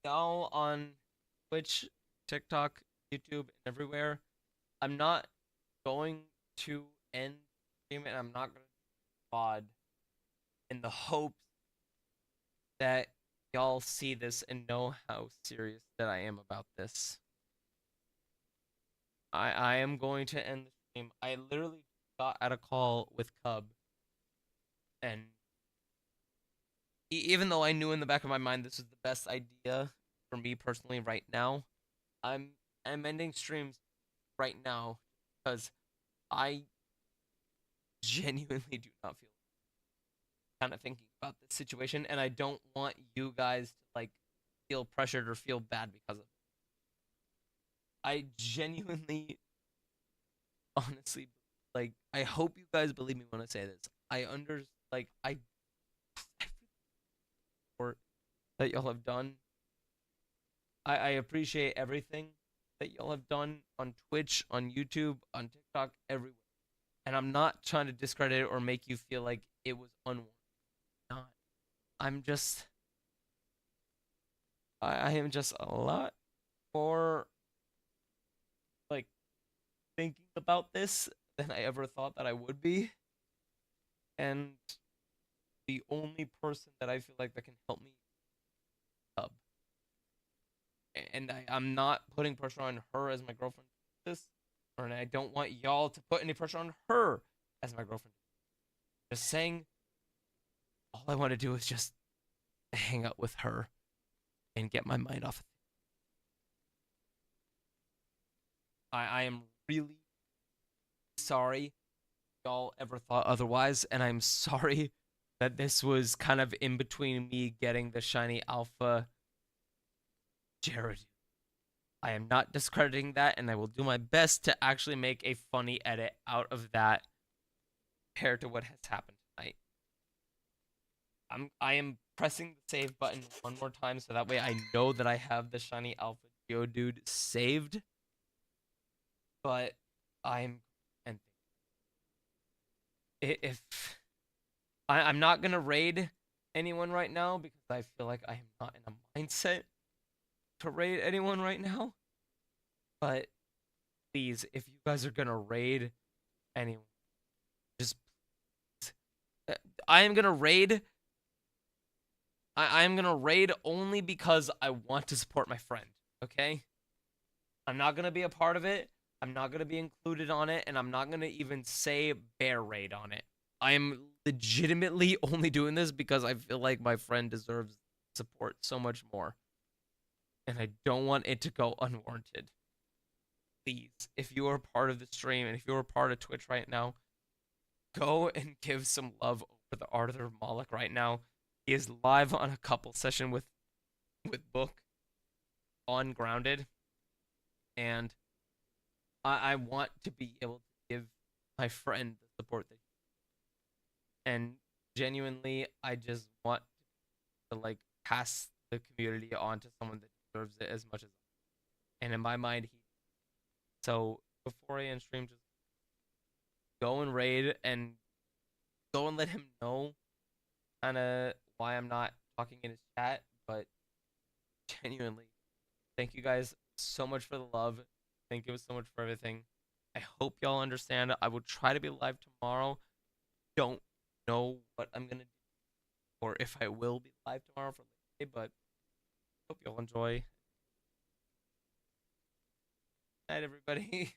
Y'all on Twitch, TikTok, YouTube, and everywhere. I'm not going to end stream and I'm not gonna VOD in the hopes that y'all see this and know how serious that I am about this. I am going to end the stream. I literally got at a call with Cub, and even though I knew in the back of my mind this was the best idea for me personally right now, I'm ending streams right now because I genuinely do not feel kind of thinking about this situation, and I don't want you guys to like feel pressured or feel bad because of it. I genuinely, honestly, like, I hope you guys believe me when I say this. I support that y'all have done. I appreciate everything that y'all have done on Twitch, on YouTube, on TikTok, everywhere. And I'm not trying to discredit it or make you feel like it was unwarranted. Not. I'm just, I am just a lot more like thinking about this than I ever thought that I would be. And the only person that I feel like that can help me is Cub. And I'm not putting pressure on her as my girlfriend. This, or I don't want y'all to put any pressure on her as my girlfriend. Just saying, all I want to do is just hang out with her and get my mind off of things. I am really sorry y'all ever thought otherwise, and I'm sorry that this was kind of in between me getting the shiny alpha Jared. I am not discrediting that, and I will do my best to actually make a funny edit out of that compared to what has happened tonight. I am pressing the save button one more time so that way I know that I have the shiny alpha Geodude saved. But I'm and if I'm not gonna raid anyone right now because I feel like I am not in a mindset to raid anyone right now. But please, if you guys are gonna raid anyone, just I am gonna raid. I am gonna raid only because I want to support my friend. Okay, I'm not gonna be a part of it. I'm not gonna be included on it, and I'm not gonna even say bear raid on it. I am legitimately only doing this because I feel like my friend deserves support so much more, and I don't want it to go unwarranted. Please, if you are part of the stream and if you are part of Twitch right now, go and give some love over the Arthur Malik right now. He is live on a couple session with Book on Grounded, and I want to be able to give my friend the support that and genuinely I just want to like pass the community on to someone that deserves it as much as and in my mind he so before I end stream just go and raid and go and let him know kind of why I'm not talking in his chat, but genuinely thank you guys so much for the love. Thank you so much for everything. I hope y'all understand. I will try to be live tomorrow. Don't know what I'm gonna do or if I will be live tomorrow for Labor Day, but hope y'all enjoy. Night, everybody.